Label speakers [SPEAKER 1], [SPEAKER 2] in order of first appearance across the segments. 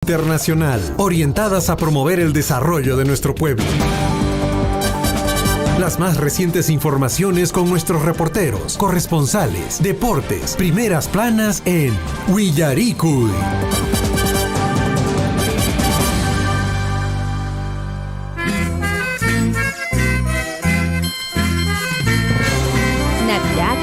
[SPEAKER 1] Internacional, orientadas a promover el desarrollo de nuestro pueblo. Las más recientes informaciones con nuestros reporteros, corresponsales, deportes, primeras planas en Willaricui.
[SPEAKER 2] Navidad.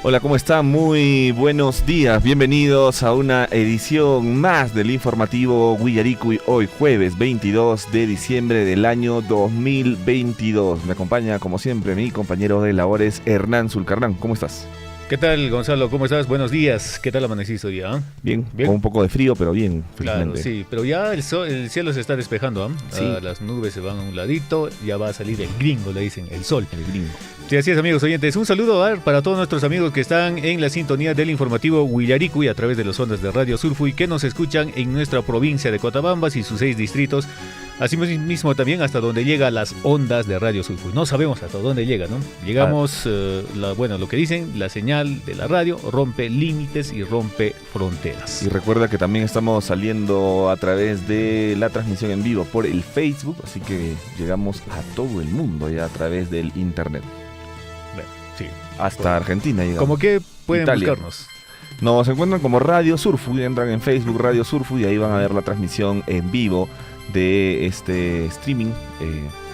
[SPEAKER 3] Hola, ¿cómo están? Muy buenos días. Bienvenidos a una edición más del informativo Willaricui, hoy jueves 22 de diciembre del año 2022. Me acompaña, como siempre, mi compañero de labores, Hernán Zulcarnán. ¿Cómo estás?
[SPEAKER 4] ¿Qué tal, Gonzalo? ¿Cómo estás? Buenos días. ¿Qué tal amaneciste hoy día?
[SPEAKER 3] Bien, con un poco de frío, pero bien,
[SPEAKER 4] Claro,
[SPEAKER 3] felizmente.
[SPEAKER 4] sí, pero ya el cielo se está despejando,
[SPEAKER 3] Sí.
[SPEAKER 4] Las nubes se van a un ladito, ya va a salir el gringo, le dicen, el sol.
[SPEAKER 3] El gringo.
[SPEAKER 4] Sí, así es, amigos oyentes. Un saludo para todos nuestros amigos que están en la sintonía del informativo Willaricui a través de las ondas de Radio Surfui, que nos escuchan en nuestra provincia de Cotabambas y sus 6 distritos. Así mismo también hasta donde llega las ondas de Radio Surfui. No sabemos hasta dónde llega, ¿no? Llegamos, lo que dicen, la señal de la radio rompe límites y rompe fronteras.
[SPEAKER 3] Y recuerda que también estamos saliendo a través de la transmisión en vivo por el Facebook, así que llegamos a todo el mundo ya a través del internet.
[SPEAKER 4] Bueno, sí.
[SPEAKER 3] Hasta Argentina llegamos.
[SPEAKER 4] Como que pueden
[SPEAKER 3] Italia.
[SPEAKER 4] buscarnos.
[SPEAKER 3] Nos encuentran como Radio Surfui, entran en Facebook Radio Surfui y ahí van a ver la transmisión en vivo de este streaming.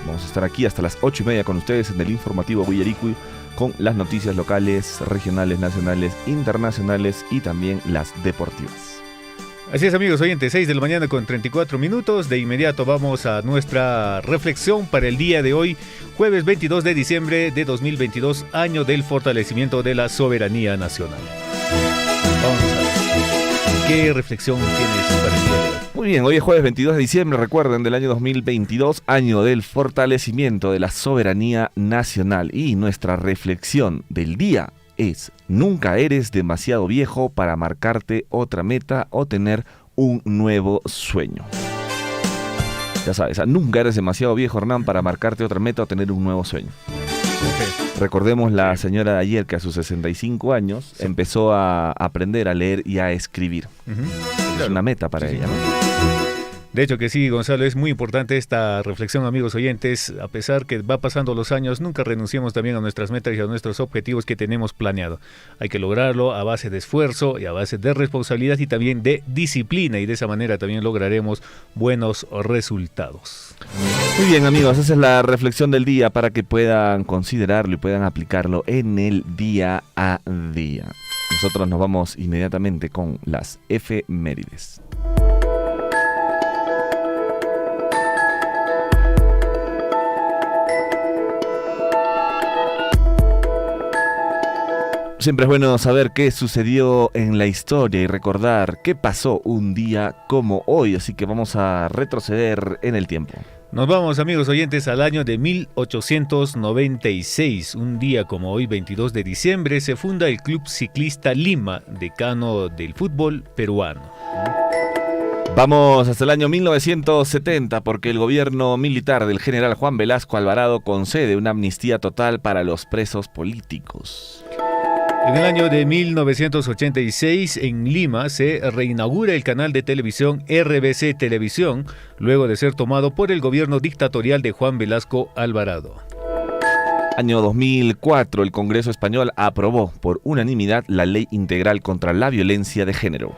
[SPEAKER 3] Vamos a estar aquí hasta las 8:30 con ustedes en el informativo Willaricui con las noticias locales, regionales, nacionales, internacionales y también las deportivas.
[SPEAKER 4] Así es, amigos oyentes, 6 de la mañana con 34 minutos. De inmediato vamos a nuestra reflexión para el día de hoy, jueves 22 de diciembre de 2022, año del fortalecimiento de la soberanía nacional. Vamos a ver, ¿qué reflexión tienes para el día de hoy?
[SPEAKER 3] Muy bien, hoy es jueves 22 de diciembre, recuerden, del año 2022, año del fortalecimiento de la soberanía nacional. Y nuestra reflexión del día es: nunca eres demasiado viejo para marcarte otra meta o tener un nuevo sueño. Ya sabes, nunca eres demasiado viejo, Hernán, para marcarte otra meta o tener un nuevo sueño. Recordemos la señora de ayer que a sus 65 años empezó a aprender a leer y a escribir. Es una meta para ella, ¿no?
[SPEAKER 4] De hecho que sí, Gonzalo, es muy importante esta reflexión, amigos oyentes. A pesar que va pasando los años, nunca renunciemos también a nuestras metas y a nuestros objetivos que tenemos planeado. Hay que lograrlo a base de esfuerzo y a base de responsabilidad y también de disciplina, y de esa manera también lograremos buenos resultados.
[SPEAKER 3] Muy bien, amigos, esa es la reflexión del día para que puedan considerarlo y puedan aplicarlo en el día a día. Nosotros nos vamos inmediatamente con las efemérides. Siempre es bueno saber qué sucedió en la historia y recordar qué pasó un día como hoy, así que vamos a retroceder en el tiempo.
[SPEAKER 4] Nos vamos, amigos oyentes, al año de 1896. Un día como hoy, 22 de diciembre, se funda el Club Ciclista Lima, decano del fútbol peruano.
[SPEAKER 3] Vamos hasta el año 1970 porque el gobierno militar del general Juan Velasco Alvarado concede una amnistía total para los presos políticos.
[SPEAKER 4] En el año de 1986, en Lima, se reinaugura el canal de televisión RBC Televisión, luego de ser tomado por el gobierno dictatorial de Juan Velasco Alvarado.
[SPEAKER 3] Año 2004, el Congreso Español aprobó por unanimidad la Ley Integral contra la Violencia de Género.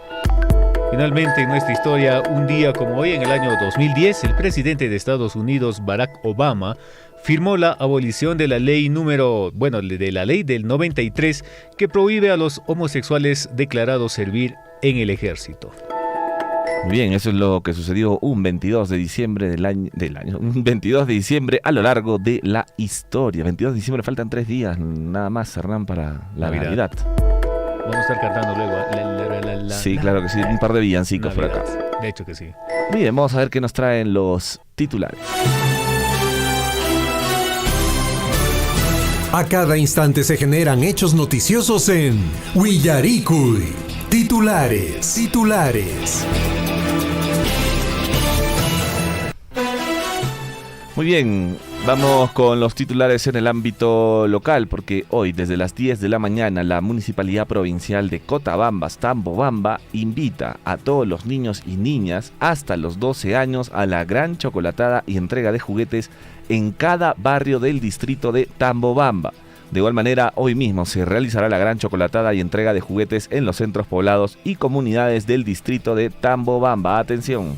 [SPEAKER 4] Finalmente, en nuestra historia, un día como hoy, en el año 2010, el presidente de Estados Unidos, Barack Obama, firmó la abolición de la ley de la ley del 93 que prohíbe a los homosexuales declarados servir en el ejército.
[SPEAKER 3] Muy bien, eso es lo que sucedió un 22 de diciembre un 22 de diciembre a lo largo de la historia. 22 de diciembre, faltan 3 días nada más, Hernán, para la Navidad.
[SPEAKER 4] Vamos a estar cantando luego.
[SPEAKER 3] Sí, claro que sí, un par de villancicos por acá.
[SPEAKER 4] De hecho que sí.
[SPEAKER 3] Bien, vamos a ver qué nos traen los titulares.
[SPEAKER 1] A cada instante se generan hechos noticiosos en Willaricui. Titulares.
[SPEAKER 3] Muy bien, vamos con los titulares en el ámbito local, porque hoy desde las 10 de la mañana la Municipalidad Provincial de Cotabambas, Tambobamba, invita a todos los niños y niñas hasta los 12 años a la gran chocolatada y entrega de juguetes en cada barrio del distrito de Tambobamba. De igual manera, hoy mismo se realizará la gran chocolatada y entrega de juguetes en los centros poblados y comunidades del distrito de Tambobamba. Atención.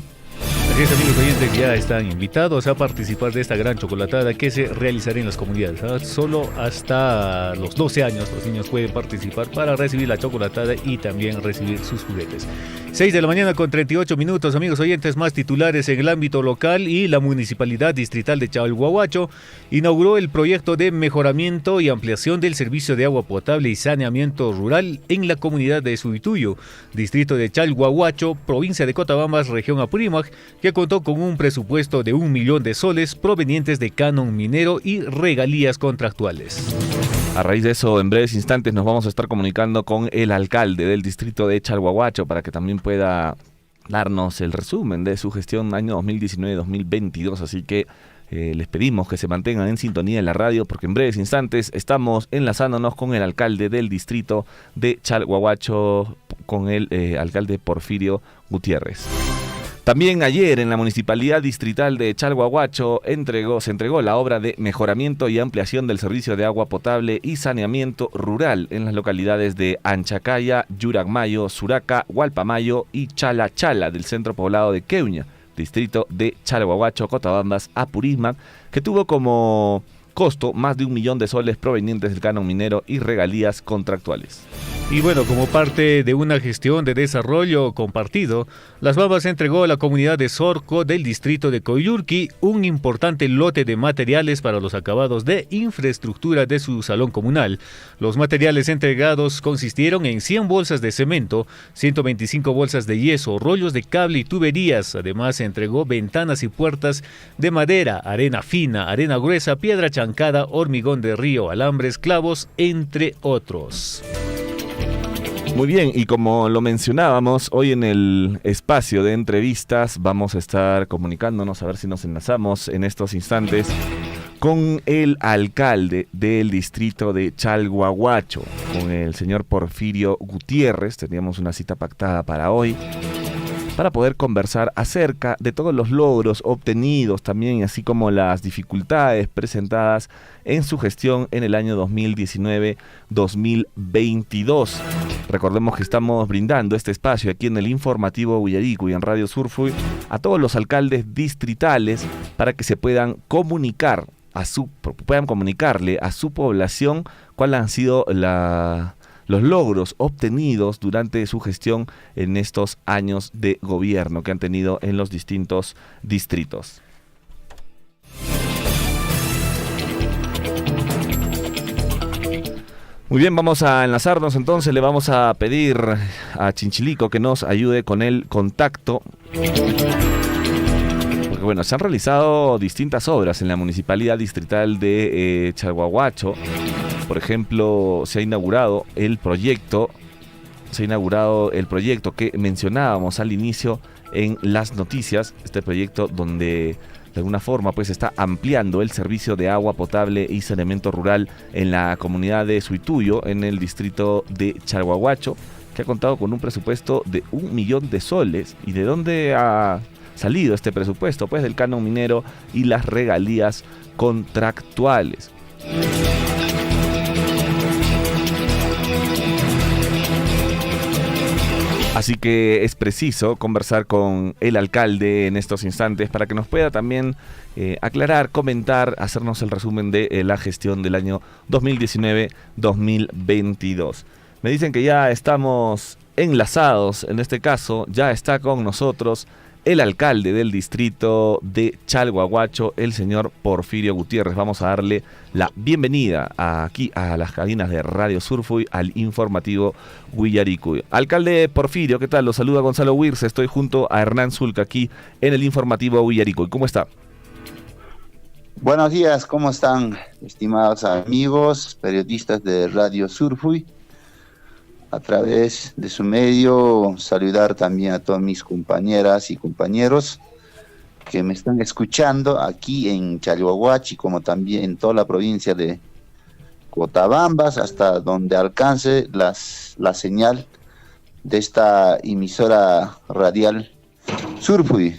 [SPEAKER 4] Así es, amigos oyentes, ya están invitados a participar de esta gran chocolatada que se realizará en las comunidades. Solo hasta los 12 años los niños pueden participar para recibir la chocolatada y también recibir sus juguetes. 6 de la mañana con 38 minutos, amigos oyentes, más titulares en el ámbito local. Y la Municipalidad Distrital de Chalhuahuacho inauguró el proyecto de mejoramiento y ampliación del servicio de agua potable y saneamiento rural en la comunidad de Suituyo, distrito de Chalhuahuacho, provincia de Cotabambas, región Apurímac, que contó con un presupuesto de 1 millón de soles provenientes de canon minero y regalías contractuales.
[SPEAKER 3] A raíz de eso, en breves instantes nos vamos a estar comunicando con el alcalde del distrito de Chalhuahuacho para que también pueda darnos el resumen de su gestión año 2019-2022. Así que les pedimos que se mantengan en sintonía en la radio, porque en breves instantes estamos enlazándonos con el alcalde del distrito de Chalhuahuacho, con el alcalde Porfirio Gutiérrez. También ayer en la Municipalidad Distrital de Chalhuahuacho se entregó la obra de mejoramiento y ampliación del servicio de agua potable y saneamiento rural en las localidades de Anchacaya, Yuragmayo, Suraca, Hualpamayo y Chalachala del centro poblado de Queuña, distrito de Chalhuahuacho, Cotabambas, Apurímac, que tuvo como costo más de 1 millón de soles provenientes del canon minero y regalías contractuales.
[SPEAKER 4] Y bueno, como parte de una gestión de desarrollo compartido, Las Bambas entregó a la comunidad de Sorco del distrito de Coyurqui un importante lote de materiales para los acabados de infraestructura de su salón comunal. Los materiales entregados consistieron en 100 bolsas de cemento, 125 bolsas de yeso, rollos de cable y tuberías. Además, se entregó ventanas y puertas de madera, arena fina, arena gruesa, piedra chancada, hormigón de río, alambres, clavos, entre otros.
[SPEAKER 3] Muy bien, y como lo mencionábamos, hoy en el espacio de entrevistas vamos a estar comunicándonos, a ver si nos enlazamos en estos instantes, con el alcalde del distrito de Chalhuahuacho, con el señor Porfirio Gutiérrez. Teníamos una cita pactada para hoy, para poder conversar acerca de todos los logros obtenidos también, así como las dificultades presentadas en su gestión en el año 2019-2022. Recordemos que estamos brindando este espacio aquí en el informativo Willaricui y en Radio Surfui a todos los alcaldes distritales para que se puedan comunicarle a su población cuáles han sido los logros obtenidos durante su gestión en estos años de gobierno que han tenido en los distintos distritos. Muy bien, vamos a enlazarnos entonces, le vamos a pedir a Chinchilico que nos ayude con el contacto. Porque bueno, se han realizado distintas obras en la Municipalidad Distrital de Chalhuahuacho. Por ejemplo, se ha inaugurado el proyecto que mencionábamos al inicio en las noticias, este proyecto donde de alguna forma pues está ampliando el servicio de agua potable y saneamiento rural en la comunidad de Suituyo, en el distrito de Chalhuahuacho, que ha contado con un presupuesto de 1 millón de soles. ¿Y de dónde ha salido este presupuesto? Pues del canon minero y las regalías contractuales. Así que es preciso conversar con el alcalde en estos instantes para que nos pueda también aclarar, comentar, hacernos el resumen de la gestión del año 2019-2022. Me dicen que ya estamos enlazados, en este caso ya está con nosotros el alcalde del distrito de Chalhuahuacho, el señor Porfirio Gutiérrez. Vamos a darle la bienvenida aquí a las cabinas de Radio Surfui, al informativo Willaricui. Alcalde Porfirio, ¿qué tal? Lo saluda Gonzalo Wirce. Estoy junto a Hernán Zulca aquí en el informativo Willaricui. ¿Cómo está?
[SPEAKER 2] Buenos días, ¿cómo están, estimados amigos, periodistas de Radio Surfuy? A través de su medio, saludar también a todas mis compañeras y compañeros que me están escuchando aquí en Chalhuahuachi, como también en toda la provincia de Cotabambas, hasta donde alcance la señal de esta emisora radial Surfuy.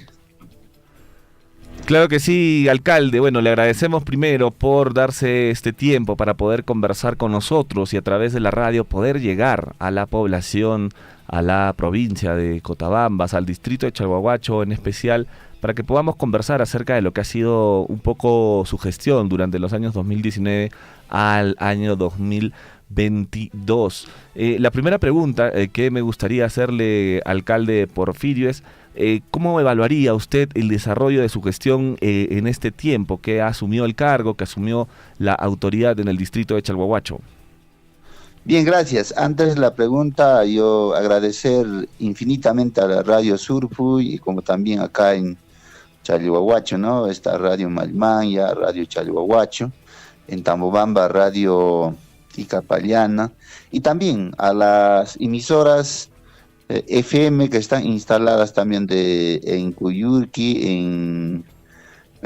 [SPEAKER 3] Claro que sí, alcalde. Bueno, le agradecemos primero por darse este tiempo para poder conversar con nosotros y a través de la radio poder llegar a la población, a la provincia de Cotabambas, al distrito de Chalhuahuacho en especial, para que podamos conversar acerca de lo que ha sido un poco su gestión durante los años 2019 al año 2022. La primera pregunta que me gustaría hacerle, alcalde Porfirio, es ¿cómo evaluaría usted el desarrollo de su gestión en este tiempo que asumió el cargo, que asumió la autoridad en el distrito de Chalhuahuacho?
[SPEAKER 2] Bien, gracias. Antes de la pregunta, yo agradecer infinitamente a la Radio Surfuy y como también acá en Chalhuahuacho, ¿no? Esta Radio Malmanya, Radio Chalhuahuacho, en Tambobamba, Radio Ticapaliana, y también a las emisoras FM que están instaladas también en Cuyurqui, en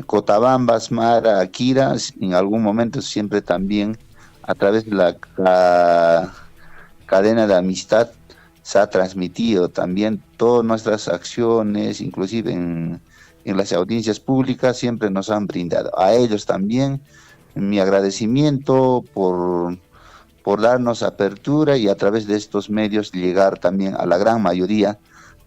[SPEAKER 2] Cotabambas, Mara, Akira, en algún momento siempre también a través de la cadena de amistad se ha transmitido también todas nuestras acciones, inclusive en las audiencias públicas siempre nos han brindado. A ellos también mi agradecimiento por darnos apertura y a través de estos medios llegar también a la gran mayoría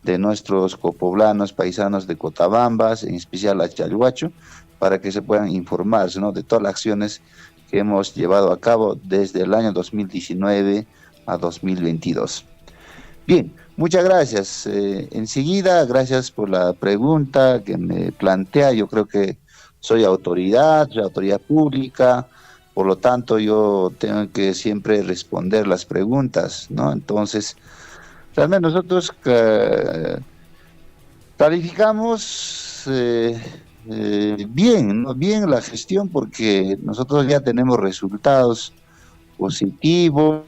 [SPEAKER 2] de nuestros copoblanos, paisanos de Cotabambas, en especial a Chalhuacho, para que se puedan informarse, ¿no?, de todas las acciones que hemos llevado a cabo desde el año 2019 a 2022. Bien, muchas gracias. Enseguida, gracias por la pregunta que me plantea. Yo creo que soy autoridad pública, por lo tanto yo tengo que siempre responder las preguntas, ¿no? Entonces, realmente nosotros calificamos bien, ¿no?, bien la gestión, porque nosotros ya tenemos resultados positivos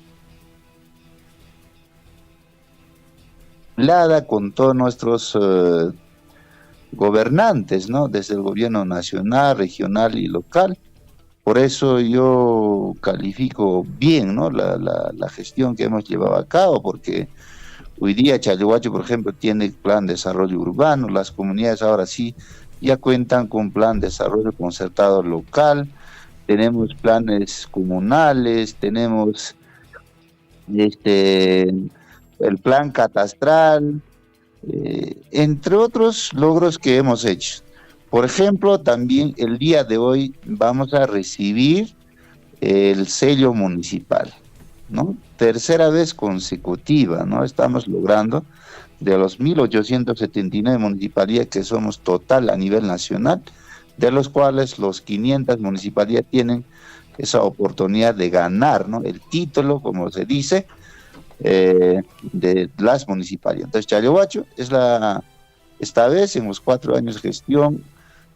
[SPEAKER 2] con todos nuestros gobernantes, ¿no?, desde el gobierno nacional, regional y local. Por eso yo califico bien, ¿no?, la gestión que hemos llevado a cabo, porque hoy día Chalhuacho, por ejemplo, tiene plan de desarrollo urbano, las comunidades ahora sí ya cuentan con plan de desarrollo concertado local, tenemos planes comunales, tenemos el plan catastral, entre otros logros que hemos hecho. Por ejemplo, también el día de hoy vamos a recibir el sello municipal, ¿no? Tercera vez consecutiva, ¿no? Estamos logrando de los 1.879 municipalidades que somos total a nivel nacional, de los cuales los 500 municipalidades tienen esa oportunidad de ganar, ¿no?, el título, como se dice, de las municipalidades. Entonces, Chalhuacho es esta vez en los 4 años de gestión.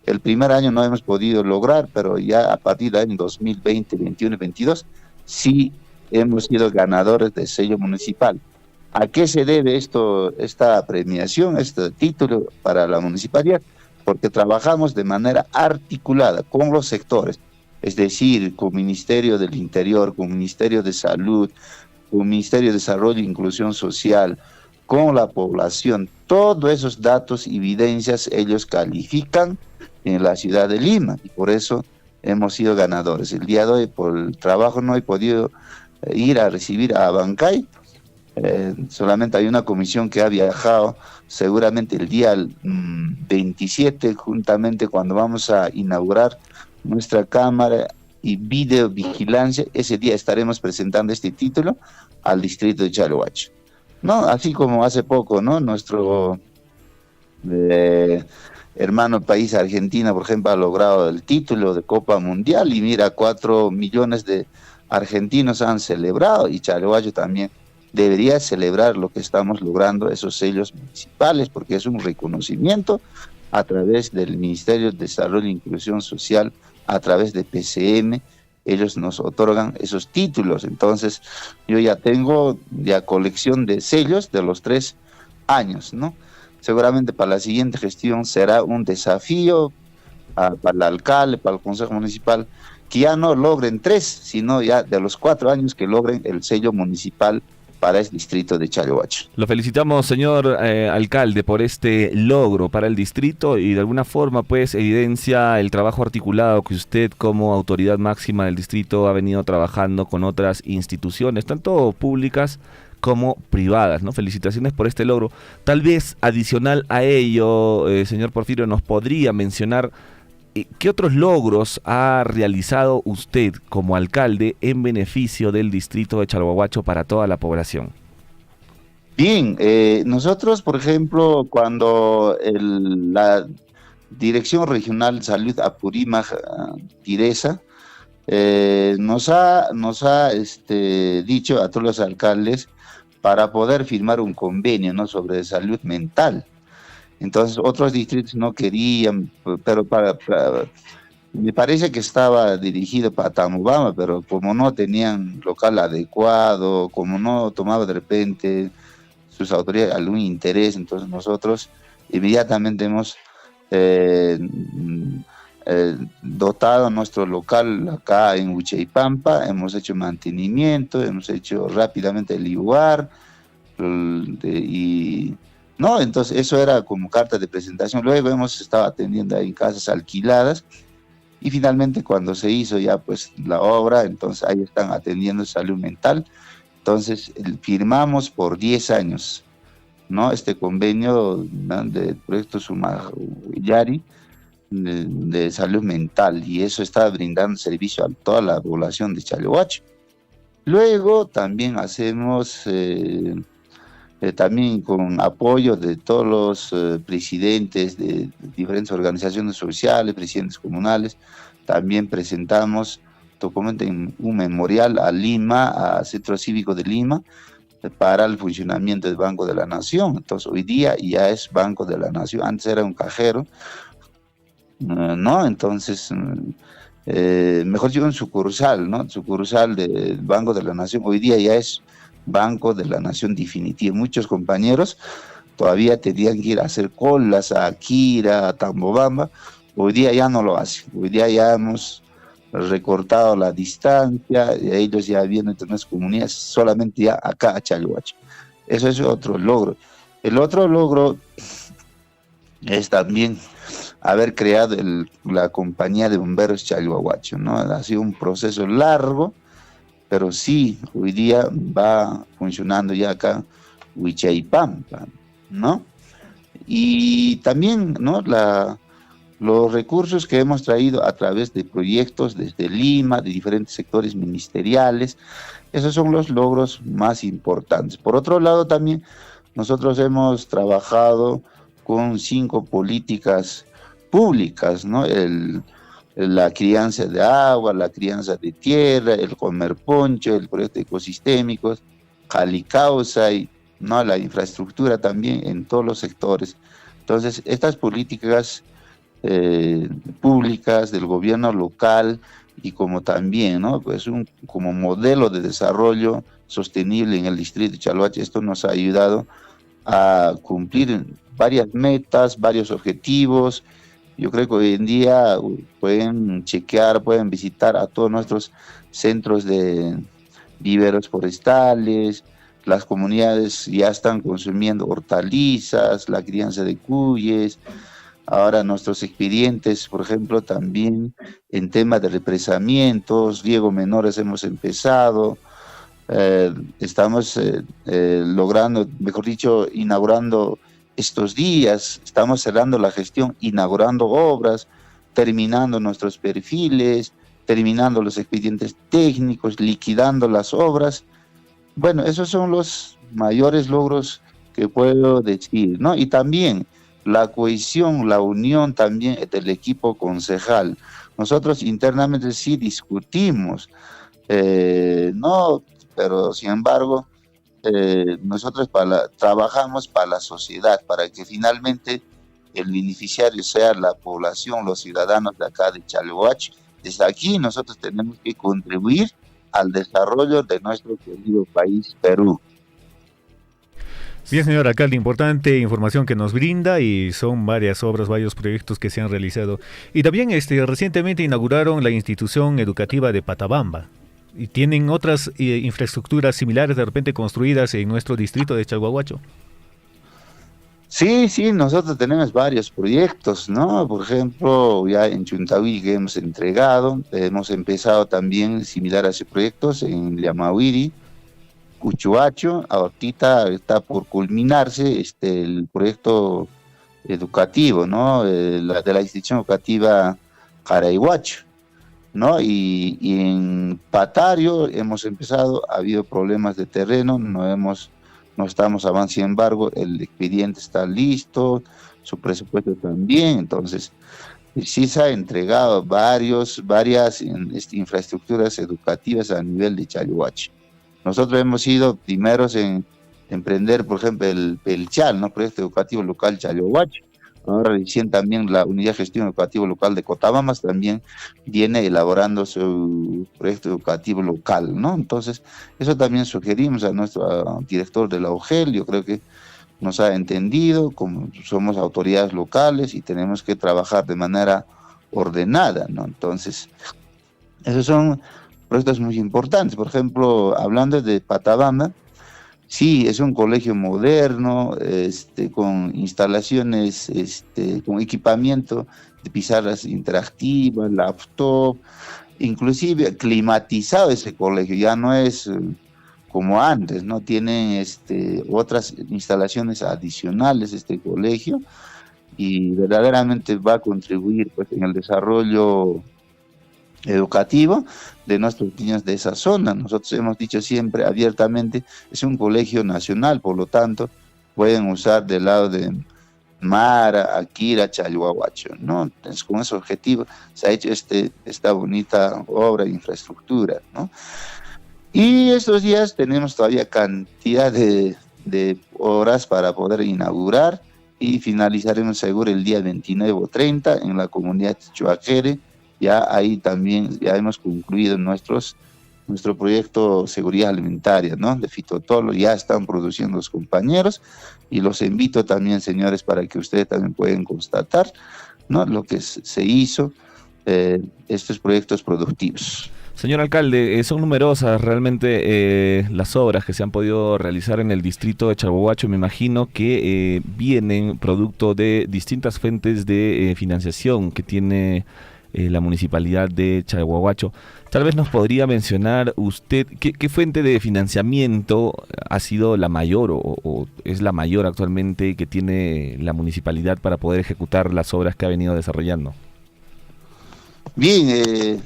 [SPEAKER 2] El primer año no hemos podido lograr, pero ya a partir del año 2020, 21 y 22, sí hemos sido ganadores del sello municipal. ¿A qué se debe esta premiación, este título para la municipalidad? Porque trabajamos de manera articulada con los sectores, es decir, con Ministerio del Interior, con Ministerio de Salud, con Ministerio de Desarrollo e Inclusión Social, con la población. Todos esos datos y evidencias ellos califican en la ciudad de Lima, y por eso hemos sido ganadores. El día de hoy, por el trabajo, no he podido ir a recibir a Abancay. Solamente hay una comisión que ha viajado, seguramente el día 27, juntamente cuando vamos a inaugurar nuestra cámara y videovigilancia, ese día estaremos presentando este título al distrito de Chalhuacho, ¿no? Así como hace poco, ¿no?, nuestro hermano país Argentina, por ejemplo, ha logrado el título de Copa Mundial, y mira, 4 millones de argentinos han celebrado, y Chalhuacho también debería celebrar lo que estamos logrando, esos sellos municipales, porque es un reconocimiento a través del Ministerio de Desarrollo e Inclusión Social a través de PCM, ellos nos otorgan esos títulos. Entonces, yo ya tengo colección de sellos de los 3 años, ¿no? Seguramente para la siguiente gestión será un desafío para el alcalde, para el Consejo Municipal, que ya no logren 3, sino ya de los 4 años que logren el sello municipal para el distrito de Chalhuacho.
[SPEAKER 3] Lo felicitamos, señor alcalde, por este logro para el distrito y de alguna forma pues evidencia el trabajo articulado que usted como autoridad máxima del distrito ha venido trabajando con otras instituciones, tanto públicas como privadas, ¿no? Felicitaciones por este logro. Tal vez adicional a ello, señor Porfirio, nos podría mencionar ¿qué otros logros ha realizado usted como alcalde en beneficio del distrito de Chalhuahuacho para toda la población?
[SPEAKER 2] Bien, nosotros, por ejemplo, cuando la Dirección Regional Salud Apurímac, Tiresa, nos ha dicho a todos los alcaldes para poder firmar un convenio, ¿no?, sobre salud mental. Entonces otros distritos no querían, pero me parece que estaba dirigido para Tamobamba, pero como no tenían local adecuado, como no tomaba de repente sus autoridades algún interés, entonces nosotros inmediatamente hemos dotado nuestro local acá en Huchaypampa, hemos hecho mantenimiento, hemos hecho rápidamente el IUAR, no, entonces eso era como carta de presentación. Luego hemos estado atendiendo en casas alquiladas y finalmente cuando se hizo ya pues la obra, entonces ahí están atendiendo salud mental. Entonces firmamos por 10 años, ¿no?, este convenio, ¿no?, del proyecto Sumahuyari de salud mental, y eso está brindando servicio a toda la población de Chalhuacho. Luego también hacemos también con apoyo de todos los presidentes de diferentes organizaciones sociales, presidentes comunales, también presentamos un memorial a Lima, al Centro Cívico de Lima, para el funcionamiento del Banco de la Nación. Entonces hoy día ya es Banco de la Nación, antes era un cajero, ¿no? Entonces, mejor dicho, un sucursal, ¿no?, sucursal del Banco de la Nación, hoy día ya es Banco de la Nación definitivo. Muchos compañeros todavía tenían que ir a hacer colas a Quira, a Tambobamba, hoy día ya no lo hacen, hoy día ya hemos recortado la distancia, y ellos ya vienen entre las comunidades, solamente ya acá a Chalhuacho. Eso es otro logro. El otro logro es también haber creado la compañía de bomberos Chalhuahuacho, ¿no? Ha sido un proceso largo, pero sí, hoy día va funcionando ya acá Huichaypampa, ¿no? Y también, ¿no?, los recursos que hemos traído a través de proyectos desde Lima, de diferentes sectores ministeriales, esos son los logros más importantes. Por otro lado, también nosotros hemos trabajado con 5 políticas públicas, ¿no? La crianza de agua, la crianza de tierra, el comer poncho, el proyecto ecosistémicos, Jalicausa, y ¿no?, la infraestructura también en todos los sectores. Entonces, estas políticas públicas del gobierno local y como también, ¿no?, pues como modelo de desarrollo sostenible en el distrito de Chalhuacho, esto nos ha ayudado a cumplir varias metas, varios objetivos. Yo creo que hoy en día pueden chequear, pueden visitar a todos nuestros centros de viveros forestales, las comunidades ya están consumiendo hortalizas, la crianza de cuyes. Ahora nuestros expedientes, por ejemplo, también en tema de represamientos, riego menores hemos empezado, estamos logrando, mejor dicho, inaugurando estos días, estamos cerrando la gestión, inaugurando obras, terminando nuestros perfiles, terminando los expedientes técnicos, liquidando las obras. Bueno, esos son los mayores logros que puedo decir, ¿no? Y también la cohesión, la unión también del equipo concejal. Nosotros internamente sí discutimos, no, pero sin embargo, nosotros trabajamos para la sociedad, para que finalmente el beneficiario sea la población, los ciudadanos de acá de Chalhuacho, desde aquí nosotros tenemos que contribuir al desarrollo de nuestro querido país Perú.
[SPEAKER 4] Bien, señor alcalde, importante información que nos brinda y son varias obras, varios proyectos que se han realizado. Y también recientemente inauguraron la institución educativa de Patabamba. ¿Y tienen otras infraestructuras similares de repente construidas en nuestro distrito de Chalhuahuacho?
[SPEAKER 2] Sí, nosotros tenemos varios proyectos, ¿no? Por ejemplo, ya en Chuntahuiri que hemos entregado, hemos empezado también similar a esos proyectos en Llamahuiri, Uchuacho. Ahorita está por culminarse el proyecto educativo, ¿no? De la institución educativa Carayhuacho, ¿no? Y en Patario hemos empezado, ha habido problemas de terreno, no estamos avanzando, sin embargo, el expediente está listo, su presupuesto también, entonces sí se ha entregado varias infraestructuras educativas a nivel de Chalhuacho. Nosotros hemos sido primeros en emprender, por ejemplo, el PELCHAL, ¿no? Proyecto Educativo Local Chalhuacho. Ahora recién también la Unidad de Gestión Educativa Local de Cotabambas también viene elaborando su proyecto educativo local, ¿no? Entonces, eso también sugerimos a nuestro director de la UGEL, yo creo que nos ha entendido, como somos autoridades locales y tenemos que trabajar de manera ordenada, ¿no? Entonces, esos son proyectos muy importantes. Por ejemplo, hablando de Patabamba, sí, es un colegio moderno, con instalaciones, con equipamiento de pizarras interactivas, laptop, inclusive climatizado ese colegio, ya no es como antes, ¿no? Tienen otras instalaciones adicionales este colegio y verdaderamente va a contribuir pues en el desarrollo educativo de nuestros niños de esa zona. Nosotros hemos dicho siempre abiertamente, es un colegio nacional, por lo tanto pueden usar del lado de Mara, Akira, Chalhuahuacho, ¿no? Entonces, con ese objetivo se ha hecho esta bonita obra de infraestructura, ¿no? Y estos días tenemos todavía cantidad de horas para poder inaugurar y finalizaremos seguro el día 29 o 30 en la comunidad Chuajere. Ya ahí también ya hemos concluido nuestro proyecto seguridad alimentaria, ¿no? De fitotolo, ya están produciendo los compañeros y los invito también, señores, para que ustedes también puedan constatar, ¿no? Lo que se hizo, estos proyectos productivos.
[SPEAKER 3] Señor alcalde, son numerosas realmente las obras que se han podido realizar en el distrito de Chalhuahuacho. Me imagino que vienen producto de distintas fuentes de financiación que tiene la municipalidad de Chalhuahuacho. Tal vez nos podría mencionar usted qué fuente de financiamiento ha sido la mayor o es la mayor actualmente que tiene la municipalidad para poder ejecutar las obras que ha venido desarrollando.
[SPEAKER 2] Bien,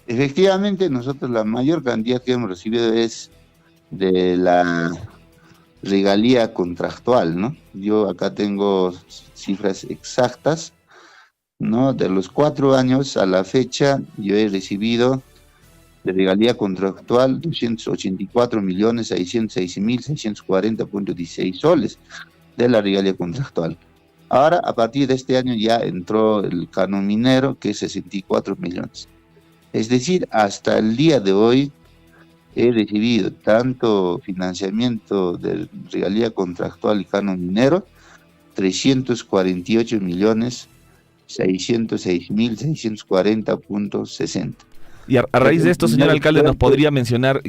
[SPEAKER 2] efectivamente nosotros la mayor cantidad que hemos recibido es de la regalía contractual, ¿no? Yo acá tengo cifras exactas, ¿no? De los 4 años a la fecha, yo he recibido de regalía contractual 284.606.640.16 soles de la regalía contractual. Ahora, a partir de este año ya entró el canon minero, que es 64 millones. Es decir, hasta el día de hoy he recibido tanto financiamiento de regalía contractual y canon minero, 348.606.640.60.
[SPEAKER 3] Y a raíz de esto, señor alcalde, ¿nos podría mencionar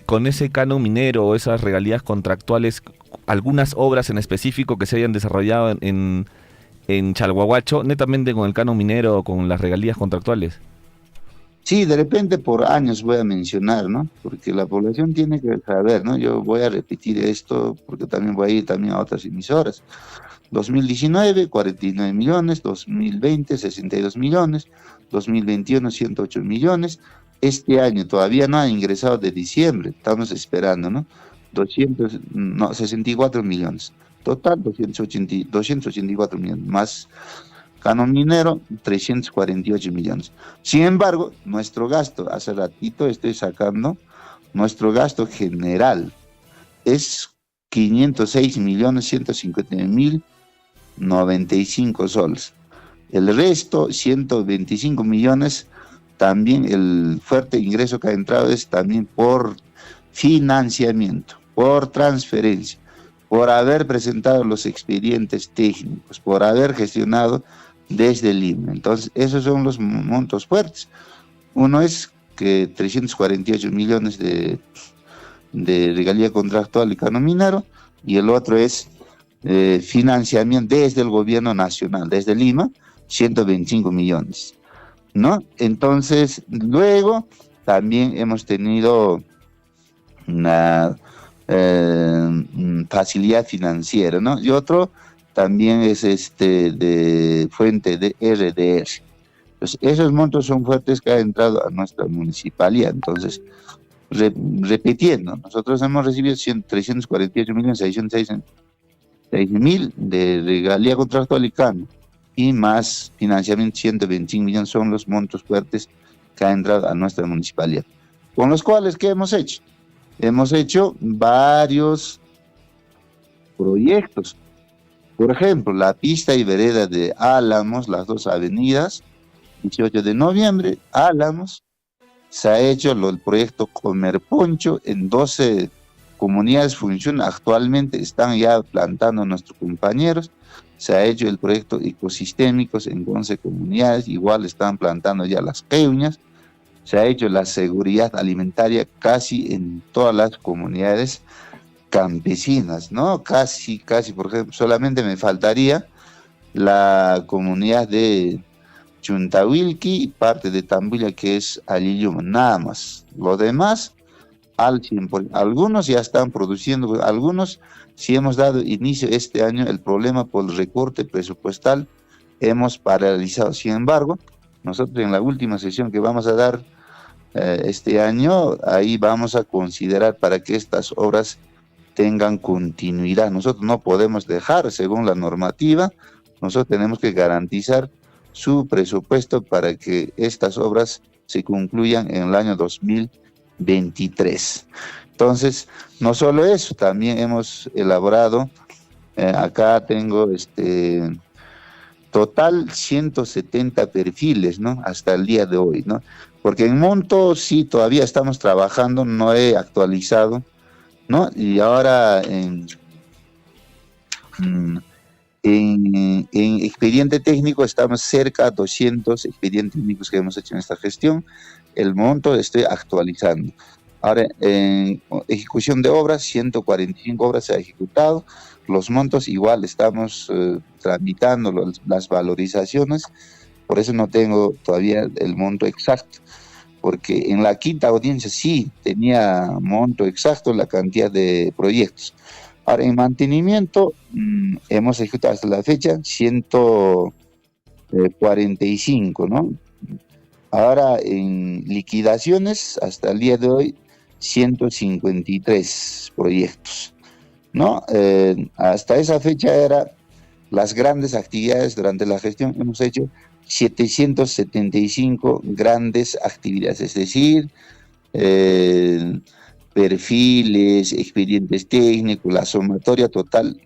[SPEAKER 3] con ese canon minero o esas regalías contractuales algunas obras en específico que se hayan desarrollado en Chalhuahuacho, netamente con el canon minero o con las regalías contractuales?
[SPEAKER 2] Sí, de repente por años voy a mencionar, ¿no? Porque la población tiene que saber, ¿no? Yo voy a repetir esto porque también voy a ir también a otras emisoras. 2019, 49 millones, 2020, 62 millones, 2021, 108 millones. Este año todavía no ha ingresado de diciembre, estamos esperando, ¿no? 64 millones. Total, 284 millones, más canon minero, 348 millones. Sin embargo, nuestro gasto, hace ratito estoy sacando, nuestro gasto general es 506.159.095 soles. El resto, 125 millones, también el fuerte ingreso que ha entrado es también por financiamiento, por transferencia, por haber presentado los expedientes técnicos, por haber gestionado desde Lima. Entonces, esos son los montos fuertes. Uno es que 348 millones de regalía contractual y canon minero, y el otro es financiamiento desde el gobierno nacional, desde Lima, 125 millones, ¿no? Entonces, luego también hemos tenido una facilidad financiera, ¿no? Y otro también es de fuente de RDR. Entonces, esos montos son fuertes que han entrado a nuestra municipalidad. Entonces, repitiendo, nosotros hemos recibido 348.606.000 de regalía contractual y canon, y más financiamiento, 125 millones son los montos fuertes que han entrado a nuestra municipalidad. Con los cuales, ¿qué hemos hecho? Hemos hecho varios proyectos. Por ejemplo, la pista y vereda de Álamos, las dos avenidas, 18 de noviembre, Álamos, se ha hecho el proyecto Comer Poncho en 12 comunidades, funciona actualmente, están ya plantando nuestros compañeros. Se ha hecho el proyecto Ecosistémicos en 11 comunidades, igual están plantando ya las queuñas. Se ha hecho la seguridad alimentaria casi en todas las comunidades campesinas, ¿no? Casi, por ejemplo, solamente me faltaría la comunidad de Chuntahuilqui y parte de Tambuya, que es Aliyuma, nada más. Lo demás, al 100%. Algunos ya están produciendo, algunos sí hemos dado inicio este año. El problema por el recorte presupuestal hemos paralizado. Sin embargo, nosotros en la última sesión que vamos a dar este año, ahí vamos a considerar para que estas obras tengan continuidad. Nosotros no podemos dejar, según la normativa, nosotros tenemos que garantizar su presupuesto para que estas obras se concluyan en el año 2023. Entonces, no solo eso, también hemos elaborado, acá tengo total 170 perfiles, ¿no? Hasta el día de hoy, ¿no? Porque en monto sí todavía estamos trabajando, no he actualizado, ¿no? Y ahora en expediente técnico estamos cerca a 200 expedientes técnicos que hemos hecho en esta gestión. El monto estoy actualizando. Ahora, en ejecución de obras, 145 obras se ha ejecutado. Los montos igual estamos tramitando las valorizaciones, por eso no tengo todavía el monto exacto, porque en la quinta audiencia sí tenía monto exacto la cantidad de proyectos. Ahora, en mantenimiento hemos ejecutado hasta la fecha 145, ¿no? Ahora, en liquidaciones, hasta el día de hoy, 153 proyectos, ¿no? Hasta esa fecha eran las grandes actividades. Durante la gestión hemos hecho 775 grandes actividades, es decir, perfiles, expedientes técnicos, la sumatoria total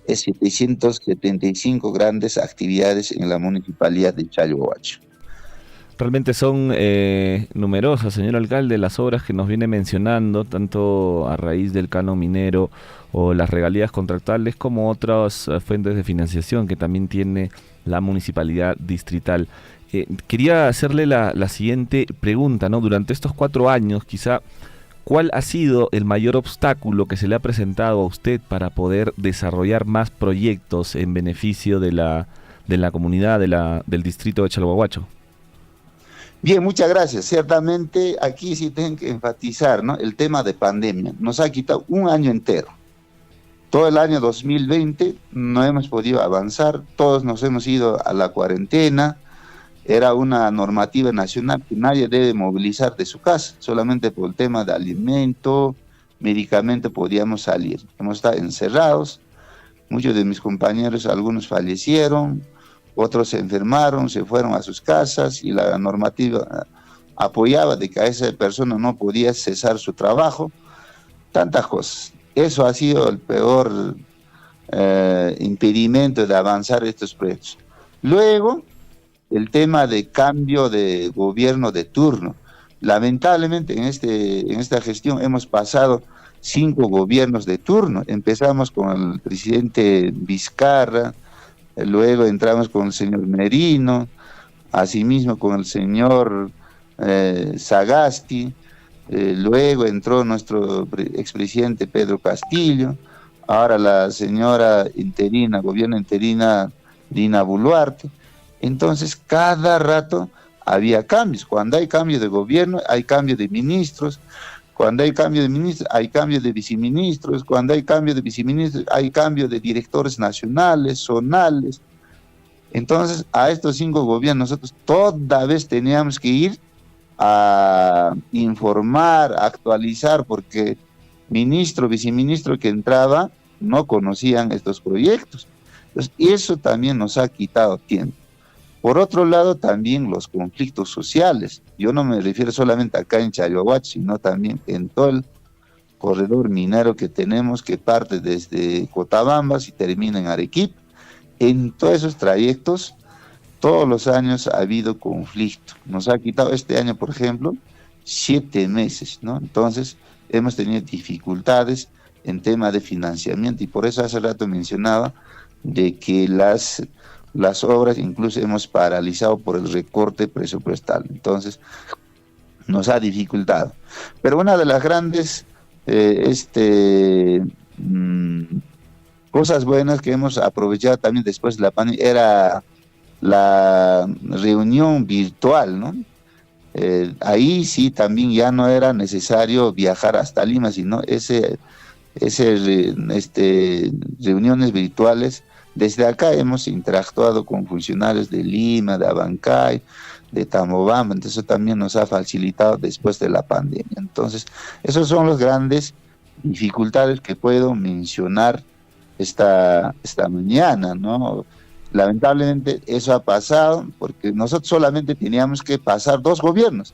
[SPEAKER 2] es 775 grandes actividades en la municipalidad de Chalhuahuacho.
[SPEAKER 3] Realmente son numerosas, señor alcalde, las obras que nos viene mencionando, tanto a raíz del canon minero o las regalías contractuales, como otras fuentes de financiación que también tiene la municipalidad distrital. Quería hacerle la siguiente pregunta, ¿no? Durante estos 4 años, quizá, ¿cuál ha sido el mayor obstáculo que se le ha presentado a usted para poder desarrollar más proyectos en beneficio de la comunidad del distrito de Chalhuahuacho?
[SPEAKER 2] Bien, muchas gracias. Ciertamente aquí sí tengo que enfatizar, ¿no? El tema de pandemia. Nos ha quitado un año entero. Todo el año 2020 no hemos podido avanzar, todos nos hemos ido a la cuarentena. Era una normativa nacional que nadie debe movilizar de su casa, solamente por el tema de alimento, medicamento podíamos salir. Hemos estado encerrados, muchos de mis compañeros, algunos fallecieron, otros se enfermaron, se fueron a sus casas y la normativa apoyaba de que a esa persona no podía cesar su trabajo, tantas cosas. Eso ha sido el peor impedimento de avanzar estos proyectos. Luego, el tema de cambio de gobierno de turno. Lamentablemente en esta gestión hemos pasado 5 gobiernos de turno. Empezamos con el presidente Vizcarra, luego entramos con el señor Merino, asimismo con el señor Sagasti, luego entró nuestro expresidente Pedro Castillo, ahora la señora interina, gobierno interina Dina Boluarte. Entonces cada rato había cambios. Cuando hay cambio de gobierno, hay cambio de ministros. Cuando hay cambio de ministros, hay cambio de viceministros. Cuando hay cambio de viceministros, hay cambio de directores nacionales, zonales. Entonces, a estos 5 gobiernos, nosotros toda vez teníamos que ir a informar, a actualizar, porque ministro, viceministro que entraba, no conocían estos proyectos. Entonces, eso también nos ha quitado tiempo. Por otro lado, también los conflictos sociales. Yo no me refiero solamente acá en Chalhuahuacho, sino también en todo el corredor minero que tenemos, que parte desde Cotabambas y termina en Arequipa. En todos esos trayectos, todos los años ha habido conflicto. Nos ha quitado este año, por ejemplo, 7 meses, ¿no? Entonces, hemos tenido dificultades en tema de financiamiento y por eso hace rato mencionaba de que las obras incluso hemos paralizado por el recorte presupuestal. Entonces, nos ha dificultado. Pero una de las grandes cosas buenas que hemos aprovechado también después de la pandemia era la reunión virtual, ¿no? Ahí sí también ya no era necesario viajar hasta Lima, sino reuniones virtuales. Desde acá hemos interactuado con funcionarios de Lima, de Abancay, de Tamobamba, entonces eso también nos ha facilitado después de la pandemia. Entonces, esos son las grandes dificultades que puedo mencionar esta mañana, ¿no? Lamentablemente eso ha pasado porque nosotros solamente teníamos que pasar 2 gobiernos.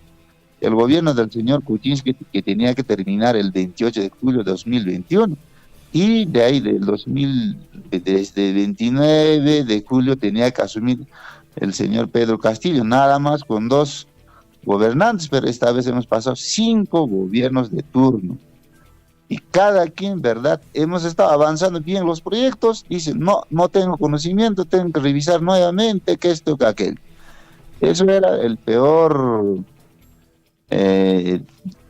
[SPEAKER 2] El gobierno del señor Kuczynski, que tenía que terminar el 28 de julio de 2021, y de ahí desde el 29 de julio tenía que asumir el señor Pedro Castillo, nada más con 2 gobernantes, pero esta vez hemos pasado 5 gobiernos de turno. Y cada quien, ¿verdad? Hemos estado avanzando bien los proyectos, dicen, no tengo conocimiento, tengo que revisar nuevamente, que esto, que aquel. Eso era el peor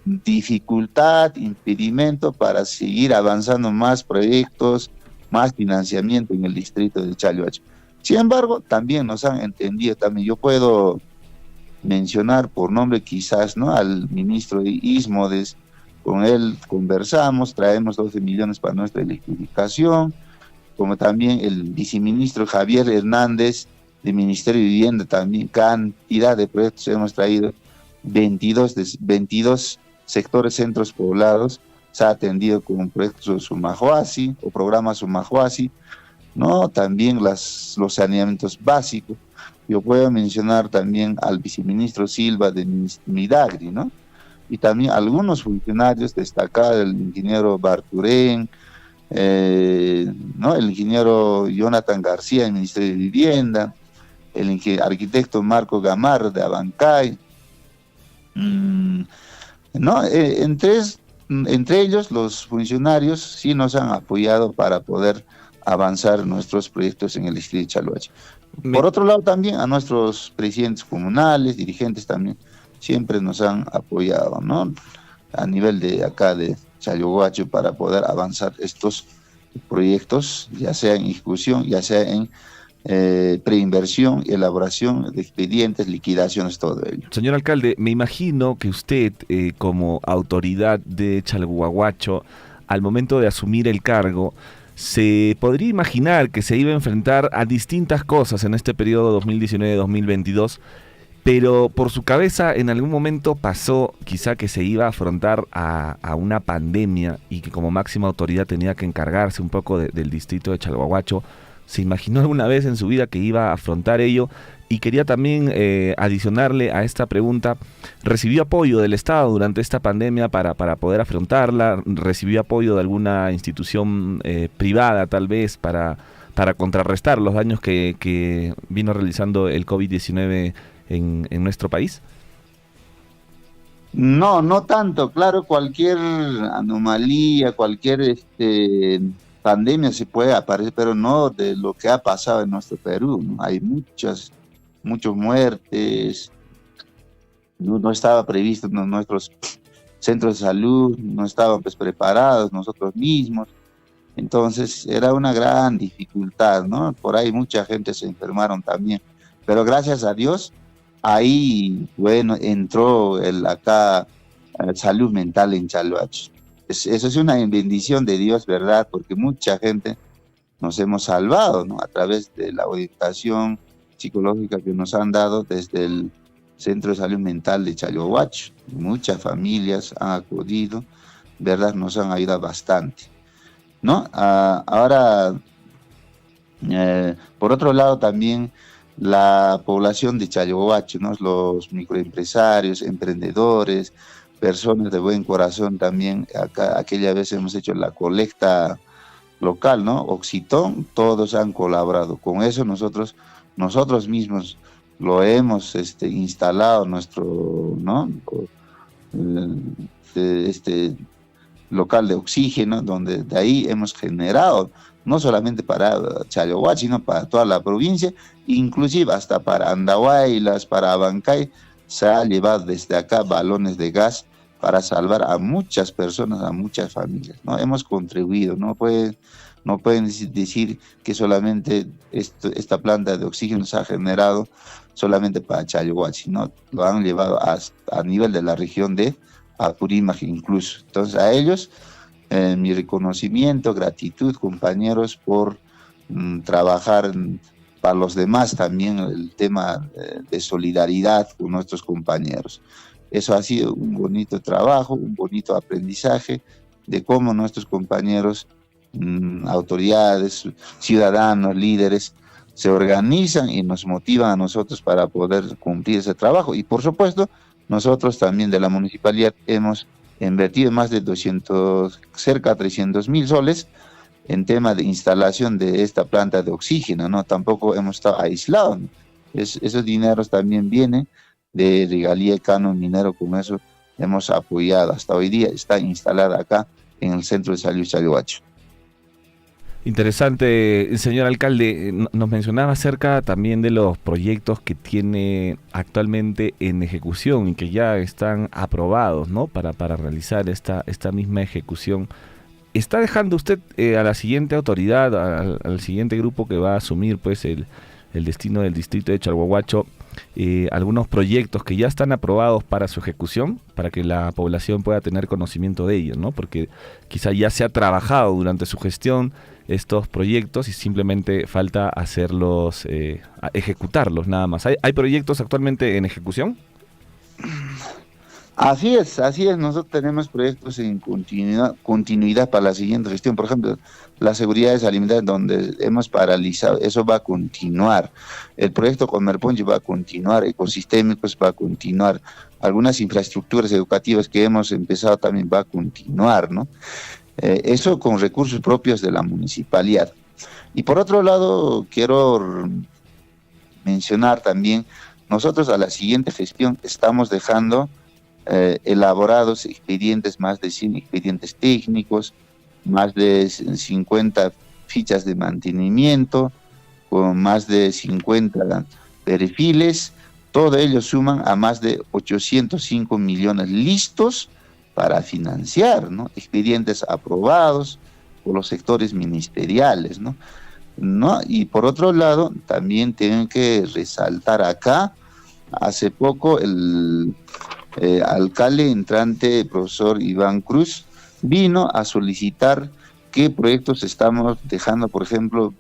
[SPEAKER 2] dificultad, impedimento para seguir avanzando más proyectos, más financiamiento en el distrito de Chalhuacho. Sin embargo, también nos han entendido, también yo puedo mencionar por nombre quizás, ¿no?, al ministro de Istmodes. Con él conversamos, traemos 12 millones para nuestra electrificación, como también el viceministro Javier Hernández del Ministerio de Vivienda, también cantidad de proyectos hemos traído, 22 sectores centros poblados, se ha atendido con proyectos Sumajuasi o programa Sumajuasi, ¿no? También los saneamientos básicos. Yo puedo mencionar también al viceministro Silva de Midagri, ¿no? Y también algunos funcionarios destacados, el ingeniero Barturén, ¿no?, el ingeniero Jonathan García del Ministerio de Vivienda, el arquitecto Marco Gamar de Abancay, ¿no? Entre ellos los funcionarios sí nos han apoyado para poder avanzar nuestros proyectos en el distrito de Chalhuacho. Por otro lado también a nuestros presidentes comunales, dirigentes también, siempre nos han apoyado, ¿no?, a nivel de acá de Chalhuacho para poder avanzar estos proyectos, ya sea en ejecución, ya sea en preinversión, elaboración de expedientes, liquidaciones, todo ello.
[SPEAKER 3] Señor alcalde, me imagino que usted, como autoridad de Chalhuahuacho, al momento de asumir el cargo, se podría imaginar que se iba a enfrentar a distintas cosas en este periodo 2019-2022, pero por su cabeza en algún momento pasó quizá que se iba a afrontar a una pandemia y que como máxima autoridad tenía que encargarse un poco del distrito de Chalhuahuacho. ¿Se imaginó alguna vez en su vida que iba a afrontar ello? Y quería también adicionarle a esta pregunta, ¿recibió apoyo del Estado durante esta pandemia para poder afrontarla? ¿Recibió apoyo de alguna institución privada tal vez para para contrarrestar los daños que vino realizando el COVID-19 en nuestro país?
[SPEAKER 2] No, no tanto. Claro, cualquier anomalía, cualquier pandemia se puede aparecer, pero no de lo que ha pasado en nuestro Perú, ¿no? Hay muchas muertes, no estaba previsto, nuestros centros de salud no estaban pues preparados nosotros mismos, entonces era una gran dificultad, ¿no? Por ahí mucha gente se enfermaron también, pero gracias a Dios, ahí, bueno, entró acá salud mental en Chalhuacho. Eso es una bendición de Dios, ¿verdad? Porque mucha gente nos hemos salvado, ¿no? A través de la orientación psicológica que nos han dado desde el Centro de Salud Mental de Chalhuacho. Muchas familias han acudido, ¿verdad? Nos han ayudado bastante, ¿no? Ahora, por otro lado también la población de Chalhuacho, ¿no? Los microempresarios, emprendedores, personas de buen corazón también. Aquella vez hemos hecho la colecta local, ¿no? Oxitón, todos han colaborado. Con eso nosotros mismos lo hemos instalado nuestro, ¿no? Local de oxígeno, donde de ahí hemos generado, no solamente para Chalhuacho, sino para toda la provincia, inclusive hasta para Andahuaylas, para Abancay, se ha llevado desde acá balones de gas para salvar a muchas personas, a muchas familias, ¿no? Hemos contribuido, no pueden decir que solamente esta planta de oxígeno se ha generado solamente para Chalhuacho, sino lo han llevado a nivel de la región de Apurímac incluso. Entonces a ellos mi reconocimiento, gratitud, compañeros, por trabajar para los demás también el tema de solidaridad con nuestros compañeros. Eso ha sido un bonito trabajo, un bonito aprendizaje de cómo nuestros compañeros, autoridades, ciudadanos, líderes, se organizan y nos motivan a nosotros para poder cumplir ese trabajo. Y por supuesto, nosotros también de la municipalidad hemos invertido más de cerca de 300.000 soles en tema de instalación de esta planta de oxígeno, ¿no? Tampoco hemos estado aislados, ¿no? Esos dineros también vienen de regalía y canon minero, con eso hemos apoyado. Hasta hoy día está instalada acá en el Centro de Salud Chalhuacho.
[SPEAKER 3] Interesante, señor alcalde. Nos mencionaba acerca también de los proyectos que tiene actualmente en ejecución y que ya están aprobados, ¿no? Para realizar esta misma ejecución. ¿Está dejando usted a la siguiente autoridad, al siguiente grupo que va a asumir pues el destino del distrito de Chalhuacho, algunos proyectos que ya están aprobados para su ejecución, para que la población pueda tener conocimiento de ellos, ¿no? Porque quizá ya se ha trabajado durante su gestión estos proyectos y simplemente falta hacerlos, ejecutarlos nada más. ¿Hay proyectos actualmente en ejecución?
[SPEAKER 2] Así es. Nosotros tenemos proyectos en continuidad para la siguiente gestión. Por ejemplo, la seguridad alimentaria, donde hemos paralizado, eso va a continuar. El proyecto Comerponche va a continuar, ecosistémicos va a continuar. Algunas infraestructuras educativas que hemos empezado también va a continuar, ¿no? Eso con recursos propios de la municipalidad. Y por otro lado, quiero mencionar también, nosotros a la siguiente gestión estamos dejando elaborados expedientes, más de 100 expedientes técnicos, más de 50 fichas de mantenimiento, con más de 50 perfiles. Todo ello suman a más de 805 millones listos para financiar, ¿no? Expedientes aprobados por los sectores ministeriales, ¿no? Y por otro lado, también tienen que resaltar acá, hace poco el alcalde entrante, profesor Iván Cruz, vino a solicitar qué proyectos estamos dejando, por ejemplo,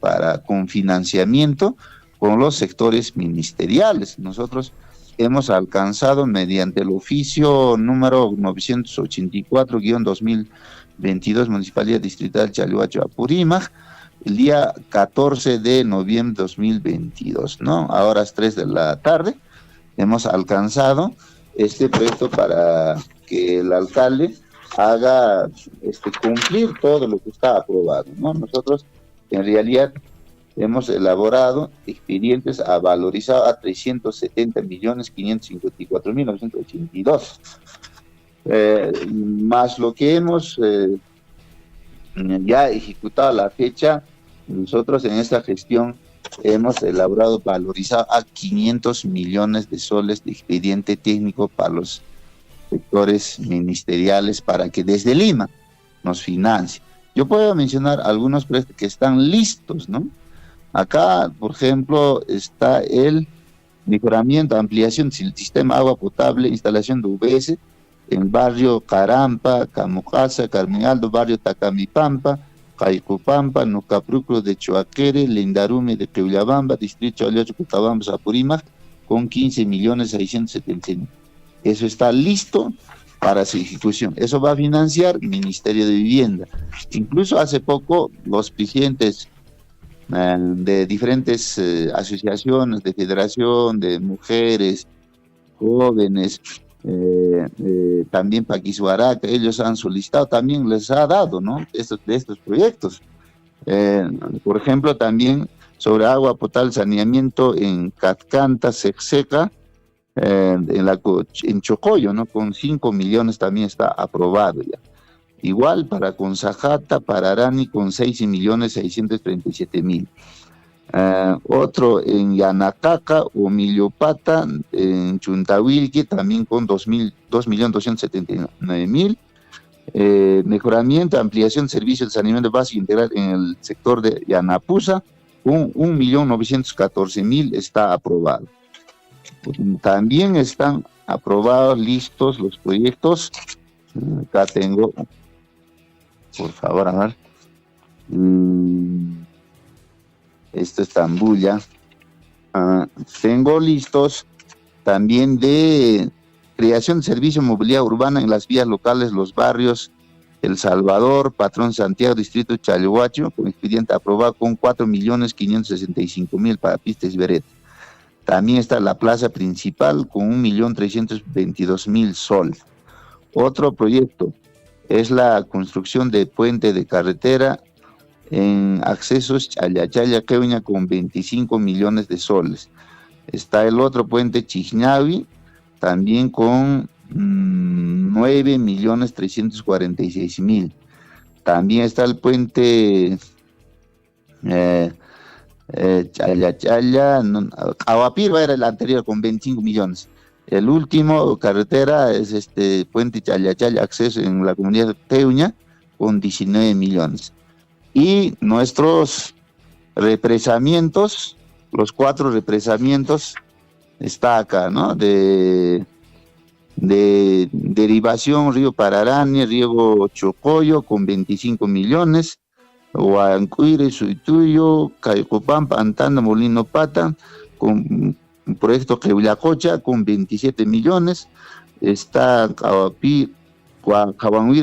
[SPEAKER 2] con financiamiento con los sectores ministeriales. Nosotros hemos alcanzado mediante el oficio número 984-2022, Municipalidad Distrital Chalhuacho Apurímac, el día 14 de noviembre de 2022, ¿no? A horas 3 de la tarde, hemos alcanzado este proyecto para que el alcalde haga cumplir todo lo que está aprobado, ¿no? Nosotros, en realidad, hemos elaborado expedientes a valorizado a 370.554.982. Más lo que hemos ya ejecutado a la fecha, nosotros en esta gestión hemos elaborado, valorizado a 500 millones de soles de expediente técnico para los sectores ministeriales para que desde Lima nos financie. Yo puedo mencionar algunos proyectos que están listos, ¿no? Acá, por ejemplo, está el mejoramiento, ampliación del sistema de agua potable, instalación de UBS en barrio Carampa, Camocasa, Carmen Aldo, barrio Tacamipampa, Caicupampa, Nucaprucro de Choaquere, Lindarume de Queulabamba, distrito Aliacho, Cutabamba, Apurímac, con 15.670.000. Eso está listo para su ejecución. Eso va a financiar el Ministerio de Vivienda. Incluso hace poco los presidentes de diferentes asociaciones, de federación, de mujeres, jóvenes, también Paquisuaraca, ellos han solicitado, también les ha dado, ¿no? De estos proyectos. Por ejemplo, también sobre agua potable, saneamiento en Catcanta, Sexeca, en Chocoyo, ¿no? Con 5 millones también está aprobado ya. Igual para Consajata, para Arani con 6.637.000. Otro en Yanacaca o Millopata, en Chuntahuilque, también con 2.279.000. Mejoramiento, ampliación de servicios de saneamiento básico integral en el sector de Yanapuza, con 1.914.000 está aprobado. También están aprobados, listos los proyectos. Acá tengo, por favor, a ver. Esto es Tambuya. Tengo listos también de creación de servicio de movilidad urbana en las vías locales, los barrios El Salvador, Patrón Santiago, Distrito Chalhuacho, con expediente aprobado con 4.565.000 para pistas y veredas. También está la plaza principal con 1.322.000 sol. Otro proyecto es la construcción de puente de carretera en accesos Chayachaya Queuña con 25 millones de soles. Está el otro puente Chichñavi, también con 9.346.000. También está el puente Aguapirba era el anterior con 25 millones. El último carretera es este puente Chayachaya acceso en la comunidad de Queuña con 19 millones. Y nuestros represamientos, los 4 represamientos, está acá, ¿no? De derivación Río Pararani, Riego Chocoyo con 25 millones, Huancuire, Suituyo, Caicupampa, Antanda, Molino Pata, con un proyecto Queulacocha con 27 millones, está Cabanhuire,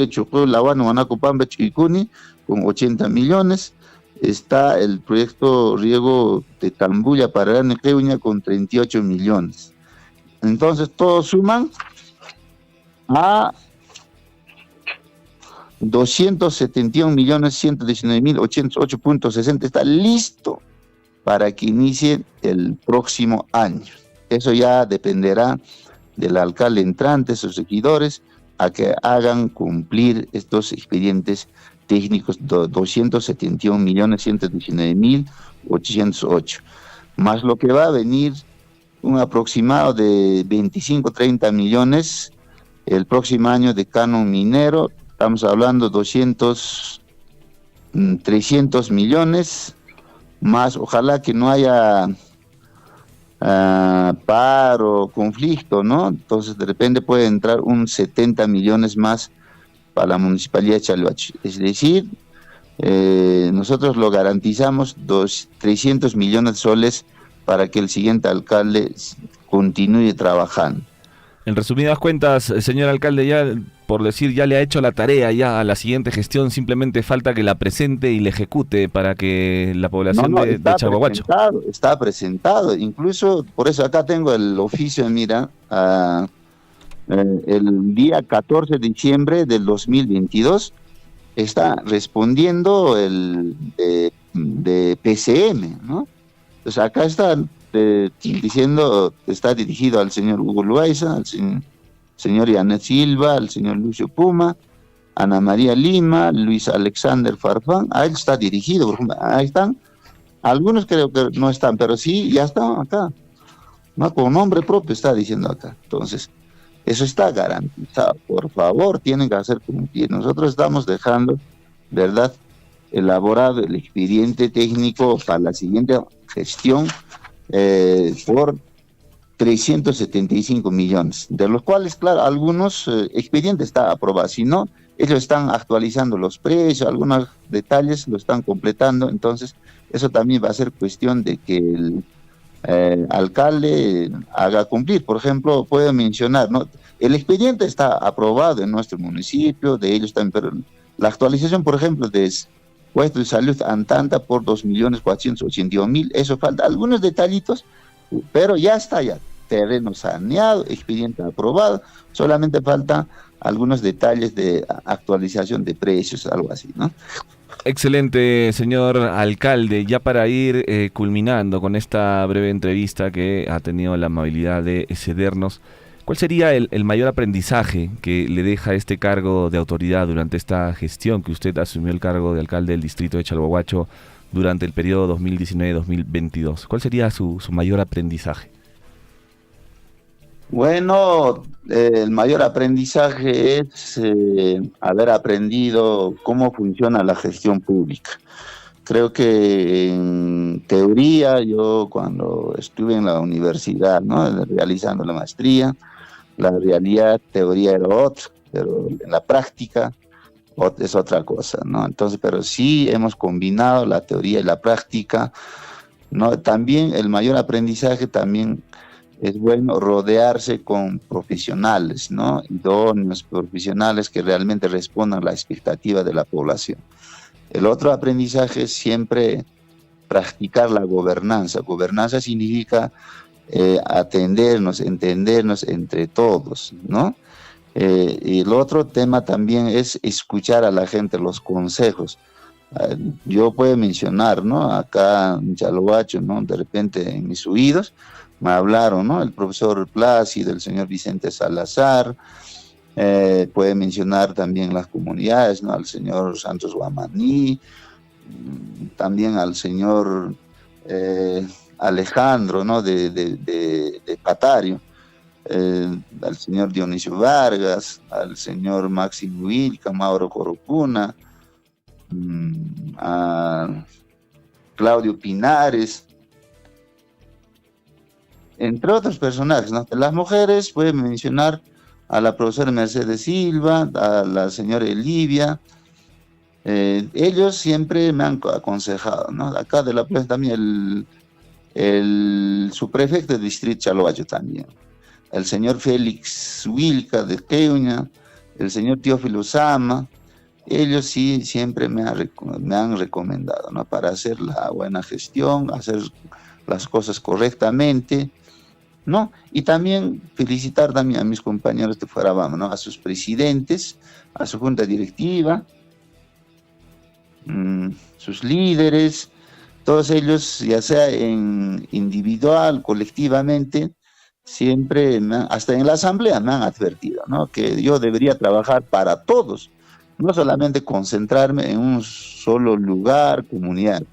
[SPEAKER 2] Chocoyo, Laguano, Guanacopamba, Chicuni, con 80 millones, está el proyecto Riego de Tambuya, Pararani, Queuña, con 38 millones. Entonces, todos suman a 271.119.808.60. Está listo para que inicie el próximo año. Eso ya dependerá del alcalde entrante, sus seguidores, a que hagan cumplir estos expedientes técnicos, 271.119.808, más lo que va a venir un aproximado de 25-30 millones el próximo año de canon minero. Estamos hablando 300 millones, más ojalá que no haya paro, conflicto, ¿no? Entonces de repente puede entrar un 70 millones más para la Municipalidad de Chalhuachi. Es decir, nosotros lo garantizamos 300 millones de soles para que el siguiente alcalde continúe trabajando.
[SPEAKER 3] En resumidas cuentas, señor alcalde, ya por decir, ya le ha hecho la tarea ya a la siguiente gestión, simplemente falta que la presente y la ejecute para que la población de Chalhuahuacho.
[SPEAKER 2] Está presentado, incluso por eso acá tengo el oficio, mira, el día 14 de diciembre del 2022, está respondiendo el de PCM, ¿no? Entonces acá está diciendo, está dirigido al señor Hugo Loaiza, al señor Yanet Silva, al señor Lucio Puma, Ana María Lima, Luis Alexander Farfán, a él está dirigido, por ejemplo, ahí están, algunos creo que no están, pero sí, ya están acá, ¿no? Con nombre propio está diciendo acá. Entonces, eso está garantizado. Por favor, tienen que hacer cumplir. Nosotros estamos dejando, ¿verdad?, elaborado el expediente técnico para la siguiente gestión por 375 millones, de los cuales, claro, algunos expedientes están aprobados, si no, ellos están actualizando los precios, algunos detalles lo están completando, entonces eso también va a ser cuestión de que el alcalde haga cumplir. Por ejemplo, puedo mencionar, ¿no? El expediente está aprobado en nuestro municipio, de ellos también, pero la actualización, por ejemplo, de puesto de salud Antanta por 2.482.000, eso falta, algunos detallitos, pero ya está, ya terreno saneado, expediente aprobado, solamente falta algunos detalles de actualización de precios, algo así, ¿no?
[SPEAKER 3] Excelente, señor alcalde. Ya para ir culminando con esta breve entrevista que ha tenido la amabilidad de cedernos, ¿cuál sería el mayor aprendizaje que le deja este cargo de autoridad durante esta gestión que usted asumió el cargo de alcalde del distrito de Chalhuahuacho durante el periodo 2019-2022? ¿Cuál sería su mayor aprendizaje?
[SPEAKER 2] Bueno, el mayor aprendizaje es haber aprendido cómo funciona la gestión pública. Creo que en teoría, yo cuando estuve en la universidad, ¿no?, realizando la maestría, la realidad, teoría era otra, pero en la práctica es otra cosa, ¿no? Entonces, pero sí hemos combinado la teoría y la práctica, ¿no? También el mayor aprendizaje también es bueno rodearse con profesionales, ¿no? Idóneos, profesionales que realmente respondan a la expectativa de la población. El otro aprendizaje es siempre practicar la gobernanza. Gobernanza significa atendernos, entendernos entre todos, ¿no? Y el otro tema también es escuchar a la gente, los consejos. Yo puedo mencionar, ¿no?, acá en Chalhuacho, ¿no?, de repente en mis oídos me hablaron, ¿no?, el profesor Plácido, el señor Vicente Salazar, puede mencionar también las comunidades, ¿no?, al señor Santos Guamaní, también al señor Alejandro, ¿no?, de Patario, al señor Dionisio Vargas, al señor Máximo Vilca, Mauro Corocuna, a Claudio Pinares, entre otros personajes, ¿no? Las mujeres, puede mencionar a la profesora Mercedes Silva, a la señora Elivia. Ellos siempre me han aconsejado, ¿no? Acá de la plaza también el subprefecto del distrito Chalhuacho también, el señor Félix Wilca de Queuña, el señor Teófilo Sama. Ellos sí siempre me han recomendado, ¿no?, para hacer la buena gestión, hacer las cosas correctamente, ¿no? Y también felicitar también a mis compañeros de fuera, vamos, ¿no?, a sus presidentes, a su junta directiva, sus líderes, todos ellos, ya sea en individual, colectivamente, siempre, hasta en la asamblea me han advertido, ¿no?, que yo debería trabajar para todos, no solamente concentrarme en un solo lugar, comunidad.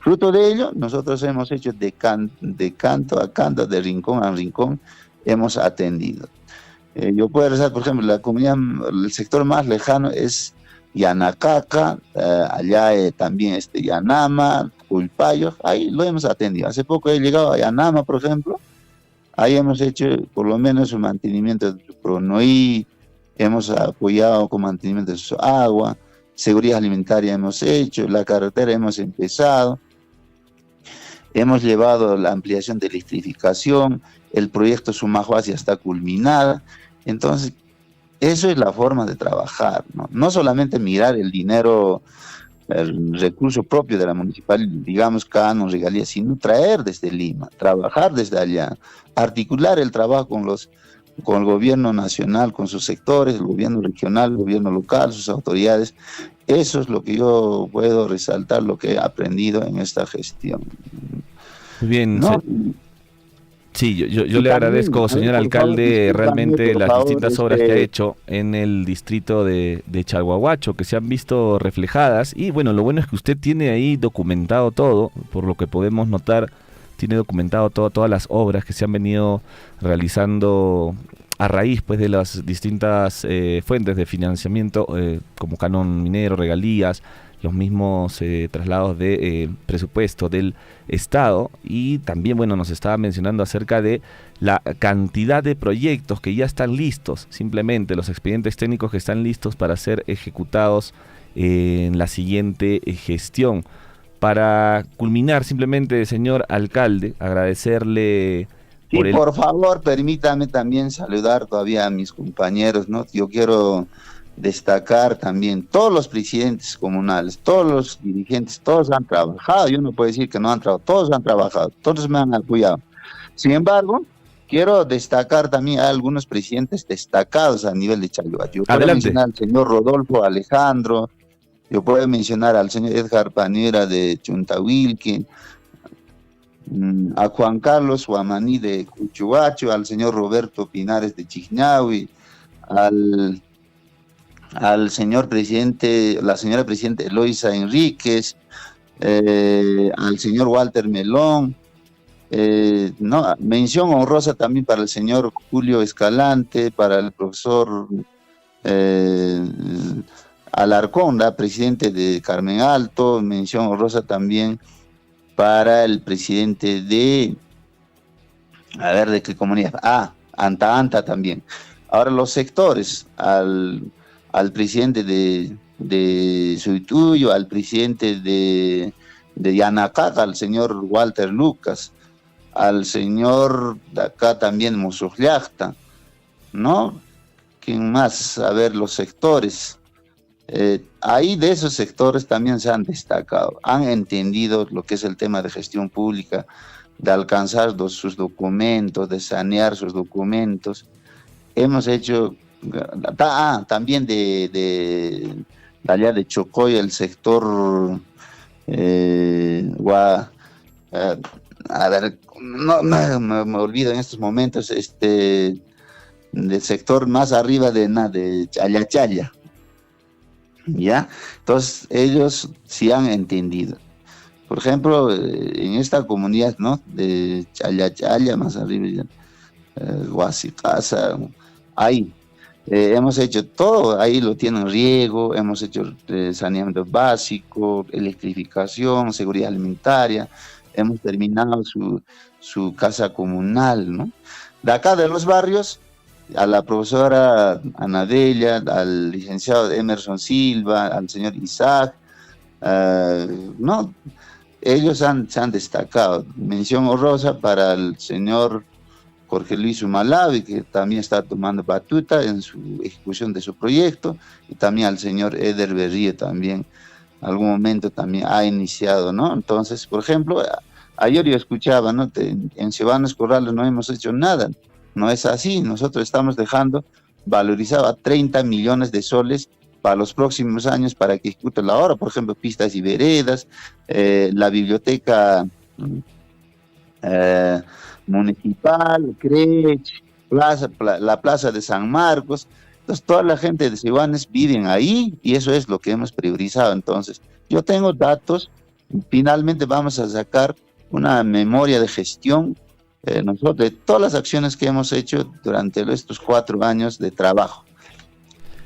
[SPEAKER 2] Fruto de ello, nosotros hemos hecho de canto a canto, de rincón a rincón, hemos atendido. Yo puedo rezar, por ejemplo, la comunidad, el sector más lejano es Yanacaca, allá también Yanama, Culpayo, ahí lo hemos atendido. Hace poco he llegado a Yanama, por ejemplo, ahí hemos hecho por lo menos el mantenimiento de su Pronoí, hemos apoyado con mantenimiento de su agua, seguridad alimentaria hemos hecho, la carretera hemos empezado, hemos llevado la ampliación de electrificación, el proyecto Sumajuasia está culminada. Entonces, eso es la forma de trabajar, ¿no? No solamente mirar el dinero, el recurso propio de la municipalidad, digamos, canon, regalías, sino traer desde Lima, trabajar desde allá, articular el trabajo con el gobierno nacional, con sus sectores, el gobierno regional, el gobierno local, sus autoridades, Eso es lo que yo puedo resaltar, lo que he aprendido en esta gestión.
[SPEAKER 3] Muy bien,
[SPEAKER 2] ¿No?
[SPEAKER 3] sí, yo le
[SPEAKER 2] también,
[SPEAKER 3] agradezco, señor alcalde, realmente las distintas obras que ha hecho en el distrito de Chalhuahuacho, que se han visto reflejadas. Y bueno, lo bueno es que usted tiene ahí documentado todo, por lo que podemos notar, tiene documentado todas las obras que se han venido realizando a raíz pues de las distintas fuentes de financiamiento, como canon minero, regalías, los mismos traslados de presupuesto del Estado. Y también, bueno, nos estaba mencionando acerca de la cantidad de proyectos que ya están listos, simplemente los expedientes técnicos que están listos para ser ejecutados en la siguiente gestión. Para culminar, simplemente, señor alcalde, agradecerle
[SPEAKER 2] por favor, permítame también saludar todavía a mis compañeros, ¿no? Yo quiero destacar también todos los presidentes comunales, todos los dirigentes, todos han trabajado. Yo no puedo decir que no han trabajado, todos han trabajado, todos me han apoyado. Sin embargo, quiero destacar también a algunos presidentes destacados a nivel de Chalhuahuacho. Yo puedo mencionar al señor Rodolfo Alejandro, yo puedo mencionar al señor Edgar Panera de Chuntahuilque, a Juan Carlos Huamaní de Cuchuacho, al señor Roberto Pinares de Chiñahui, al señor presidente, la señora presidenta Eloisa Enríquez, al señor Walter Melón, mención honrosa también para el señor Julio Escalante, para el profesor Alarcón, presidente de Carmen Alto, mención honrosa también para el presidente de qué comunidad, Anta Anta también. Ahora los sectores, al presidente de Suituyo, al presidente de Yanacaca, al señor Walter Lucas, al señor de acá también Mosojliachta, ¿no? ¿Quién más? A ver, los sectores. Ahí de esos sectores también se han destacado, han entendido lo que es el tema de gestión pública, de alcanzar sus documentos, de sanear sus documentos. Hemos hecho, también de allá de Chocoy, el sector, no me olvido en estos momentos, del sector más arriba de Chayachaya. ¿Ya? Entonces ellos sí han entendido. Por ejemplo, en esta comunidad, ¿no? De Chayachaya, más arriba, Huasicasa, ahí hemos hecho todo, ahí lo tienen riego, hemos hecho saneamiento básico, electrificación, seguridad alimentaria, hemos terminado su casa comunal, ¿no? De acá de los barrios, a la profesora Anadella, al licenciado Emerson Silva, al señor Isaac, no, ellos se han destacado. Mención honrosa para el señor Jorge Luis Humalavi, que también está tomando batuta en su ejecución de su proyecto, y también al señor Eder Berrío también, en algún momento también ha iniciado, ¿no? Entonces, por ejemplo, ayer yo escuchaba, ¿no? En Ciudadanos Corrales no hemos hecho nada. No es así, nosotros estamos dejando valorizado a 30 millones de soles para los próximos años para que ejecute la obra, por ejemplo, pistas y veredas, la biblioteca municipal, crech, la plaza de San Marcos. Entonces toda la gente de Cibanes viven ahí y eso es lo que hemos priorizado. Entonces yo tengo datos, finalmente vamos a sacar una memoria de gestión nosotros de todas las acciones que hemos hecho durante estos 4 años de trabajo.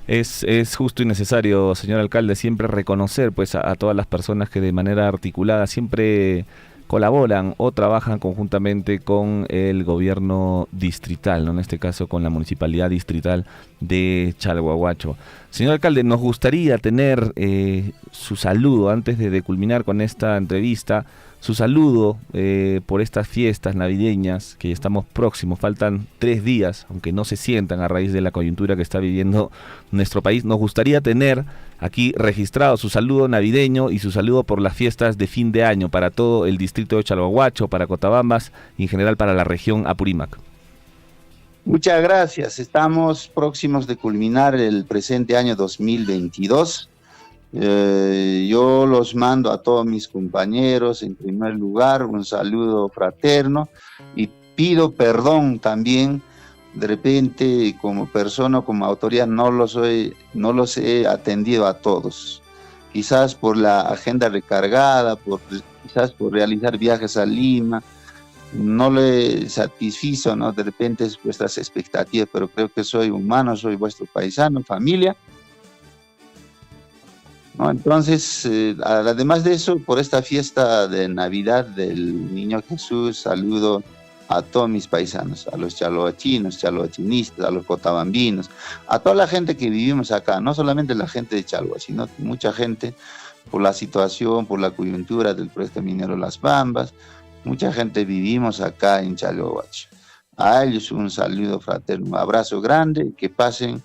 [SPEAKER 3] Es justo y necesario, señor alcalde, siempre reconocer pues a todas las personas que de manera articulada siempre colaboran o trabajan conjuntamente con el gobierno distrital, ¿no? En este caso con la municipalidad distrital de Chalhuahuacho. Señor alcalde, nos gustaría tener su saludo antes de culminar con esta entrevista, su saludo por estas fiestas navideñas que estamos próximos, faltan 3 días, aunque no se sientan a raíz de la coyuntura que está viviendo nuestro país. Nos gustaría tener aquí registrado su saludo navideño y su saludo por las fiestas de fin de año para todo el distrito de Chalhuahuacho, para Cotabambas y en general para la región Apurímac.
[SPEAKER 2] Muchas gracias. Estamos próximos de culminar el presente año 2022. Yo los mando a todos mis compañeros, en primer lugar, un saludo fraterno y pido perdón también, de repente como persona, como autoridad, no los he atendido a todos. Quizás por la agenda recargada, quizás por realizar viajes a Lima, no le satisfizo, ¿no?, de repente vuestras expectativas, pero creo que soy humano, soy vuestro paisano, familia, ¿no? Entonces, además de eso, por esta fiesta de Navidad del Niño Jesús, saludo a todos mis paisanos, a los chalhuachinos, chalhuachinistas, a los cotabambinos, a toda la gente que vivimos acá, no solamente la gente de Chalhuachi, sino mucha gente por la situación, por la coyuntura del proyecto minero Las Bambas, mucha gente vivimos acá en Chalhuachi. A ellos un saludo fraterno, un abrazo grande, que pasen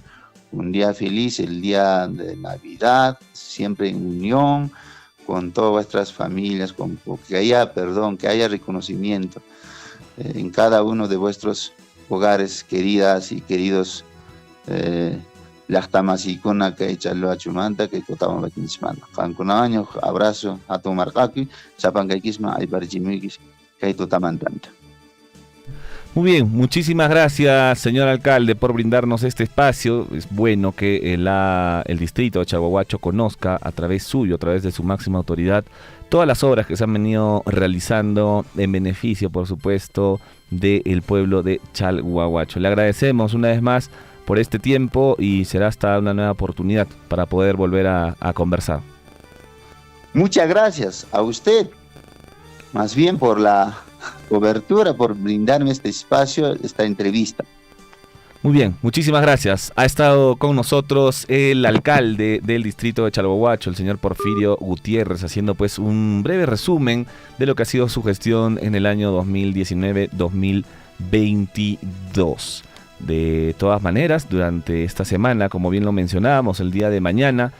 [SPEAKER 2] un día feliz, el día de Navidad, siempre en unión con todas vuestras familias, que haya perdón, que haya reconocimiento en cada uno de vuestros hogares, queridas y queridos Llaqtamasykuna kay Chalhuachumanta kay Cotabambaquinismanta. Qankunaña abrazo a tu marqaqui, chapankaykisma ayparchimuykish kay tutamantanta.
[SPEAKER 3] Muy bien, muchísimas gracias, señor alcalde, por brindarnos este espacio. Es bueno que el distrito de Chalhuahuacho conozca a través suyo, a través de su máxima autoridad, todas las obras que se han venido realizando en beneficio, por supuesto, del pueblo de Chalhuahuacho. Le agradecemos una vez más por este tiempo y será hasta una nueva oportunidad para poder volver a conversar.
[SPEAKER 2] Muchas gracias a usted, más bien por la cobertura, por brindarme este espacio, esta entrevista.
[SPEAKER 3] Muy bien, muchísimas gracias. Ha estado con nosotros el alcalde del distrito de Chalhuahuacho, el señor Porfirio Gutiérrez, haciendo pues un breve resumen de lo que ha sido su gestión en el año 2019-2022. De todas maneras, durante esta semana, como bien lo mencionábamos, el día de mañana,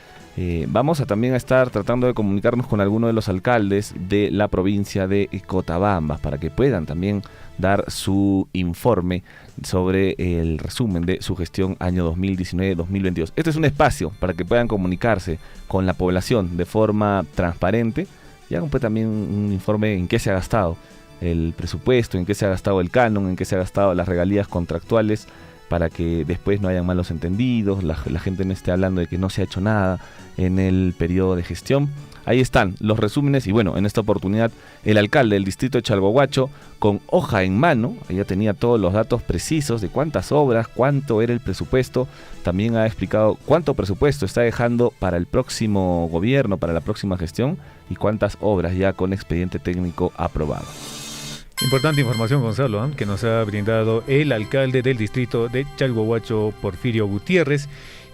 [SPEAKER 3] vamos a también a estar tratando de comunicarnos con algunos de los alcaldes de la provincia de Cotabambas para que puedan también dar su informe sobre el resumen de su gestión año 2019-2022. Este es un espacio para que puedan comunicarse con la población de forma transparente y hagan pues también un informe en qué se ha gastado el presupuesto, en qué se ha gastado el canon, en qué se ha gastado las regalías contractuales, para que después no hayan malos entendidos, la gente no esté hablando de que no se ha hecho nada en el periodo de gestión. Ahí están los resúmenes y bueno, en esta oportunidad el alcalde del distrito de Chalhuahuacho, con hoja en mano, ya tenía todos los datos precisos de cuántas obras, cuánto era el presupuesto, también ha explicado cuánto presupuesto está dejando para el próximo gobierno, para la próxima gestión y cuántas obras ya con expediente técnico aprobado.
[SPEAKER 4] Importante información, Gonzalo, que nos ha brindado el alcalde del distrito de Chalhuahuacho, Porfirio Gutiérrez.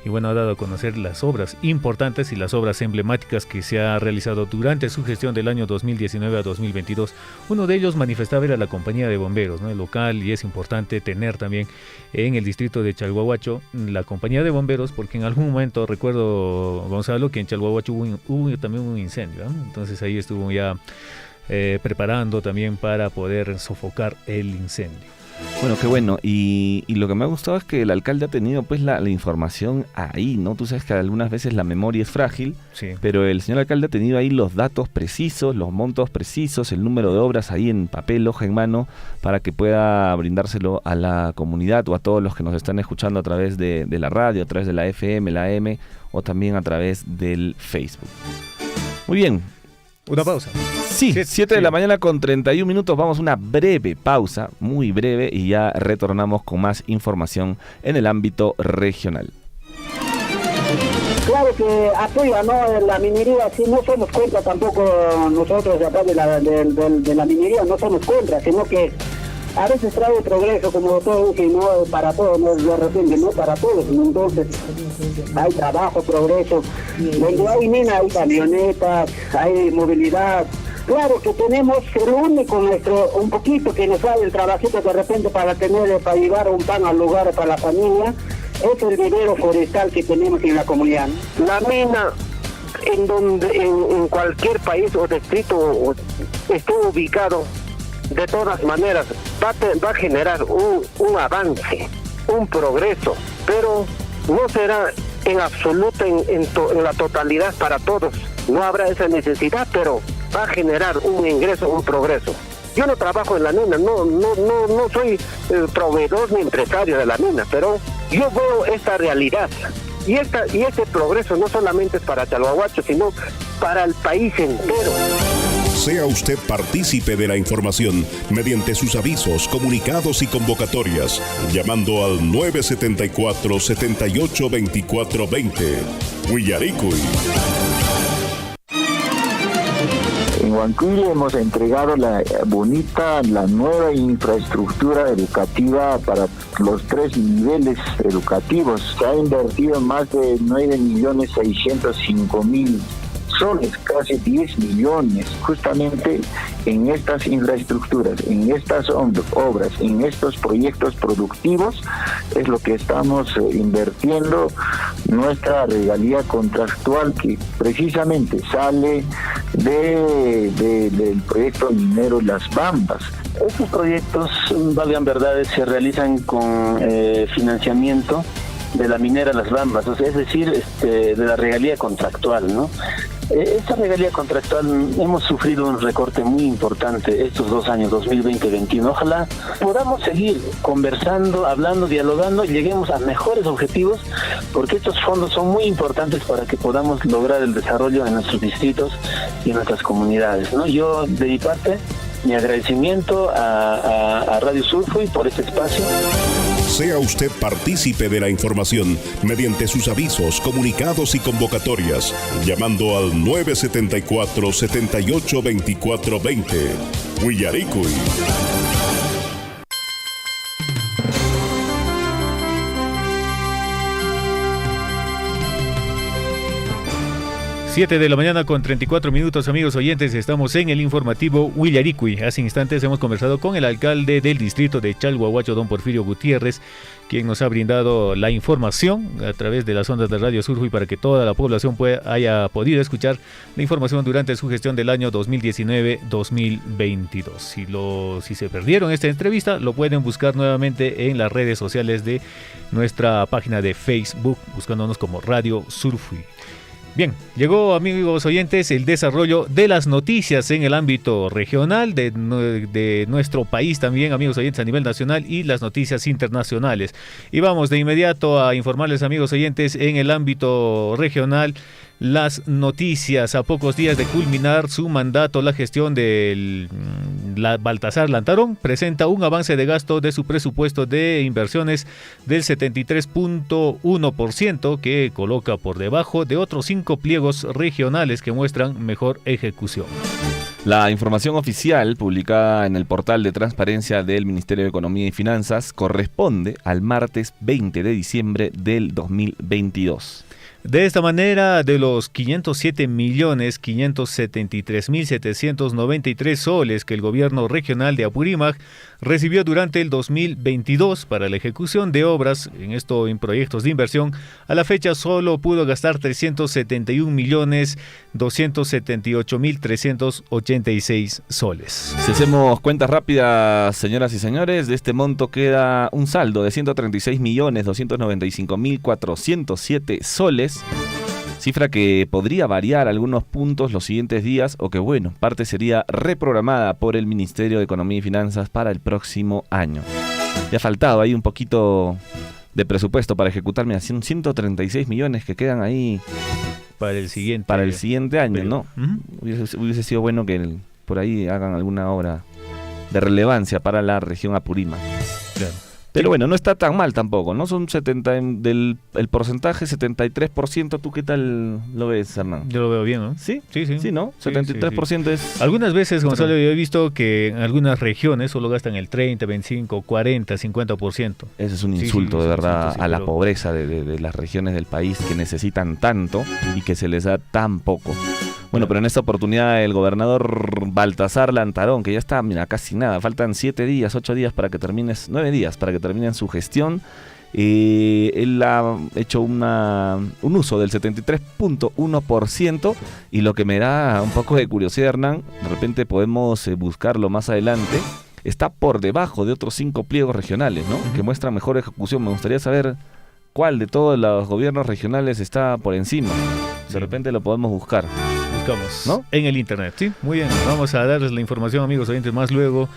[SPEAKER 4] Y bueno, ha dado a conocer las obras importantes y las obras emblemáticas que se ha realizado durante su gestión del año 2019 a 2022. Uno de ellos manifestaba era la compañía de bomberos, ¿no?, el local, y es importante tener también en el distrito de Chalhuahuacho la compañía de bomberos, porque en algún momento recuerdo, Gonzalo, que en Chalhuahuacho hubo también un incendio, ¿no? Entonces ahí estuvo ya preparando también para poder sofocar el incendio.
[SPEAKER 3] Bueno, qué bueno. Y lo que me ha gustado es que el alcalde ha tenido pues la información ahí, ¿no? Tú sabes que algunas veces la memoria es frágil,
[SPEAKER 4] sí,
[SPEAKER 3] pero el señor alcalde ha tenido ahí los datos precisos, los montos precisos, el número de obras ahí en papel, hoja en mano, para que pueda brindárselo a la comunidad o a todos los que nos están escuchando a través de la radio, a través de la FM, la AM o también a través del Facebook. Muy bien.
[SPEAKER 4] Una pausa.
[SPEAKER 3] Sí, 7 de la mañana con 31 minutos. Vamos a una breve pausa, muy breve, y ya retornamos con más información en el ámbito regional.
[SPEAKER 5] Claro que apoya, ¿no?, la minería. Sí, no somos contra tampoco nosotros, aparte de la minería, no somos contra, sino que a veces trae progreso, como todo, que no para todos, no de repente, no para todos. Entonces hay trabajo, progreso. Donde hay mina, hay camionetas, hay movilidad. Claro que tenemos el único un poquito que nos da el trabajito de repente para llevar un pan al lugar para la familia, es el vivero forestal que tenemos en la comunidad.
[SPEAKER 6] La mina, en cualquier país o distrito esté ubicado, de todas maneras va a generar un avance, un progreso, pero no será en absoluto, en la totalidad para todos. No habrá esa necesidad, pero va a generar un ingreso, un progreso. Yo no trabajo en la mina, no soy proveedor ni empresario de la mina, pero yo veo esta realidad. Y este progreso no solamente es para Chalhuahuacho, sino para el país entero.
[SPEAKER 7] Sea usted partícipe de la información mediante sus avisos, comunicados y convocatorias, llamando al 974-782420. Huillaricuy.
[SPEAKER 8] En Huancuire hemos entregado la nueva infraestructura educativa para los 3 niveles educativos. Se ha invertido más de 9.605.000 soles, casi 10 millones, justamente en estas infraestructuras, en estas obras, en estos proyectos productivos, es lo que estamos invirtiendo nuestra regalía contractual, que precisamente sale del proyecto minero Las Bambas.
[SPEAKER 9] Estos proyectos, valgan verdades, se realizan con financiamiento de la minera Las Bambas, o sea, es decir, de la regalía contractual, ¿no? Esta regalía contractual hemos sufrido un recorte muy importante estos 2 años, 2020-2021. Ojalá podamos seguir conversando, hablando, dialogando y lleguemos a mejores objetivos, porque estos fondos son muy importantes para que podamos lograr el desarrollo en nuestros distritos y en nuestras comunidades, ¿no? Yo, de mi parte, mi agradecimiento a Radio Surfuy por este espacio.
[SPEAKER 7] Sea usted partícipe de la información mediante sus avisos, comunicados y convocatorias, llamando al 974-782420. Huillaricuy.
[SPEAKER 4] Siete de la mañana con 34 minutos, amigos oyentes, estamos en el informativo Huillaricuy. Hace instantes hemos conversado con el alcalde del distrito de Chalhuahuacho, don Porfirio Gutiérrez, quien nos ha brindado la información a través de las ondas de Radio Surfuy para que toda la población haya podido escuchar la información durante su gestión del año 2019-2022. Si se perdieron esta entrevista, lo pueden buscar nuevamente en las redes sociales de nuestra página de Facebook, buscándonos como Radio Surfuy. Bien, llegó, amigos oyentes, el desarrollo de las noticias en el ámbito regional de nuestro país también, amigos oyentes, a nivel nacional, y las noticias internacionales. Y vamos de inmediato a informarles, amigos oyentes, en el ámbito regional, las noticias. A pocos días de culminar su mandato, la gestión del Baltasar Lantarón presenta un avance de gasto de su presupuesto de inversiones del 73.1%, que coloca por debajo de otros 5 pliegos regionales que muestran mejor ejecución.
[SPEAKER 3] La información oficial publicada en el portal de transparencia del Ministerio de Economía y Finanzas corresponde al martes 20 de diciembre del 2022.
[SPEAKER 4] De esta manera, de los 507.573.793 soles que el gobierno regional de Apurímac recibió durante el 2022 para la ejecución de obras, en proyectos de inversión, a la fecha solo pudo gastar 371.278.386 soles.
[SPEAKER 3] Si hacemos cuentas rápidas, señoras y señores, de este monto queda un saldo de 136.295.407 soles, cifra que podría variar algunos puntos los siguientes días, o que bueno, parte sería reprogramada por el Ministerio de Economía y Finanzas para el próximo año. Ya ha faltado ahí un poquito de presupuesto para ejecutar, mira, son 136 millones que quedan ahí
[SPEAKER 4] para el siguiente
[SPEAKER 3] año, ¿no? Hubiese sido bueno que por ahí hagan alguna obra de relevancia para la región Apurímac.
[SPEAKER 4] Claro.
[SPEAKER 3] Pero bueno, no está tan mal tampoco, ¿no? Son 70 el porcentaje, 73%. ¿Tú qué tal lo ves, Hernán?
[SPEAKER 4] Yo lo veo bien, ¿no?
[SPEAKER 3] Sí,
[SPEAKER 4] sí,
[SPEAKER 3] ¿no? 73% es...
[SPEAKER 4] Algunas veces, Gonzalo, yo he visto que en algunas regiones solo gastan el 30, 25, 40, 50%.
[SPEAKER 3] Ese es un insulto, de verdad, a la pobreza de las regiones del país que necesitan tanto y que se les da tan poco. Bueno, pero en esta oportunidad el gobernador Baltasar Lantarón, que ya está, mira, casi nada, faltan 7 días, 8 días para que termines, 9 días para que terminen su gestión. Él ha hecho un uso del 73.1%, y lo que me da un poco de curiosidad, Hernán, de repente podemos buscarlo más adelante, está por debajo de otros 5 pliegos regionales, ¿no? Que muestran mejor ejecución. Me gustaría saber cuál de todos los gobiernos regionales está por encima. De repente lo podemos buscar.
[SPEAKER 4] Buscamos,
[SPEAKER 3] ¿no?
[SPEAKER 4] En el internet, ¿sí? Muy bien, vamos a darles la información, amigos oyentes, más luego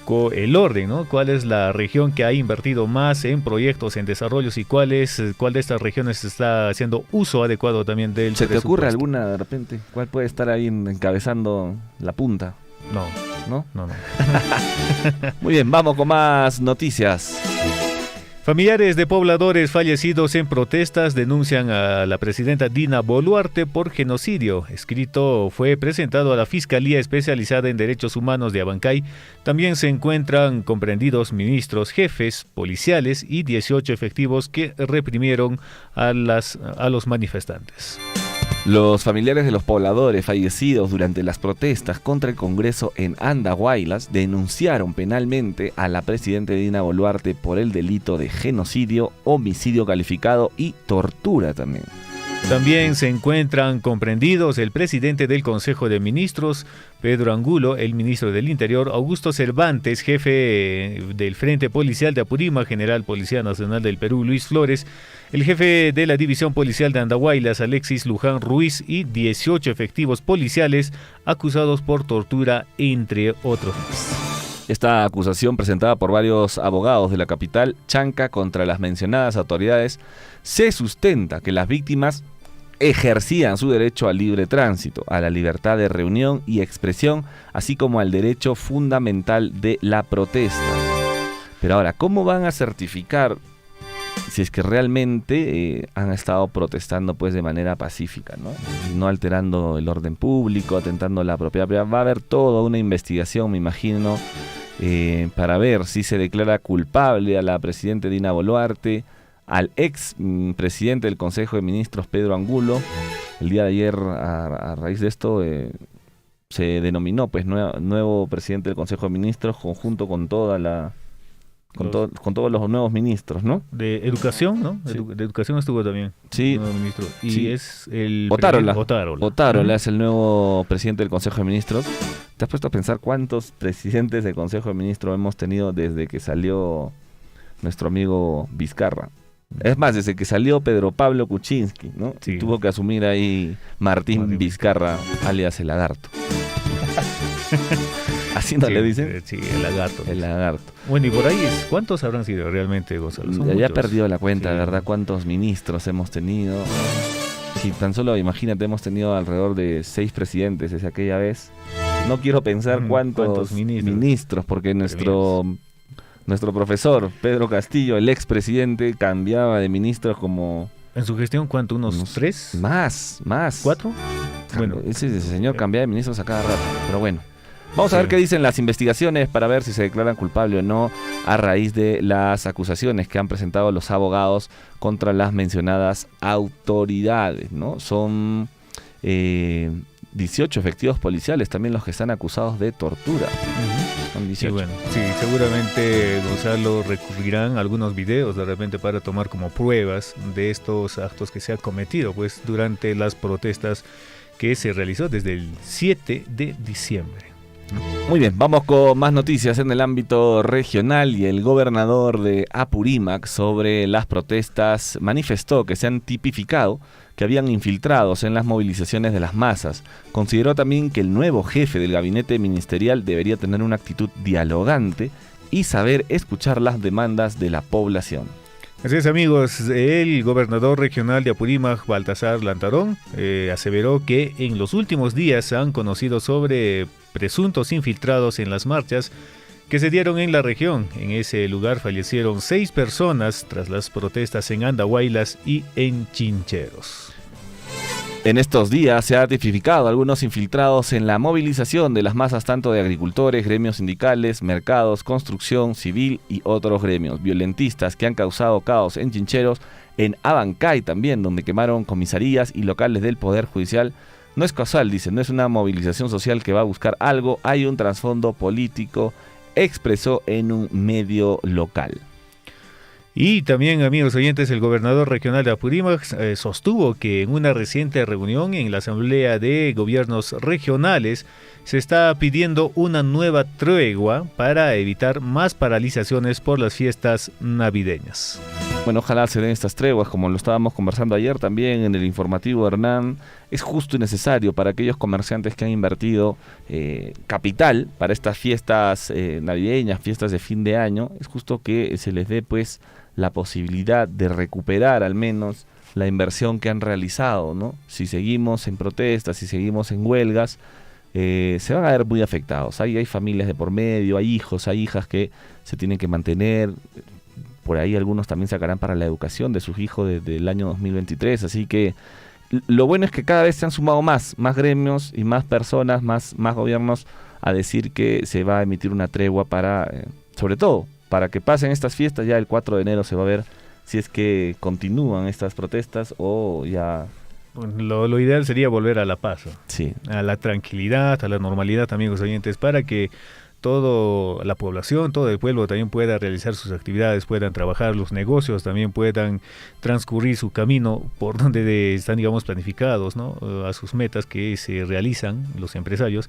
[SPEAKER 4] con el orden, ¿no? ¿Cuál es la región que ha invertido más en proyectos, en desarrollos y cuál de estas regiones está haciendo uso adecuado también del
[SPEAKER 3] ¿Se te ocurre alguna de repente? ¿Cuál puede estar ahí encabezando la punta?
[SPEAKER 4] No.
[SPEAKER 3] Muy bien, vamos con más noticias.
[SPEAKER 4] Familiares de pobladores fallecidos en protestas denuncian a la presidenta Dina Boluarte por genocidio. Escrito fue presentado a la Fiscalía Especializada en Derechos Humanos de Abancay. También se encuentran comprendidos ministros, jefes, policiales y 18 efectivos que reprimieron a los manifestantes.
[SPEAKER 3] Los familiares de los pobladores fallecidos durante las protestas contra el Congreso en Andahuaylas denunciaron penalmente a la presidenta Dina Boluarte por el delito de genocidio, homicidio calificado y tortura también.
[SPEAKER 4] También se encuentran comprendidos el presidente del Consejo de Ministros, Pedro Angulo, el ministro del Interior, Augusto Cervantes, jefe del Frente Policial de Apurímac, general Policía Nacional del Perú, Luis Flores, el jefe de la División Policial de Andahuaylas, Alexis Luján Ruiz, y 18 efectivos policiales acusados por tortura, entre otros.
[SPEAKER 3] Esta acusación, presentada por varios abogados de la capital Chanca contra las mencionadas autoridades, se sustenta que las víctimas ejercían su derecho al libre tránsito, a la libertad de reunión y expresión, así como al derecho fundamental de la protesta. Pero ahora, ¿cómo van a certificar si es que realmente han estado protestando pues de manera pacífica, no alterando el orden público, atentando a la propiedad? Va a haber toda una investigación, me imagino, para ver si se declara culpable a la presidenta Dina Boluarte, al ex presidente del Consejo de Ministros, Pedro Angulo. El día de ayer, a raíz de esto, se denominó pues nuevo presidente del Consejo de Ministros, conjunto con toda la... Con todos los nuevos ministros, ¿no?
[SPEAKER 4] De Educación, ¿no?
[SPEAKER 3] Sí.
[SPEAKER 4] De Educación estuvo también.
[SPEAKER 3] Sí.
[SPEAKER 4] Nuevo ministro. Y
[SPEAKER 3] sí.
[SPEAKER 4] Es el...
[SPEAKER 3] Otárola es el nuevo presidente del Consejo de Ministros. ¿Te has puesto a pensar cuántos presidentes del Consejo de Ministros hemos tenido desde que salió nuestro amigo Vizcarra? Es más, desde que salió Pedro Pablo Kuczynski, ¿no?
[SPEAKER 4] Sí.
[SPEAKER 3] Tuvo que asumir ahí Martín Vizcarra, alias el lagarto. ¿Así no le dicen?
[SPEAKER 4] Sí, el lagarto.
[SPEAKER 3] El lagarto.
[SPEAKER 4] Bueno, y por ahí, ¿cuántos habrán sido realmente, Gonzalo?
[SPEAKER 3] Ya he perdido la cuenta, de verdad, cuántos ministros hemos tenido. Si tan solo, imagínate, hemos tenido alrededor de 6 presidentes desde aquella vez. No quiero pensar cuántos ministros, porque nuestro profesor, Pedro Castillo, el expresidente, cambiaba de ministros como...
[SPEAKER 4] ¿En su gestión cuánto? ¿Unos 3?
[SPEAKER 3] Más.
[SPEAKER 4] ¿4?
[SPEAKER 3] Bueno, ese señor cambia de ministros a cada rato, pero bueno. Vamos a ver qué dicen las investigaciones para ver si se declaran culpable o no a raíz de las acusaciones que han presentado los abogados contra las mencionadas autoridades, ¿no? Son 18 efectivos policiales también los que están acusados de tortura. Son 18.
[SPEAKER 4] Sí, bueno, sí, seguramente, Gonzalo, recurrirán a algunos videos de repente para tomar como pruebas de estos actos que se han cometido pues durante las protestas que se realizó desde el 7 de diciembre.
[SPEAKER 3] Muy bien, vamos con más noticias en el ámbito regional. Y el gobernador de Apurímac sobre las protestas manifestó que se han tipificado que habían infiltrados en las movilizaciones de las masas. Consideró también que el nuevo jefe del gabinete ministerial debería tener una actitud dialogante y saber escuchar las demandas de la población.
[SPEAKER 4] Así es, amigos, el gobernador regional de Apurímac, Baltasar Lantarón, aseveró que en los últimos días se han conocido sobre presuntos infiltrados en las marchas que se dieron en la región. En ese lugar fallecieron 6 personas tras las protestas en Andahuaylas y en Chincheros.
[SPEAKER 3] En estos días se ha tipificado algunos infiltrados en la movilización de las masas tanto de agricultores, gremios sindicales, mercados, construcción civil y otros gremios violentistas que han causado caos en Chincheros, en Abancay también, donde quemaron comisarías y locales del Poder Judicial. No es casual, dicen, no es una movilización social que va a buscar algo, hay un trasfondo político, expresó en un medio local.
[SPEAKER 4] Y también, amigos oyentes, el gobernador regional de Apurímac sostuvo que en una reciente reunión en la Asamblea de Gobiernos Regionales se está pidiendo una nueva tregua para evitar más paralizaciones por las fiestas navideñas.
[SPEAKER 3] Bueno, ojalá se den estas treguas, como lo estábamos conversando ayer también en el informativo, Hernán. Es justo y necesario para aquellos comerciantes que han invertido capital para estas fiestas navideñas, fiestas de fin de año. Es justo que se les dé pues la posibilidad de recuperar al menos la inversión que han realizado, ¿no? Si seguimos en protestas, si seguimos en huelgas, se van a ver muy afectados. Hay familias de por medio, hay hijos, hay hijas que se tienen que mantener. Por ahí algunos también sacarán para la educación de sus hijos desde el año 2023. Así que lo bueno es que cada vez se han sumado más gremios y más personas, más gobiernos a decir que se va a emitir una tregua para, sobre todo, para que pasen estas fiestas. Ya el 4 de enero se va a ver si es que continúan estas protestas o ya...
[SPEAKER 4] Bueno, lo ideal sería volver a la paz,
[SPEAKER 3] sí,
[SPEAKER 4] a la tranquilidad, a la normalidad, amigos oyentes, para que toda la población, todo el pueblo también pueda realizar sus actividades, puedan trabajar, los negocios también puedan transcurrir su camino por donde están, digamos, planificados, ¿no? A sus metas que se realizan los empresarios.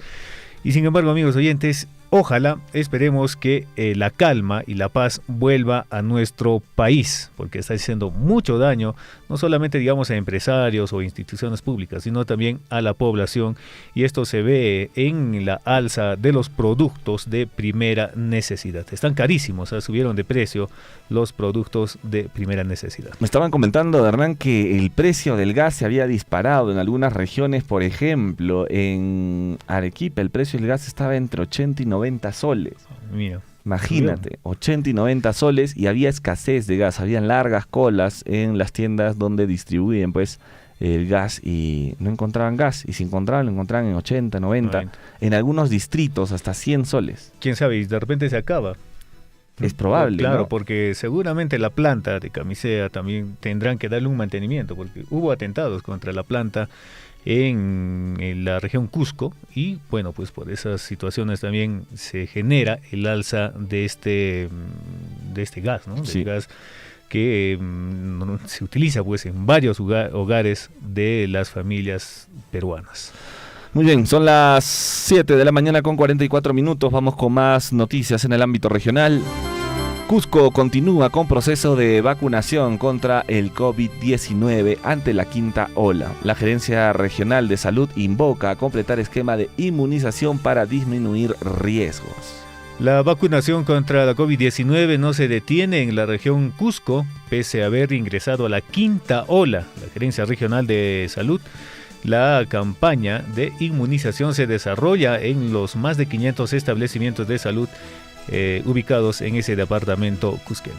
[SPEAKER 4] Y sin embargo, amigos oyentes, ojalá, esperemos que la calma y la paz vuelva a nuestro país, porque está haciendo mucho daño, no solamente, digamos, a empresarios o instituciones públicas, sino también a la población, y esto se ve en la alza de los productos de primera necesidad. Están carísimos, subieron de precio los productos de primera necesidad.
[SPEAKER 3] Me estaban comentando, Hernán, que el precio del gas se había disparado en algunas regiones. Por ejemplo, en Arequipa el precio del gas estaba entre 80 y 90 soles.
[SPEAKER 4] Mira,
[SPEAKER 3] imagínate, 80 y 90 soles, y había escasez de gas, habían largas colas en las tiendas donde distribuyen pues el gas, y no encontraban gas, y si encontraban, lo encontraban en 80, 90, en algunos distritos hasta 100 soles.
[SPEAKER 4] ¿Quién sabe? Y de repente se acaba.
[SPEAKER 3] Es probable,
[SPEAKER 4] claro,
[SPEAKER 3] ¿no?
[SPEAKER 4] Porque seguramente la planta de Camisea también tendrán que darle un mantenimiento, porque hubo atentados contra la planta en la región Cusco, y bueno, pues por esas situaciones también se genera el alza de este gas, ¿no?
[SPEAKER 3] Sí.
[SPEAKER 4] Del gas que se utiliza pues en varios hogares de las familias peruanas.
[SPEAKER 3] Muy bien, son las 7 de la mañana con 44 minutos. Vamos con más noticias en el ámbito regional. Cusco continúa con proceso de vacunación contra el COVID-19 ante la quinta ola. La Gerencia Regional de Salud invoca a completar esquema de inmunización para disminuir riesgos.
[SPEAKER 4] La vacunación contra la COVID-19 no se detiene en la región Cusco, pese a haber ingresado a la quinta ola. La Gerencia Regional de Salud, la campaña de inmunización se desarrolla en los más de 500 establecimientos de salud ubicados en ese departamento cusqueño.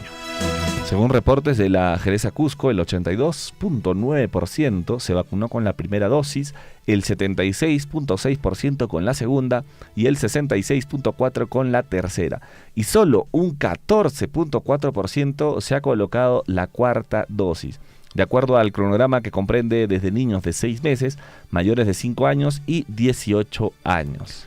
[SPEAKER 3] Según reportes de la Geresa Cusco, el 82.9% se vacunó con la primera dosis, el 76.6% con la segunda y el 66.4% con la tercera. Y solo un 14.4% se ha colocado la cuarta dosis. De acuerdo al cronograma que comprende desde niños de 6 meses, mayores de 5 años y 18 años.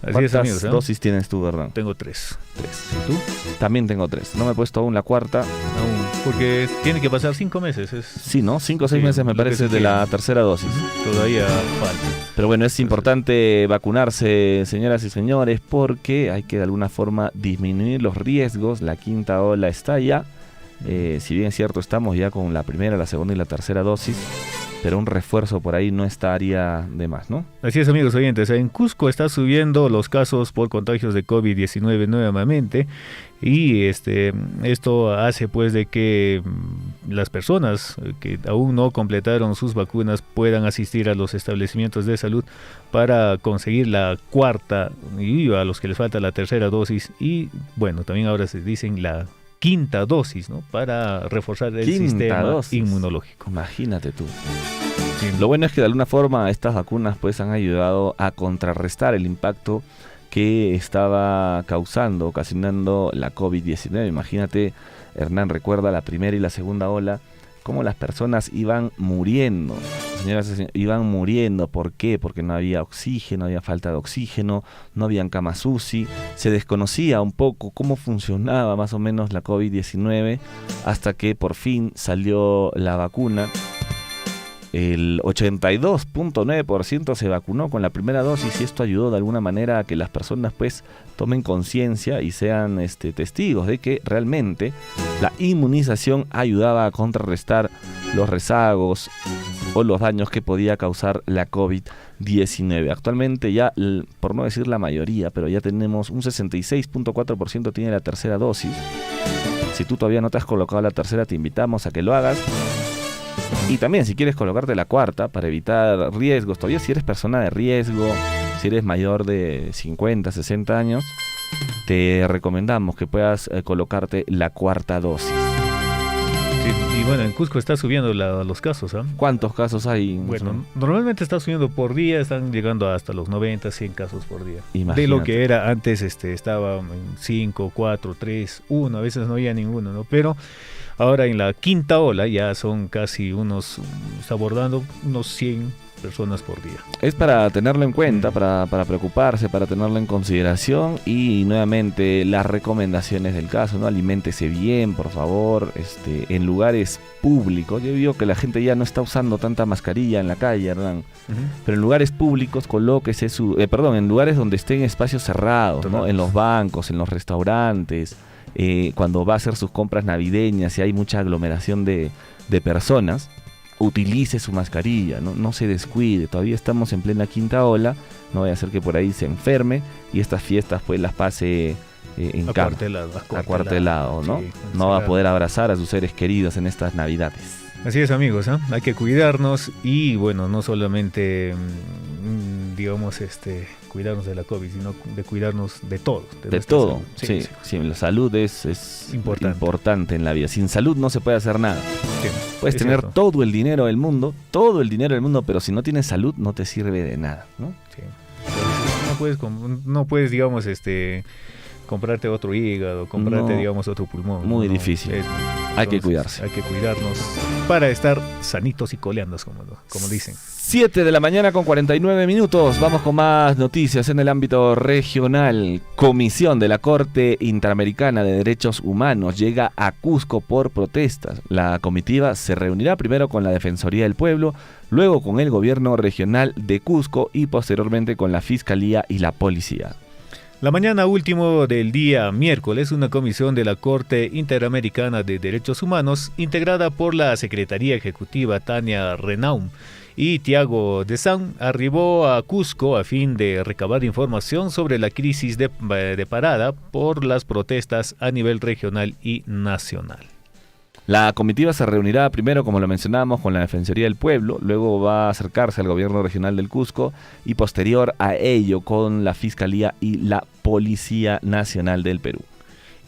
[SPEAKER 4] ¿Cuántas amigos,
[SPEAKER 3] dosis tienes tú, verdad?
[SPEAKER 4] Tengo 3.
[SPEAKER 3] ¿Y tú? También tengo 3. No me he puesto aún la cuarta.
[SPEAKER 4] Aún, porque tiene que pasar 5 meses.
[SPEAKER 3] Sí, ¿no? 5 o 6 meses me parece de la tercera dosis.
[SPEAKER 4] Todavía falta.
[SPEAKER 3] Pero bueno, es importante vacunarse, señoras y señores, porque hay que de alguna forma disminuir los riesgos. La quinta ola está ya. Si bien es cierto, estamos ya con la primera, la segunda y la tercera dosis, pero un refuerzo por ahí no estaría de más, ¿no?
[SPEAKER 4] Así es, amigos oyentes. En Cusco está subiendo los casos por contagios de COVID-19 nuevamente, y esto hace pues de que las personas que aún no completaron sus vacunas puedan asistir a los establecimientos de salud para conseguir la cuarta, y a los que les falta la tercera dosis, y bueno, también ahora se dicen la quinta dosis, ¿no? Para reforzar el sistema inmunológico.
[SPEAKER 3] Imagínate tú.
[SPEAKER 4] Sí.
[SPEAKER 3] Lo bueno es que de alguna forma estas vacunas pues han ayudado a contrarrestar el impacto que estaba ocasionando la COVID-19. Imagínate, Hernán, recuerda la primera y la segunda ola, cómo las personas iban muriendo. Señoras y señores, iban muriendo. ¿Por qué? Porque no había oxígeno, había falta de oxígeno, no habían camas UCI, se desconocía un poco cómo funcionaba más o menos la COVID-19, hasta que por fin salió la vacuna. el 82.9% se vacunó con la primera dosis y esto ayudó de alguna manera a que las personas pues tomen conciencia y sean testigos de que realmente la inmunización ayudaba a contrarrestar los rezagos o los daños que podía causar la COVID-19. Actualmente ya, por no decir la mayoría, pero ya tenemos un 66.4% tiene la tercera dosis. Si tú todavía no te has colocado la tercera, te invitamos a que lo hagas. Y también si quieres colocarte la cuarta para evitar riesgos, todavía si eres persona de riesgo, si eres mayor de 50, 60 años, te recomendamos que puedas colocarte la cuarta dosis.
[SPEAKER 4] Sí, y bueno, en Cusco está subiendo los casos, ¿ah?
[SPEAKER 3] ¿Cuántos casos hay?
[SPEAKER 4] Bueno, normalmente está subiendo por día, están llegando hasta los 90, 100 casos por día.
[SPEAKER 3] Imagínate.
[SPEAKER 4] De lo que era antes, estaba en 5, 4, 3, 1, a veces no había ninguno, ¿no? Pero ahora en la quinta ola ya son casi está abordando unos 100 personas por día.
[SPEAKER 3] Es para tenerlo en cuenta, para preocuparse, para tenerlo en consideración y nuevamente las recomendaciones del caso, ¿no? Aliméntese bien, por favor, en lugares públicos. Yo digo que la gente ya no está usando tanta mascarilla en la calle, Hernán, pero en lugares públicos colóquese en lugares donde estén espacios cerrados, ¿no? En los bancos, en los restaurantes, cuando va a hacer sus compras navideñas y hay mucha aglomeración de personas, utilice su mascarilla, no se descuide, todavía estamos en plena quinta ola, no vaya a ser que por ahí se enferme y estas fiestas pues las pase en cama, acuartelado, ¿no? Sí, no va a poder abrazar a sus seres queridos en estas navidades.
[SPEAKER 4] Así es, amigos, ¿eh? Hay que cuidarnos y bueno, no solamente cuidarnos de la COVID, sino de cuidarnos de todo.
[SPEAKER 3] De todo, salud. Sí, la salud es importante en la vida. Sin salud no se puede hacer nada. Sí, puedes tener todo el dinero del mundo, pero si no tienes salud no te sirve de nada, ¿no? Sí.
[SPEAKER 4] No puedes, digamos, comprarte otro hígado, digamos, otro pulmón.
[SPEAKER 3] Muy difícil. Hay que cuidarse.
[SPEAKER 4] Hay que cuidarnos para estar sanitos y coleandos, como dicen.
[SPEAKER 3] 7 de la mañana con 49 minutos. Vamos con más noticias en el ámbito regional. Comisión de la Corte Interamericana de Derechos Humanos llega a Cusco por protestas. La comitiva se reunirá primero con la Defensoría del Pueblo, luego con el gobierno regional de Cusco y posteriormente con la Fiscalía y la Policía.
[SPEAKER 4] La mañana último del día miércoles, una comisión de la Corte Interamericana de Derechos Humanos, integrada por la Secretaría Ejecutiva Tania Renaum y Tiago de San, arribó a Cusco a fin de recabar información sobre la crisis deparada por las protestas a nivel regional y nacional.
[SPEAKER 3] La comitiva se reunirá primero, como lo mencionábamos, con la Defensoría del Pueblo, luego va a acercarse al gobierno regional del Cusco y posterior a ello con la Fiscalía y la Policía Nacional del Perú.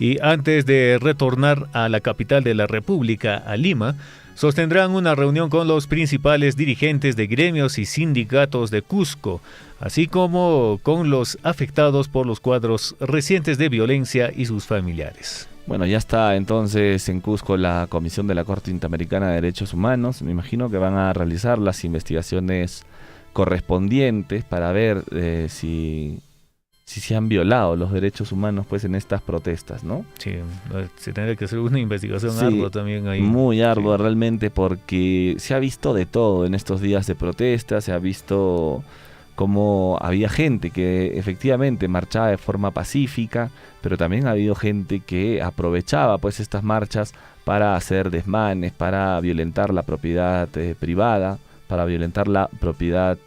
[SPEAKER 4] Y antes de retornar a la capital de la República, a Lima, sostendrán una reunión con los principales dirigentes de gremios y sindicatos de Cusco, así como con los afectados por los cuadros recientes de violencia y sus familiares.
[SPEAKER 3] Bueno, ya está entonces en Cusco la Comisión de la Corte Interamericana de Derechos Humanos. Me imagino que van a realizar las investigaciones correspondientes para ver si se han violado los derechos humanos pues en estas protestas, ¿no?
[SPEAKER 4] Sí, se tendría que hacer una investigación ardua también ahí.
[SPEAKER 3] Muy ardua realmente, porque se ha visto de todo en estos días de protesta, se ha visto cómo había gente que efectivamente marchaba de forma pacífica, pero también ha habido gente que aprovechaba pues estas marchas para hacer desmanes, para violentar la propiedad privada, para violentar la propiedad,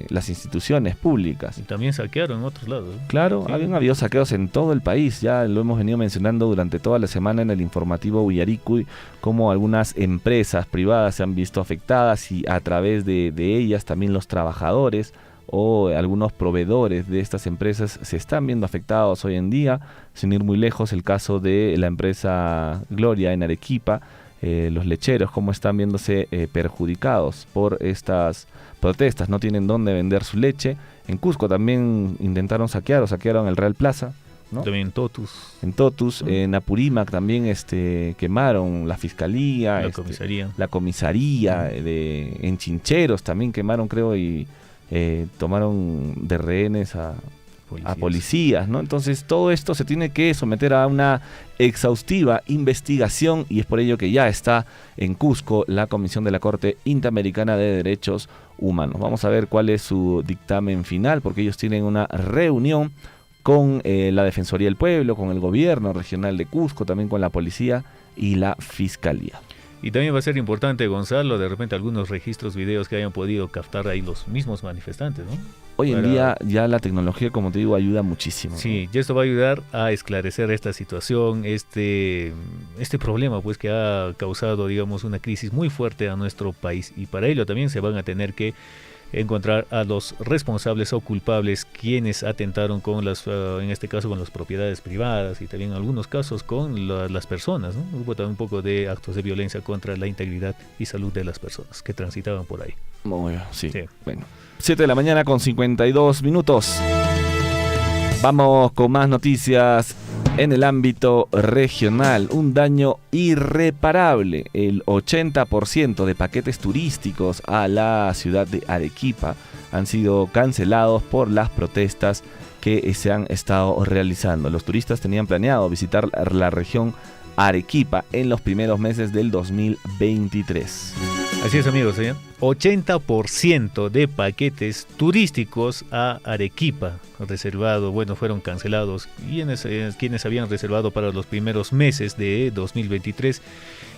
[SPEAKER 3] las instituciones públicas.
[SPEAKER 4] Y también saquearon en otros lados.
[SPEAKER 3] Claro, sí. Habían habido saqueos en todo el país, ya lo hemos venido mencionando durante toda la semana en el informativo Willaricui, cómo algunas empresas privadas se han visto afectadas y a través de ellas también los trabajadores o algunos proveedores de estas empresas se están viendo afectados hoy en día, sin ir muy lejos el caso de la empresa Gloria en Arequipa, los lecheros, cómo están viéndose perjudicados por estas protestas, no tienen dónde vender su leche. En Cusco también saquearon el Real Plaza, ¿no?
[SPEAKER 4] También en Totus.
[SPEAKER 3] En Apurímac también quemaron la fiscalía, la comisaría en Chincheros también quemaron, creo, y tomaron de rehenes a a policías, ¿no? Entonces todo esto se tiene que someter a una exhaustiva investigación y es por ello que ya está en Cusco la Comisión de la Corte Interamericana de Derechos Humanos. Vamos a ver cuál es su dictamen final, porque ellos tienen una reunión con la Defensoría del Pueblo, con el gobierno regional de Cusco, también con la policía y la fiscalía.
[SPEAKER 4] Y también va a ser importante, Gonzalo, de repente algunos registros, videos que hayan podido captar ahí los mismos manifestantes, ¿no?
[SPEAKER 3] Hoy en día ya la tecnología, como te digo, ayuda muchísimo.
[SPEAKER 4] Sí, y esto va a ayudar a esclarecer esta situación, este problema pues que ha causado, digamos, una crisis muy fuerte a nuestro país. Y para ello también se van a tener que encontrar a los responsables o culpables quienes atentaron con en este caso con las propiedades privadas y también en algunos casos con las personas, ¿no? Hubo también un poco de actos de violencia contra la integridad y salud de las personas que transitaban por ahí.
[SPEAKER 3] Muy bien, sí. Bueno, 7 de la mañana con 52 minutos. Vamos con más noticias en el ámbito regional. Un daño irreparable. El 80% de paquetes turísticos a la ciudad de Arequipa han sido cancelados por las protestas que se han estado realizando. Los turistas tenían planeado visitar la región Arequipa en los primeros meses del 2023.
[SPEAKER 4] Así es, amigos, 80% de paquetes turísticos a Arequipa fueron cancelados. Quienes habían reservado para los primeros meses de 2023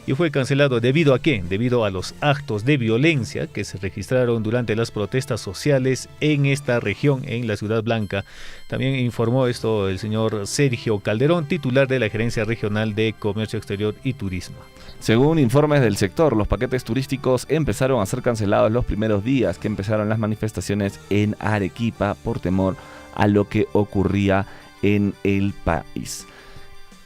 [SPEAKER 4] y fue cancelado ¿debido a qué? Debido a los actos de violencia que se registraron durante las protestas sociales en esta región, en la Ciudad Blanca. También informó esto el señor Sergio Calderón, titular de la Gerencia Regional de Comercio Exterior y Turismo.
[SPEAKER 3] Según informes del sector, los paquetes turísticos empezaron a ser cancelados los primeros días que empezaron las manifestaciones en Arequipa por temor a lo que ocurría en el país.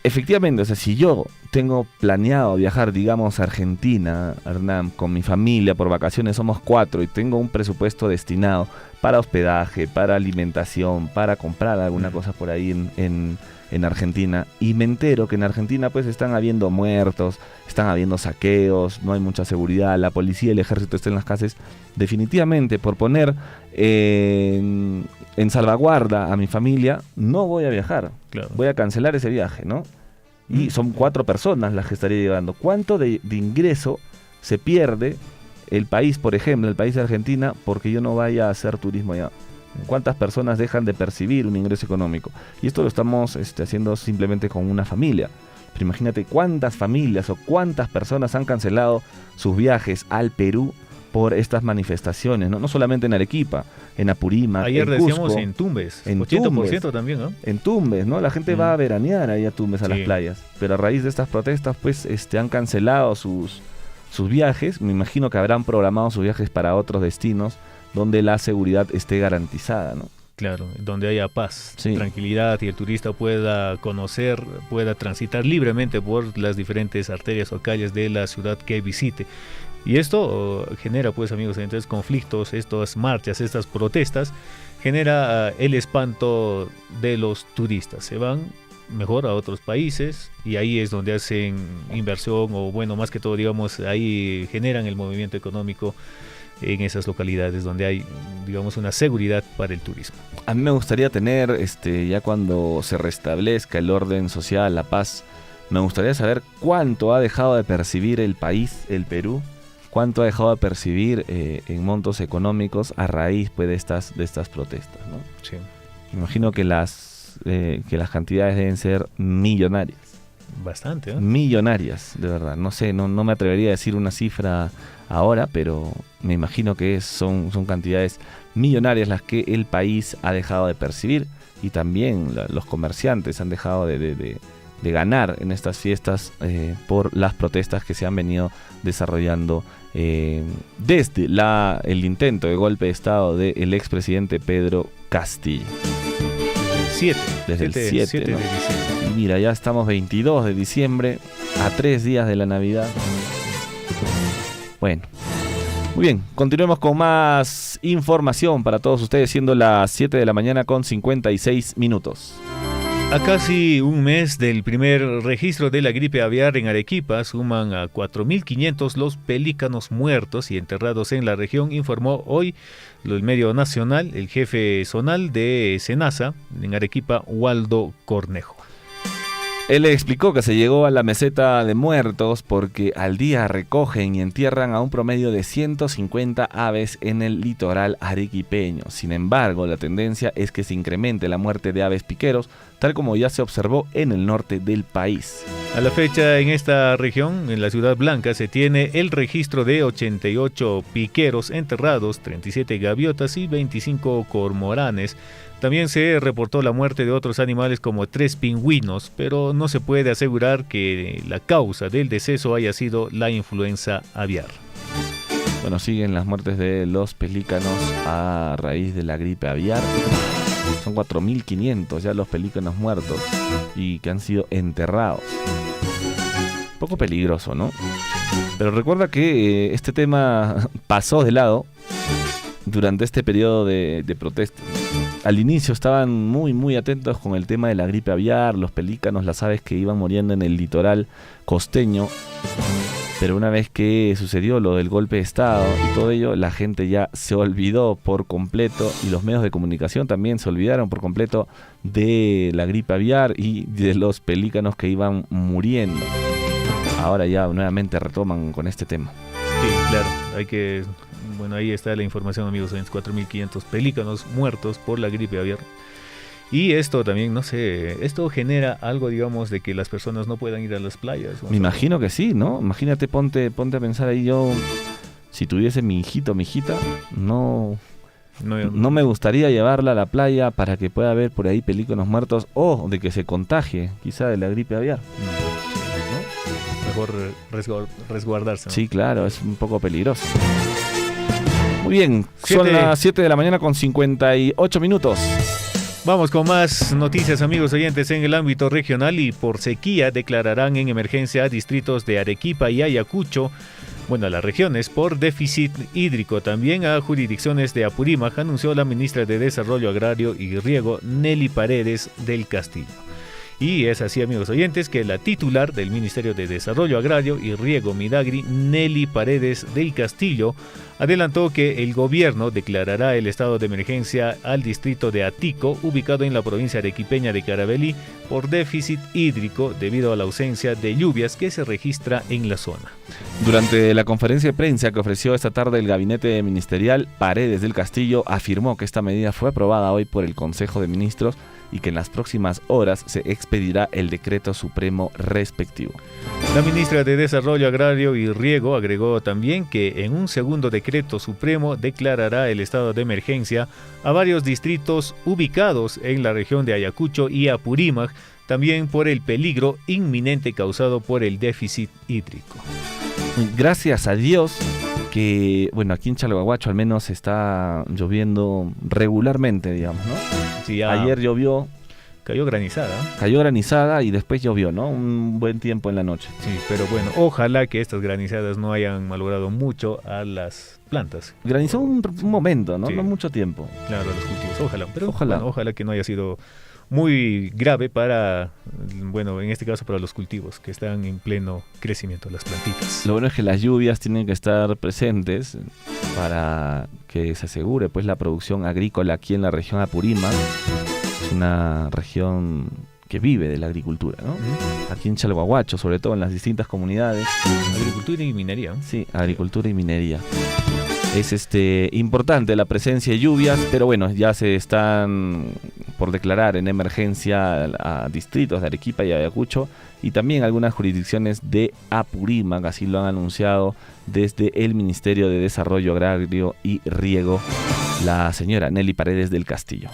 [SPEAKER 3] Efectivamente, o sea, si yo tengo planeado viajar, digamos, a Argentina, Hernán, con mi familia por vacaciones, somos 4 y tengo un presupuesto destinado para hospedaje, para alimentación, para comprar alguna cosa por ahí en Argentina, y me entero que en Argentina pues están habiendo muertos, están habiendo saqueos, no hay mucha seguridad, la policía y el ejército están en las calles, definitivamente por poner en salvaguarda a mi familia, no voy a viajar, claro. Voy a cancelar ese viaje, ¿no? Y son 4 personas las que estaría llevando. ¿Cuánto de ingreso se pierde el país, por ejemplo, el país de Argentina, porque yo no vaya a hacer turismo allá? ¿Cuántas personas dejan de percibir un ingreso económico? Y esto lo estamos haciendo simplemente con una familia. Pero imagínate cuántas familias o cuántas personas han cancelado sus viajes al Perú por estas manifestaciones, ¿no? No solamente en Arequipa, en Apurímac,
[SPEAKER 4] ayer
[SPEAKER 3] en Cusco,
[SPEAKER 4] decíamos en Tumbes,
[SPEAKER 3] en
[SPEAKER 4] 80%
[SPEAKER 3] Tumbes,
[SPEAKER 4] también, ¿no?
[SPEAKER 3] En Tumbes, ¿no? La gente va a veranear ahí a Tumbes, a las playas. Pero a raíz de estas protestas, pues, han cancelado sus viajes. Me imagino que habrán programado sus viajes para otros destinos donde la seguridad esté garantizada, ¿no?
[SPEAKER 4] Claro, donde haya paz, tranquilidad y el turista pueda conocer, pueda transitar libremente por las diferentes arterias o calles de la ciudad que visite. Y esto genera, pues, amigos, entonces conflictos, estas marchas, estas protestas, genera el espanto de los turistas. Se van mejor a otros países y ahí es donde hacen inversión o, bueno, más que todo, digamos, ahí generan el movimiento económico en esas localidades donde hay, digamos, una seguridad para el turismo.
[SPEAKER 3] A mí me gustaría tener, ya cuando se restablezca el orden social, la paz, me gustaría saber cuánto ha dejado de percibir el país, el Perú, cuánto ha dejado de percibir en montos económicos a raíz, pues, de estas protestas, ¿no?
[SPEAKER 4] Sí.
[SPEAKER 3] Me imagino que las cantidades deben ser millonarias.
[SPEAKER 4] Bastante, ¿eh?
[SPEAKER 3] Millonarias, de verdad. No sé, no me atrevería a decir una cifra ahora, pero me imagino que son cantidades millonarias las que el país ha dejado de percibir, y también los comerciantes han dejado de ganar en estas fiestas por las protestas que se han venido desarrollando desde el intento de golpe de estado del expresidente Pedro Castillo. Desde el 7, ¿no?
[SPEAKER 4] de diciembre.
[SPEAKER 3] Y mira, ya estamos 22 de diciembre, a 3 días de la Navidad. Bueno, muy bien, continuemos con más información para todos ustedes, siendo las 7 de la mañana con 56 minutos.
[SPEAKER 4] A casi un mes del primer registro de la gripe aviar en Arequipa, suman a 4.500 los pelícanos muertos y enterrados en la región, informó hoy el medio nacional el jefe zonal de SENASA en Arequipa, Waldo Cornejo.
[SPEAKER 3] Él explicó que se llegó a la meseta de muertos porque al día recogen y entierran a un promedio de 150 aves en el litoral arequipeño. Sin embargo, la tendencia es que se incremente la muerte de aves piqueros, tal como ya se observó en el norte del país.
[SPEAKER 4] A la fecha, en esta región, en la Ciudad Blanca, se tiene el registro de 88 piqueros enterrados, 37 gaviotas y 25 cormoranes. También se reportó la muerte de otros animales como 3 pingüinos, pero no se puede asegurar que la causa del deceso haya sido la influenza aviar.
[SPEAKER 3] Bueno, siguen las muertes de los pelícanos a raíz de la gripe aviar. Son 4.500 ya los pelícanos muertos y que han sido enterrados. Un poco peligroso, ¿no? Pero recuerda que este tema pasó de lado durante este periodo de protesta. Al inicio estaban muy atentos con el tema de la gripe aviar, los pelícanos, las aves que iban muriendo en el litoral costeño. Pero una vez que sucedió lo del golpe de Estado y todo ello, la gente ya se olvidó por completo, y los medios de comunicación también se olvidaron por completo de la gripe aviar y de los pelícanos que iban muriendo. Ahora ya nuevamente retoman con este tema.
[SPEAKER 4] Sí, claro, bueno, ahí está la información, amigos, 4.500 pelícanos muertos por la gripe aviar. Y esto también, no sé, esto genera algo, digamos, de que las personas no puedan ir a las playas.
[SPEAKER 3] Me imagino que sí, ¿no? Imagínate, ponte a pensar ahí, yo, si tuviese mi hijito, mi hijita, no me gustaría llevarla a la playa para que pueda ver por ahí pelícanos muertos o de que se contagie, quizá de la gripe aviar.
[SPEAKER 4] Mejor resguardarse, ¿no?
[SPEAKER 3] Sí, claro, es un poco peligroso. Muy bien, son las 7 de la mañana con 58 minutos.
[SPEAKER 4] Vamos con más noticias, amigos oyentes, en el ámbito regional. Y por sequía declararán en emergencia a distritos de Arequipa y Ayacucho, a las regiones por déficit hídrico. También a jurisdicciones de Apurímac, anunció la ministra de Desarrollo Agrario y Riego, Nelly Paredes del Castillo. Y es así, amigos oyentes, que la titular del Ministerio de Desarrollo Agrario y Riego Midagri, Nelly Paredes del Castillo, adelantó que el gobierno declarará el estado de emergencia al distrito de Atico, ubicado en la provincia arequipeña de Carabalí, por déficit hídrico debido a la ausencia de lluvias que se registra en la zona.
[SPEAKER 3] Durante la conferencia de prensa que ofreció esta tarde el gabinete ministerial, Paredes del Castillo afirmó que esta medida fue aprobada hoy por el Consejo de Ministros y que en las próximas horas se expedirá el decreto supremo respectivo.
[SPEAKER 4] La ministra de Desarrollo Agrario y Riego agregó también que en un segundo decreto supremo declarará el estado de emergencia a varios distritos ubicados en la región de Ayacucho y Apurímac, también por el peligro inminente causado por el déficit hídrico.
[SPEAKER 3] Gracias a Dios que, aquí en Chalhuahuacho al menos está lloviendo regularmente, digamos, ¿no?
[SPEAKER 4] Sí,
[SPEAKER 3] ayer llovió.
[SPEAKER 4] Cayó granizada.
[SPEAKER 3] Cayó granizada y después llovió, ¿no? Un buen tiempo en la noche.
[SPEAKER 4] Sí, pero ojalá que estas granizadas no hayan malogrado mucho a las plantas.
[SPEAKER 3] Granizó un momento, ¿no? Sí. No mucho tiempo.
[SPEAKER 4] Claro, a los cultivos, ojalá. Pero ojalá que no haya sido muy grave para, en este caso para los cultivos que están en pleno crecimiento, las plantitas.
[SPEAKER 3] Lo bueno es que las lluvias tienen que estar presentes para que se asegure pues la producción agrícola aquí en la región Apurímac. Es una región que vive de la agricultura, ¿no? Aquí en Chalhuahuacho, sobre todo en las distintas comunidades.
[SPEAKER 4] Agricultura y minería.
[SPEAKER 3] Sí, agricultura y minería. Es importante la presencia de lluvias, pero ya se están por declarar en emergencia a distritos de Arequipa y Ayacucho y también algunas jurisdicciones de Apurímac, así lo han anunciado desde el Ministerio de Desarrollo Agrario y Riego, la señora Nelly Paredes del Castillo.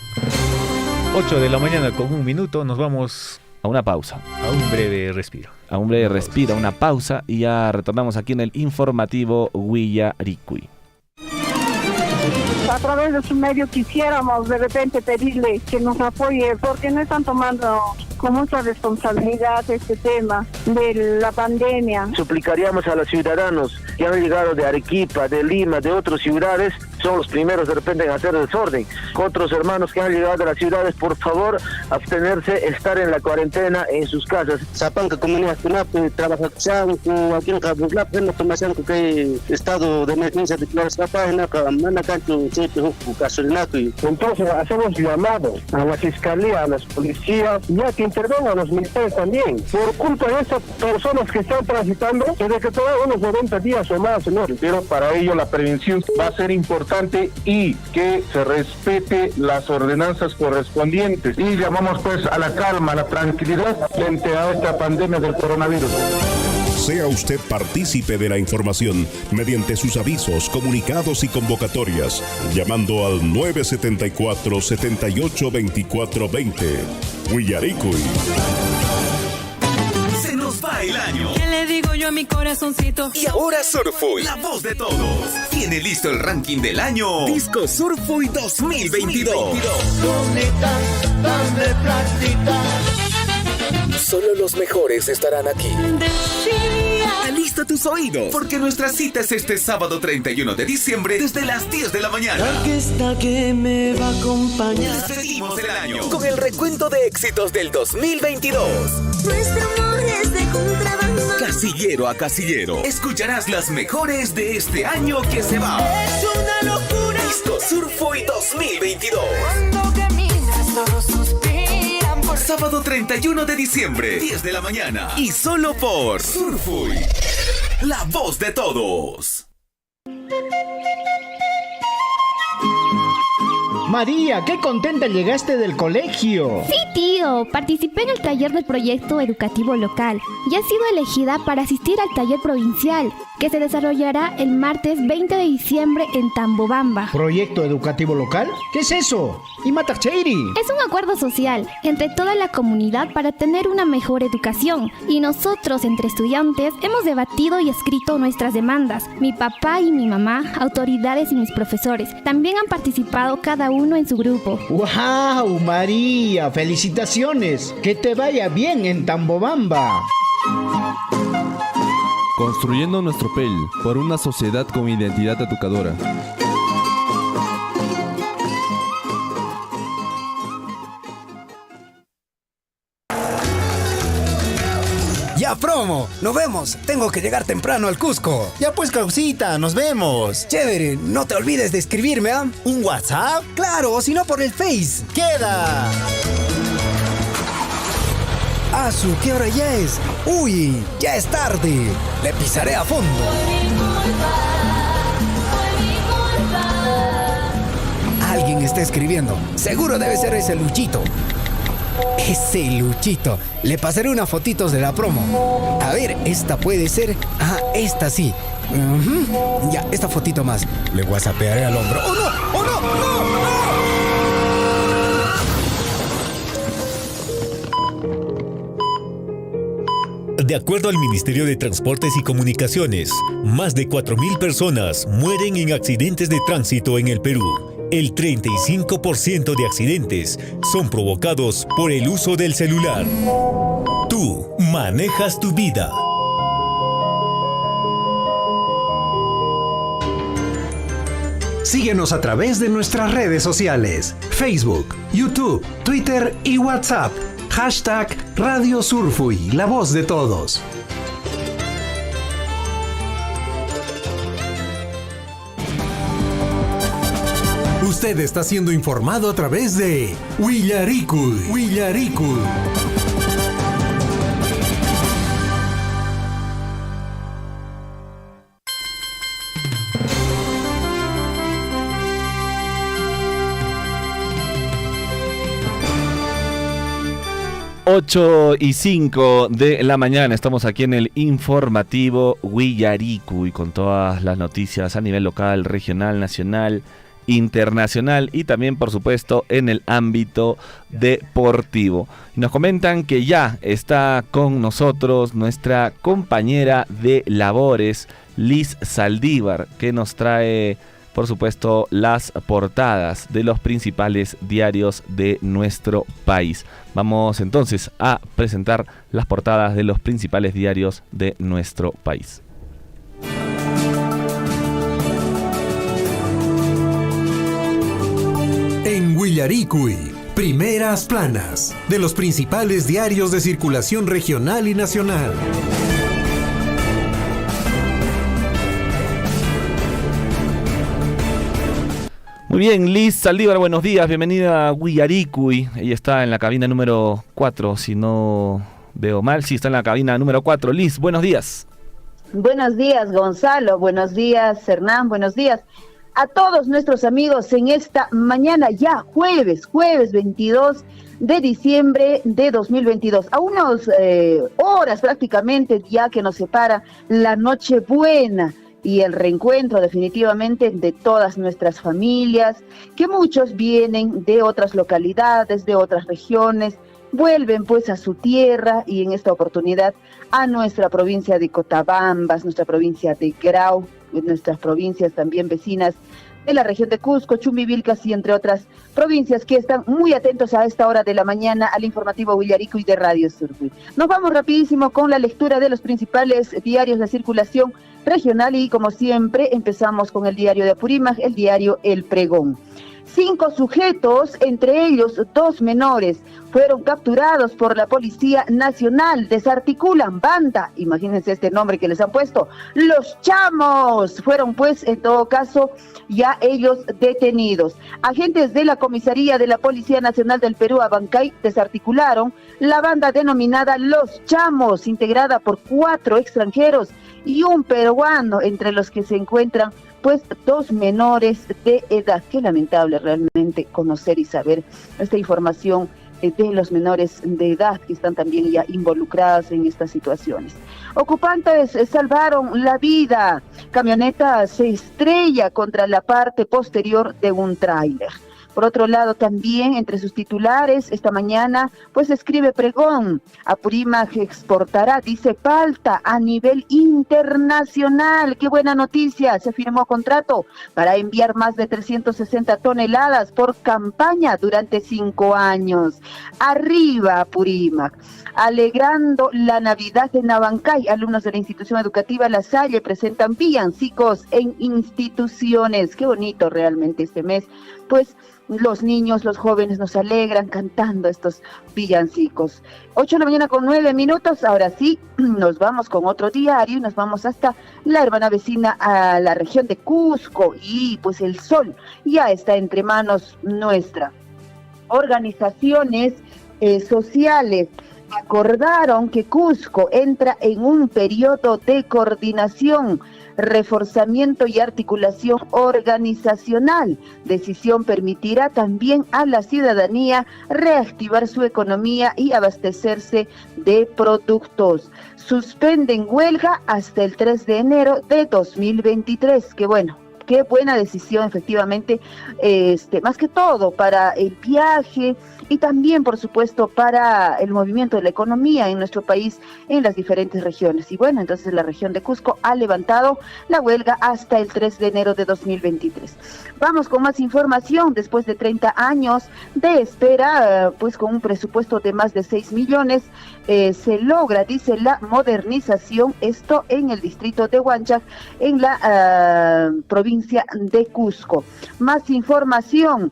[SPEAKER 4] 8 de la mañana con 1 minuto, nos vamos
[SPEAKER 3] a una pausa.
[SPEAKER 4] A un breve respiro.
[SPEAKER 3] A un breve respiro, una pausa y ya retornamos aquí en el informativo Willaricui.
[SPEAKER 10] A través de su medio quisiéramos de repente pedirle que nos apoye porque no están tomando con mucha responsabilidad este tema de la pandemia.
[SPEAKER 6] Suplicaríamos a los ciudadanos que han llegado de Arequipa, de Lima, de otras ciudades, son los primeros de repente en hacer desorden. Otros hermanos que han llegado de las ciudades, por favor, abstenerse, estar en la cuarentena en sus casas.
[SPEAKER 5] Zapanca comunidad trabaja aquí en Cabuslap, en la formación que estado de emergencia declarado en la canto entonces hacemos llamado a la fiscalía, a las policías, ya que intervengan los militares también. Por culpa de estas personas que están transitando, se decretaron unos 90 días o más, señor.
[SPEAKER 11] Pero para ello la prevención va a ser importante y que se respete las ordenanzas correspondientes. Y llamamos pues a la calma, a la tranquilidad frente a esta pandemia del coronavirus.
[SPEAKER 7] Sea usted partícipe de la información mediante sus avisos, comunicados y convocatorias, llamando al 974-782420. Wiyaricuy.
[SPEAKER 12] Se nos va el año.
[SPEAKER 13] ¿Qué le digo yo a mi corazoncito?
[SPEAKER 12] Y ahora Surfuy, la voz de todos, tiene listo el ranking del año Disco Surfuy 2022. Solo los mejores estarán aquí. Alista tus oídos, porque nuestra cita es este sábado 31 de diciembre desde las 10 de la mañana.
[SPEAKER 13] La orquesta que me va a acompañar.
[SPEAKER 12] Despedimos el año con el recuento de éxitos del 2022.
[SPEAKER 14] Nuestro amor es de contrabando.
[SPEAKER 12] Casillero a casillero, escucharás las mejores de este año que se va.
[SPEAKER 13] Es una locura.
[SPEAKER 12] Disco Surfuy 2022.
[SPEAKER 13] Cuando caminas todos suspiran por...
[SPEAKER 12] Sábado 31 de diciembre, 10 de la mañana. Y solo por Surfuy, la voz de todos.
[SPEAKER 15] María, qué contenta llegaste del colegio.
[SPEAKER 16] Sí, tío, participé en el taller del proyecto educativo local y he sido elegida para asistir al taller provincial que se desarrollará el martes 20 de diciembre en Tambobamba.
[SPEAKER 15] ¿Proyecto educativo local? ¿Qué es eso? ¿Y Matacheiri?
[SPEAKER 16] Es un acuerdo social entre toda la comunidad para tener una mejor educación y nosotros entre estudiantes hemos debatido y escrito nuestras demandas. Mi papá y mi mamá, autoridades y mis profesores también han participado cada uno en su grupo.
[SPEAKER 15] ¡Wow, María! ¡Felicitaciones! ¡Que te vaya bien en Tambobamba!
[SPEAKER 17] Construyendo nuestro PEL por una sociedad con identidad educadora.
[SPEAKER 18] Ya, promo, nos vemos. Tengo que llegar temprano al Cusco.
[SPEAKER 19] Ya pues, Causita, nos vemos.
[SPEAKER 18] Chévere, no te olvides de escribirme, ¿ah?
[SPEAKER 19] ¿Un WhatsApp?
[SPEAKER 18] Claro, o si no por el Face.
[SPEAKER 19] ¡Queda!
[SPEAKER 18] Asu, ¿qué hora ya es? Uy, ya es tarde. Le pisaré a fondo. Alguien está escribiendo. Seguro debe ser ese Luchito. Ese Luchito. Le pasaré unas fotitos de la promo. A ver, esta puede ser. Ah, esta sí. Ya, esta fotito más. Le whatsappearé al hombro. ¡Oh, no! ¡Oh, no! ¡No! ¡No!
[SPEAKER 20] De acuerdo al Ministerio de Transportes y Comunicaciones, más de 4.000 personas mueren en accidentes de tránsito en el Perú. El 35% de accidentes son provocados por el uso del celular. Tú manejas tu vida.
[SPEAKER 1] Síguenos a través de nuestras redes sociales, Facebook, YouTube, Twitter y WhatsApp. #Radio Surfuy, la voz de todos. Usted está siendo informado a través de Wiyaricuy. Wiyaricuy.
[SPEAKER 3] Ocho y 5 de la mañana, estamos aquí en el informativo Wiyaricuy con todas las noticias a nivel local, regional, nacional, internacional y también por supuesto en el ámbito deportivo. Nos comentan que ya está con nosotros nuestra compañera de labores, Liz Saldívar, que nos trae por supuesto las portadas de los principales diarios de nuestro país. Vamos entonces a presentar las portadas de los principales diarios de nuestro país.
[SPEAKER 1] Willaricui, primeras planas de los principales diarios de circulación regional y nacional.
[SPEAKER 3] Muy bien, Liz Saldívar, buenos días, bienvenida a Willaricui. Ella está en la cabina número 4, si no veo mal, sí, está en la cabina número 4. Liz, buenos días.
[SPEAKER 21] Buenos días, Gonzalo, buenos días, Hernán, buenos días a todos nuestros amigos en esta mañana ya, jueves 22 de diciembre de 2022. A unas horas prácticamente ya que nos separa la Nochebuena y el reencuentro definitivamente de todas nuestras familias, que muchos vienen de otras localidades, de otras regiones, vuelven pues a su tierra y en esta oportunidad a nuestra provincia de Cotabambas, nuestra provincia de Grau, nuestras provincias también vecinas de la región de Cusco, Chumbivilcas y entre otras provincias que están muy atentos a esta hora de la mañana al informativo Willaricui de Radio Surfui. Nos vamos rapidísimo con la lectura de los principales diarios de circulación regional y como siempre empezamos con el diario de Apurímac, el diario El Pregón. 5 sujetos, entre ellos 2 menores, fueron capturados por la Policía Nacional. Desarticulan banda, imagínense este nombre que les han puesto, Los Chamos. Fueron pues en todo caso ya ellos detenidos. Agentes de la Comisaría de la Policía Nacional del Perú, Abancay, desarticularon la banda denominada Los Chamos, integrada por 4 extranjeros y un peruano, entre los que se encuentran pues 2 menores de edad. Qué lamentable realmente conocer y saber esta información de los menores de edad que están también ya involucradas en estas situaciones. Ocupantes salvaron la vida. Camioneta se estrella contra la parte posterior de un tráiler. Por otro lado, también entre sus titulares, esta mañana, pues escribe Pregón, Apurímac exportará, dice, palta a nivel internacional. ¡Qué buena noticia! Se firmó contrato para enviar más de 360 toneladas por campaña durante 5 años. Arriba, Apurímac. Alegrando la Navidad en Abancay, alumnos de la institución educativa La Salle presentan villancicos en instituciones. Qué bonito realmente este mes, pues los niños, los jóvenes nos alegran cantando estos villancicos. 8 de la mañana con 9 minutos, ahora sí, nos vamos con otro diario y nos vamos hasta la hermana vecina a la región de Cusco y pues el sol ya está entre manos nuestra. Organizaciones sociales acordaron que Cusco entra en un periodo de coordinación, reforzamiento y articulación organizacional. Decisión permitirá también a la ciudadanía reactivar su economía y abastecerse de productos. Suspenden huelga hasta el 3 de enero de 2023. Qué bueno. Qué buena decisión, efectivamente, más que todo para el viaje y también, por supuesto, para el movimiento de la economía en nuestro país, en las diferentes regiones. Y bueno, entonces la región de Cusco ha levantado la huelga hasta el 3 de enero de 2023. Vamos con más información. Después de 30 años de espera, pues con un presupuesto de más de 6 millones, se logra, dice, la modernización, esto en el distrito de Huanchac, en la provincia de Cusco. Más información.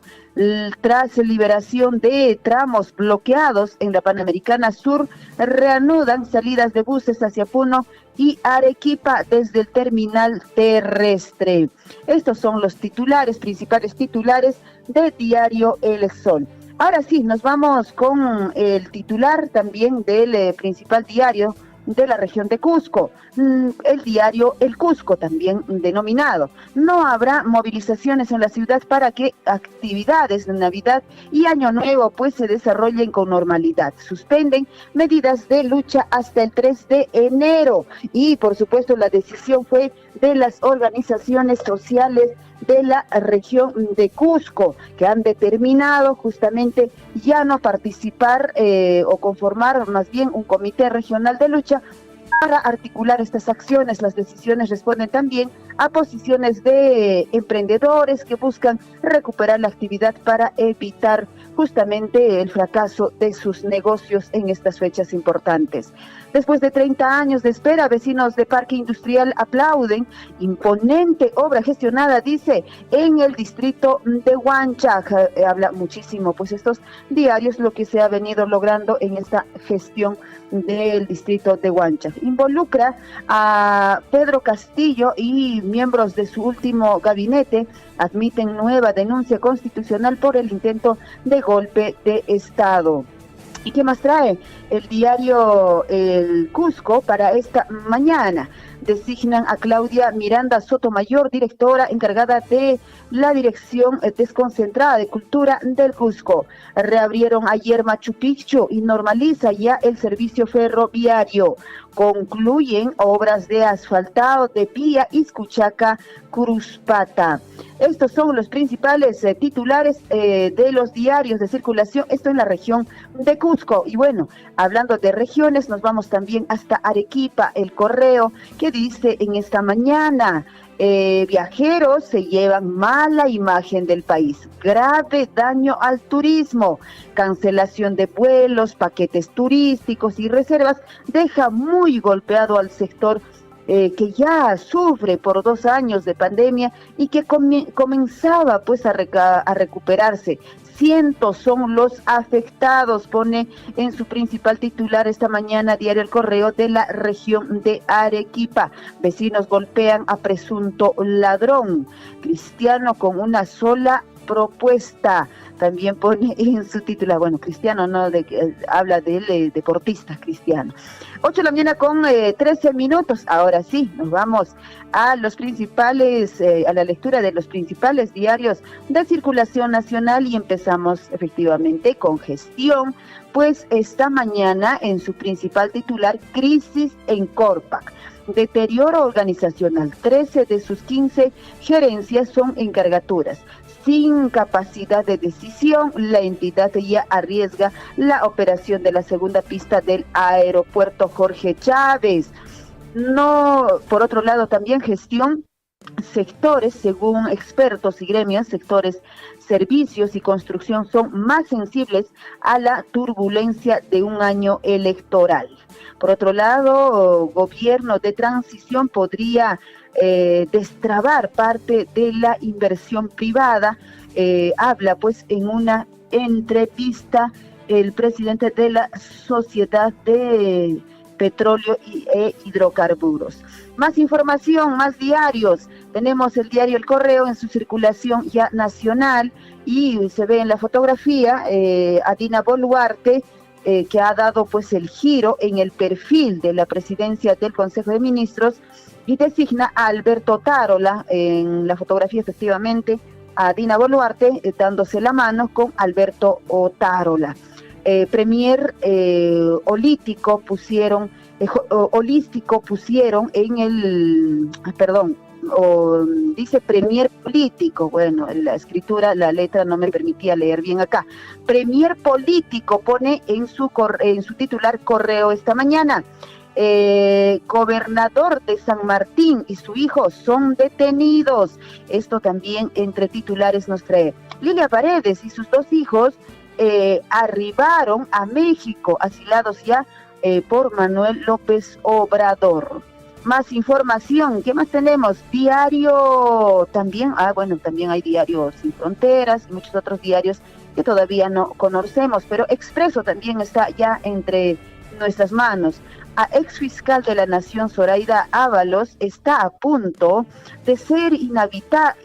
[SPEAKER 21] Tras liberación de tramos bloqueados en la Panamericana Sur, reanudan salidas de buses hacia Puno y Arequipa desde el terminal terrestre. Estos son los titulares, principales titulares del diario El Sol. Ahora sí, nos vamos con el titular también del principal diario de la región de Cusco, el diario El Cusco, también denominado. No habrá movilizaciones en la ciudad para que actividades de Navidad y Año Nuevo pues se desarrollen con normalidad. Suspenden medidas de lucha hasta el 3 de enero y por supuesto la decisión fue de las organizaciones sociales de la región de Cusco, que han determinado justamente ya no participar o conformar más bien un comité regional de lucha para articular estas acciones. Las decisiones responden también a posiciones de emprendedores que buscan recuperar la actividad para evitar justamente el fracaso de sus negocios en estas fechas importantes. Después de 30 años de espera, vecinos de Parque Industrial aplauden imponente obra gestionada, dice, en el distrito de Huanchac. Habla muchísimo, pues estos diarios, lo que se ha venido logrando en esta gestión del distrito de Huanchac. Involucra a Pedro Castillo y miembros de su último gabinete, admiten nueva denuncia constitucional por el intento de golpe de Estado. ¿Y qué más trae el diario El Cusco para esta mañana? Designan a Claudia Miranda Sotomayor, directora encargada de la Dirección Desconcentrada de Cultura del Cusco. Reabrieron ayer Machu Picchu y normaliza ya el servicio ferroviario. Concluyen obras de asfaltado de vía Izcuchaca-Curuspata. Estos son los principales titulares de los diarios de circulación, esto en la región de Cusco. Y bueno, hablando de regiones, nos vamos también hasta Arequipa. El Correo, que dice en esta mañana, viajeros se llevan mala imagen del país, grave daño al turismo, cancelación de vuelos, paquetes turísticos y reservas deja muy golpeado al sector que ya sufre por 2 años de pandemia y que comenzaba pues a recuperarse. Cientos son los afectados, pone en su principal titular esta mañana diario El Correo de la región de Arequipa. Vecinos golpean a presunto ladrón. Cristiano con una sola propuesta. También pone en su titular, bueno, Cristiano no, habla del deportista Cristiano. 8 de la mañana con 13 minutos. Ahora sí, nos vamos a los principales, a la lectura de los principales diarios de circulación nacional y empezamos efectivamente con Gestión, pues esta mañana en su principal titular, crisis en Corpac. Deterioro organizacional, 13 de sus 15 gerencias son encargaturas. Sin capacidad de decisión, la entidad ya arriesga la operación de la segunda pista del aeropuerto Jorge Chávez. No, por otro lado, también Gestión, sectores, según expertos y gremios, sectores servicios y construcción son más sensibles a la turbulencia de un año electoral. Por otro lado, gobierno de transición podría destrabar parte de la inversión privada. Habla pues en una entrevista el presidente de la Sociedad de Petróleo e Hidrocarburos. Más información, más diarios. Tenemos el diario El Correo en su circulación ya nacional y se ve en la fotografía a Dina Boluarte, que ha dado pues el giro en el perfil de la presidencia del Consejo de Ministros y designa a Alberto Otárola en la fotografía, efectivamente, a Dina Boluarte dándose la mano con Alberto Otárola. Premier holístico pusieron en el, dice Premier político, bueno, la escritura, la letra no me permitía leer bien acá. Premier político pone en su titular Correo esta mañana. Gobernador de San Martín y su hijo son detenidos. Esto también entre titulares nos trae. Lilia Paredes y sus 2 hijos arribaron a México, asilados ya por Manuel López Obrador. Más información, ¿qué más tenemos? Diario también, también hay Diario Sin Fronteras y muchos otros diarios que todavía no conocemos, pero Expreso también está ya entre nuestras manos. A exfiscal de la Nación, Zoraida Ábalos, está a punto de ser inhabilitada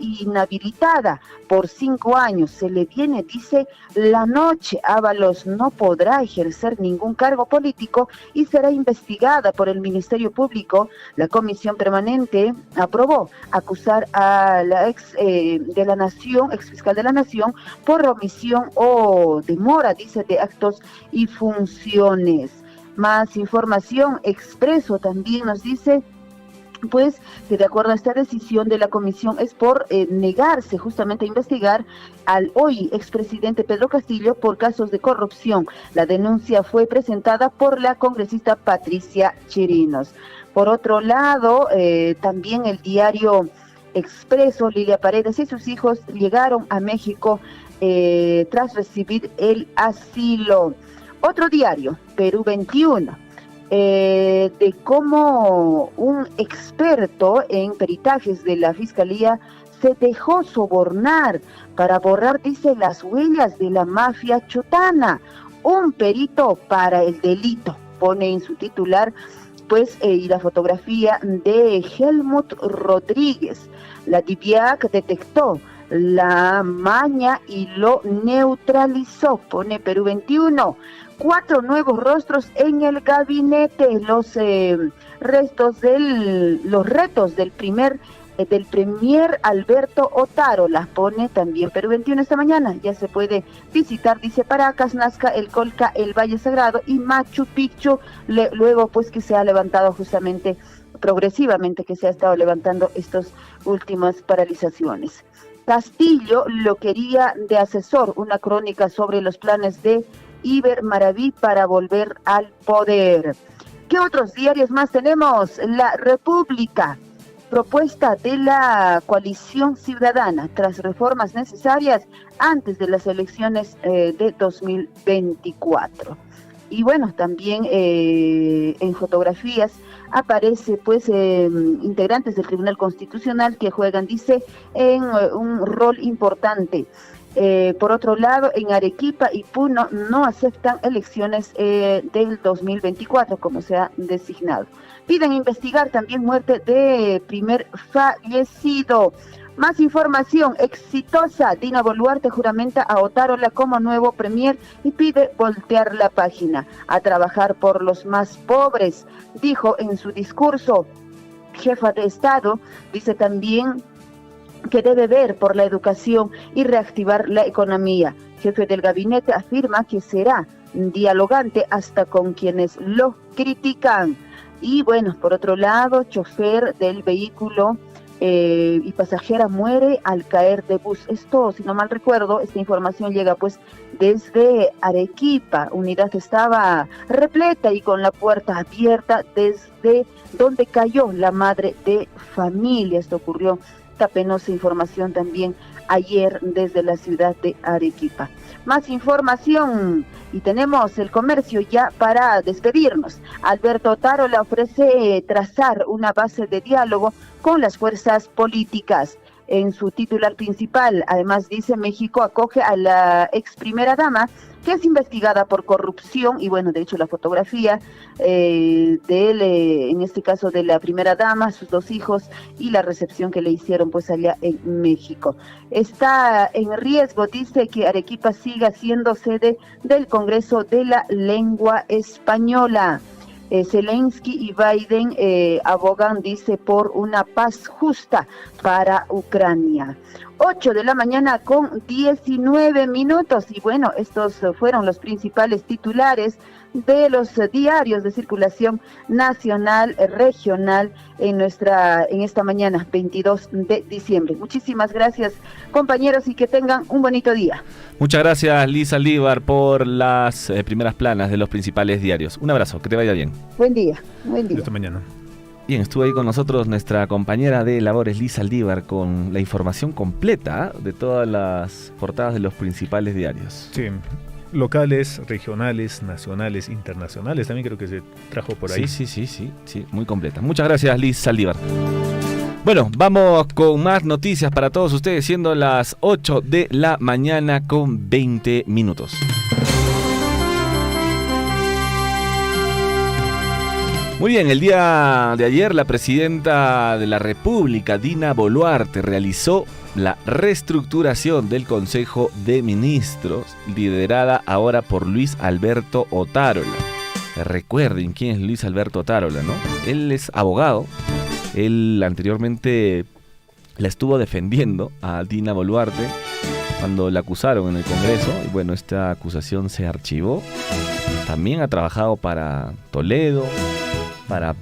[SPEAKER 21] por 5 años. Se le viene, dice, la noche. Ábalos no podrá ejercer ningún cargo político y será investigada por el Ministerio Público. La Comisión Permanente aprobó acusar a la exfiscal de la Nación por omisión o demora, dice, de actos y funciones. Más información, Expreso también nos dice pues que de acuerdo a esta decisión de la comisión es por negarse justamente a investigar al hoy expresidente Pedro Castillo por casos de corrupción. La denuncia fue presentada por la congresista Patricia Chirinos. Por otro lado, también el diario Expreso. Lilia Paredes y sus hijos llegaron a México tras recibir el asilo. Otro diario, Perú 21, de cómo un experto en peritajes de la Fiscalía se dejó sobornar para borrar, dice, las huellas de la mafia chotana. Un perito para el delito, pone en su titular, pues, y la fotografía de Helmut Rodríguez. La DIVIAC detectó la maña y lo neutralizó, pone Perú 21. 4 nuevos rostros en el gabinete, los retos del premier Alberto Otárola, pone también Perú 21 esta mañana. Ya se puede visitar, dice, Paracas, Nazca, el Colca, el Valle Sagrado y Machu Picchu, luego pues que se ha levantado justamente progresivamente, que se ha estado levantando estas últimas paralizaciones. Castillo lo quería de asesor, una crónica sobre los planes de Iber Maraví para volver al poder. ¿Qué otros diarios más tenemos? La República. Propuesta de la coalición ciudadana tras reformas necesarias antes de las elecciones de 2024. Y bueno, también en fotografías aparece pues integrantes del Tribunal Constitucional que juegan, dice, en un rol importante. Por otro lado, en Arequipa y Puno no aceptan elecciones del 2024 como se ha designado. Piden investigar también muerte de primer fallecido. Más información, exitosa. Dina Boluarte juramenta a Otárola como nuevo premier y pide voltear la página, a trabajar por los más pobres, dijo en su discurso. Jefa de Estado dice también que debe ver por la educación y reactivar la economía. Jefe del gabinete afirma que será dialogante hasta con quienes lo critican. Y bueno, por otro lado, chofer del vehículo y pasajera muere al caer de bus. Esto, si no mal recuerdo, esta información llega pues desde Arequipa. Unidad estaba repleta y con la puerta abierta desde donde cayó la madre de familia. Esto ocurrió, esta penosa información también ayer desde la ciudad de Arequipa. Más información y tenemos el comercio ya para despedirnos. Alberto Otárola ofrece trazar una base de diálogo con las fuerzas políticas. En su titular principal, además dice, México acoge a la ex primera dama que es investigada por corrupción, y bueno, de hecho la fotografía de él, en este caso de la primera dama, sus 2 hijos y la recepción que le hicieron pues allá en México. Está en riesgo, dice, que Arequipa siga siendo sede del Congreso de la Lengua Española. Zelensky y Biden abogan, dice, por una paz justa para Ucrania. 8 de la mañana con 19 minutos. Y bueno, estos fueron los principales titulares de los diarios de circulación nacional, regional, en esta mañana, 22 de diciembre. Muchísimas gracias, compañeros, y que tengan un bonito día.
[SPEAKER 3] Muchas gracias, Liz Aldívar, por las primeras planas de los principales diarios. Un abrazo, que te vaya bien.
[SPEAKER 21] Buen día, buen día.
[SPEAKER 4] Hasta mañana.
[SPEAKER 3] Bien, estuvo ahí con nosotros nuestra compañera de labores, Liz Aldívar, con la información completa de todas las portadas de los principales diarios.
[SPEAKER 4] Sí, locales, regionales, nacionales, internacionales, también creo que se trajo por ahí.
[SPEAKER 3] Sí, muy completa. Muchas gracias, Liz Aldívar. Bueno, vamos con más noticias para todos ustedes, siendo las 8 de la mañana con 20 minutos. Muy bien, el día de ayer la presidenta de la República, Dina Boluarte, realizó la reestructuración del Consejo de Ministros, liderada ahora por Luis Alberto Otárola. Recuerden quién es Luis Alberto Otárola, ¿no? Él es abogado. Él anteriormente la estuvo defendiendo a Dina Boluarte cuando la acusaron en el Congreso. Y bueno, esta acusación se archivó. También ha trabajado para Toledo, para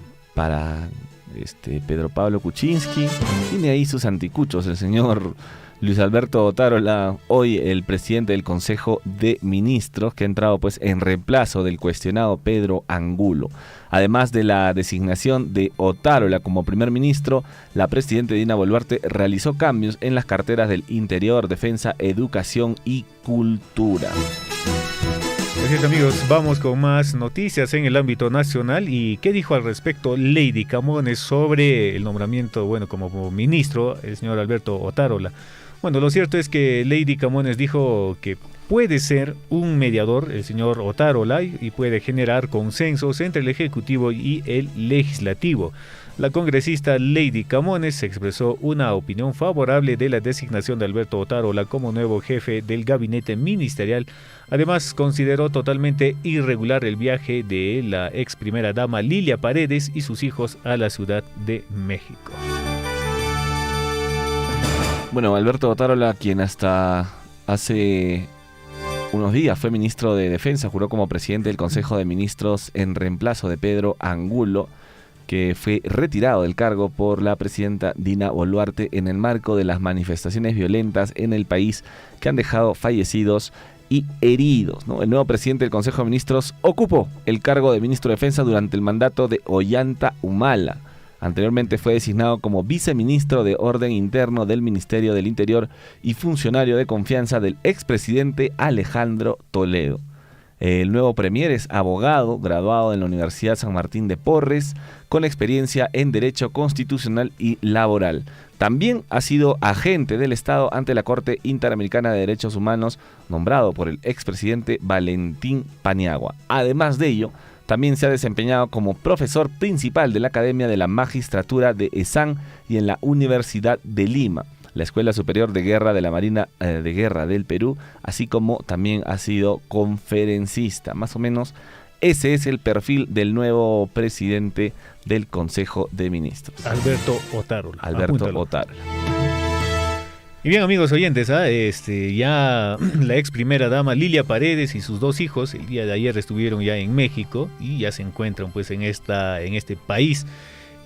[SPEAKER 3] Pedro Pablo Kuczynski. Tiene ahí sus anticuchos el señor Luis Alberto Otárola, hoy el presidente del Consejo de Ministros, que ha entrado pues en reemplazo del cuestionado Pedro Angulo. Además de la designación de Otárola como primer ministro, la presidenta Dina Boluarte realizó cambios en las carteras del Interior, Defensa, Educación y Cultura.
[SPEAKER 4] Así es, amigos, vamos con más noticias en el ámbito nacional. ¿Y qué dijo al respecto Lady Camones sobre el nombramiento, como ministro, el señor Alberto Otárola? Bueno, lo cierto es que Lady Camones dijo que puede ser un mediador, el señor Otárola, y puede generar consensos entre el Ejecutivo y el Legislativo. La congresista Lady Camones expresó una opinión favorable de la designación de Alberto Otárola como nuevo jefe del gabinete ministerial. Además, consideró totalmente irregular el viaje de la ex primera dama Lilia Paredes y sus hijos a la Ciudad de México.
[SPEAKER 3] Bueno, Alberto Otárola, quien hasta hace unos días fue ministro de Defensa, juró como presidente del Consejo de Ministros en reemplazo de Pedro Angulo, que fue retirado del cargo por la presidenta Dina Boluarte en el marco de las manifestaciones violentas en el país que han dejado fallecidos y heridos, ¿no? El nuevo presidente del Consejo de Ministros ocupó el cargo de ministro de Defensa durante el mandato de Ollanta Humala. Anteriormente fue designado como viceministro de Orden Interno del Ministerio del Interior y funcionario de confianza del expresidente Alejandro Toledo. El nuevo premier es abogado, graduado en la Universidad San Martín de Porres, con experiencia en Derecho Constitucional y Laboral. También ha sido agente del Estado ante la Corte Interamericana de Derechos Humanos, nombrado por el expresidente Valentín Paniagua. Además de ello, también se ha desempeñado como profesor principal de la Academia de la Magistratura de ESAN y en la Universidad de Lima, la Escuela Superior de Guerra de la Marina de Guerra del Perú, así como también ha sido conferencista. Más o menos ese es el perfil del nuevo presidente del Consejo de Ministros.
[SPEAKER 4] Alberto Otárola.
[SPEAKER 3] Alberto Otárola.
[SPEAKER 4] Y bien, amigos oyentes, ya la ex primera dama Lilia Paredes y sus dos hijos el día de ayer estuvieron ya en México y ya se encuentran pues en este país.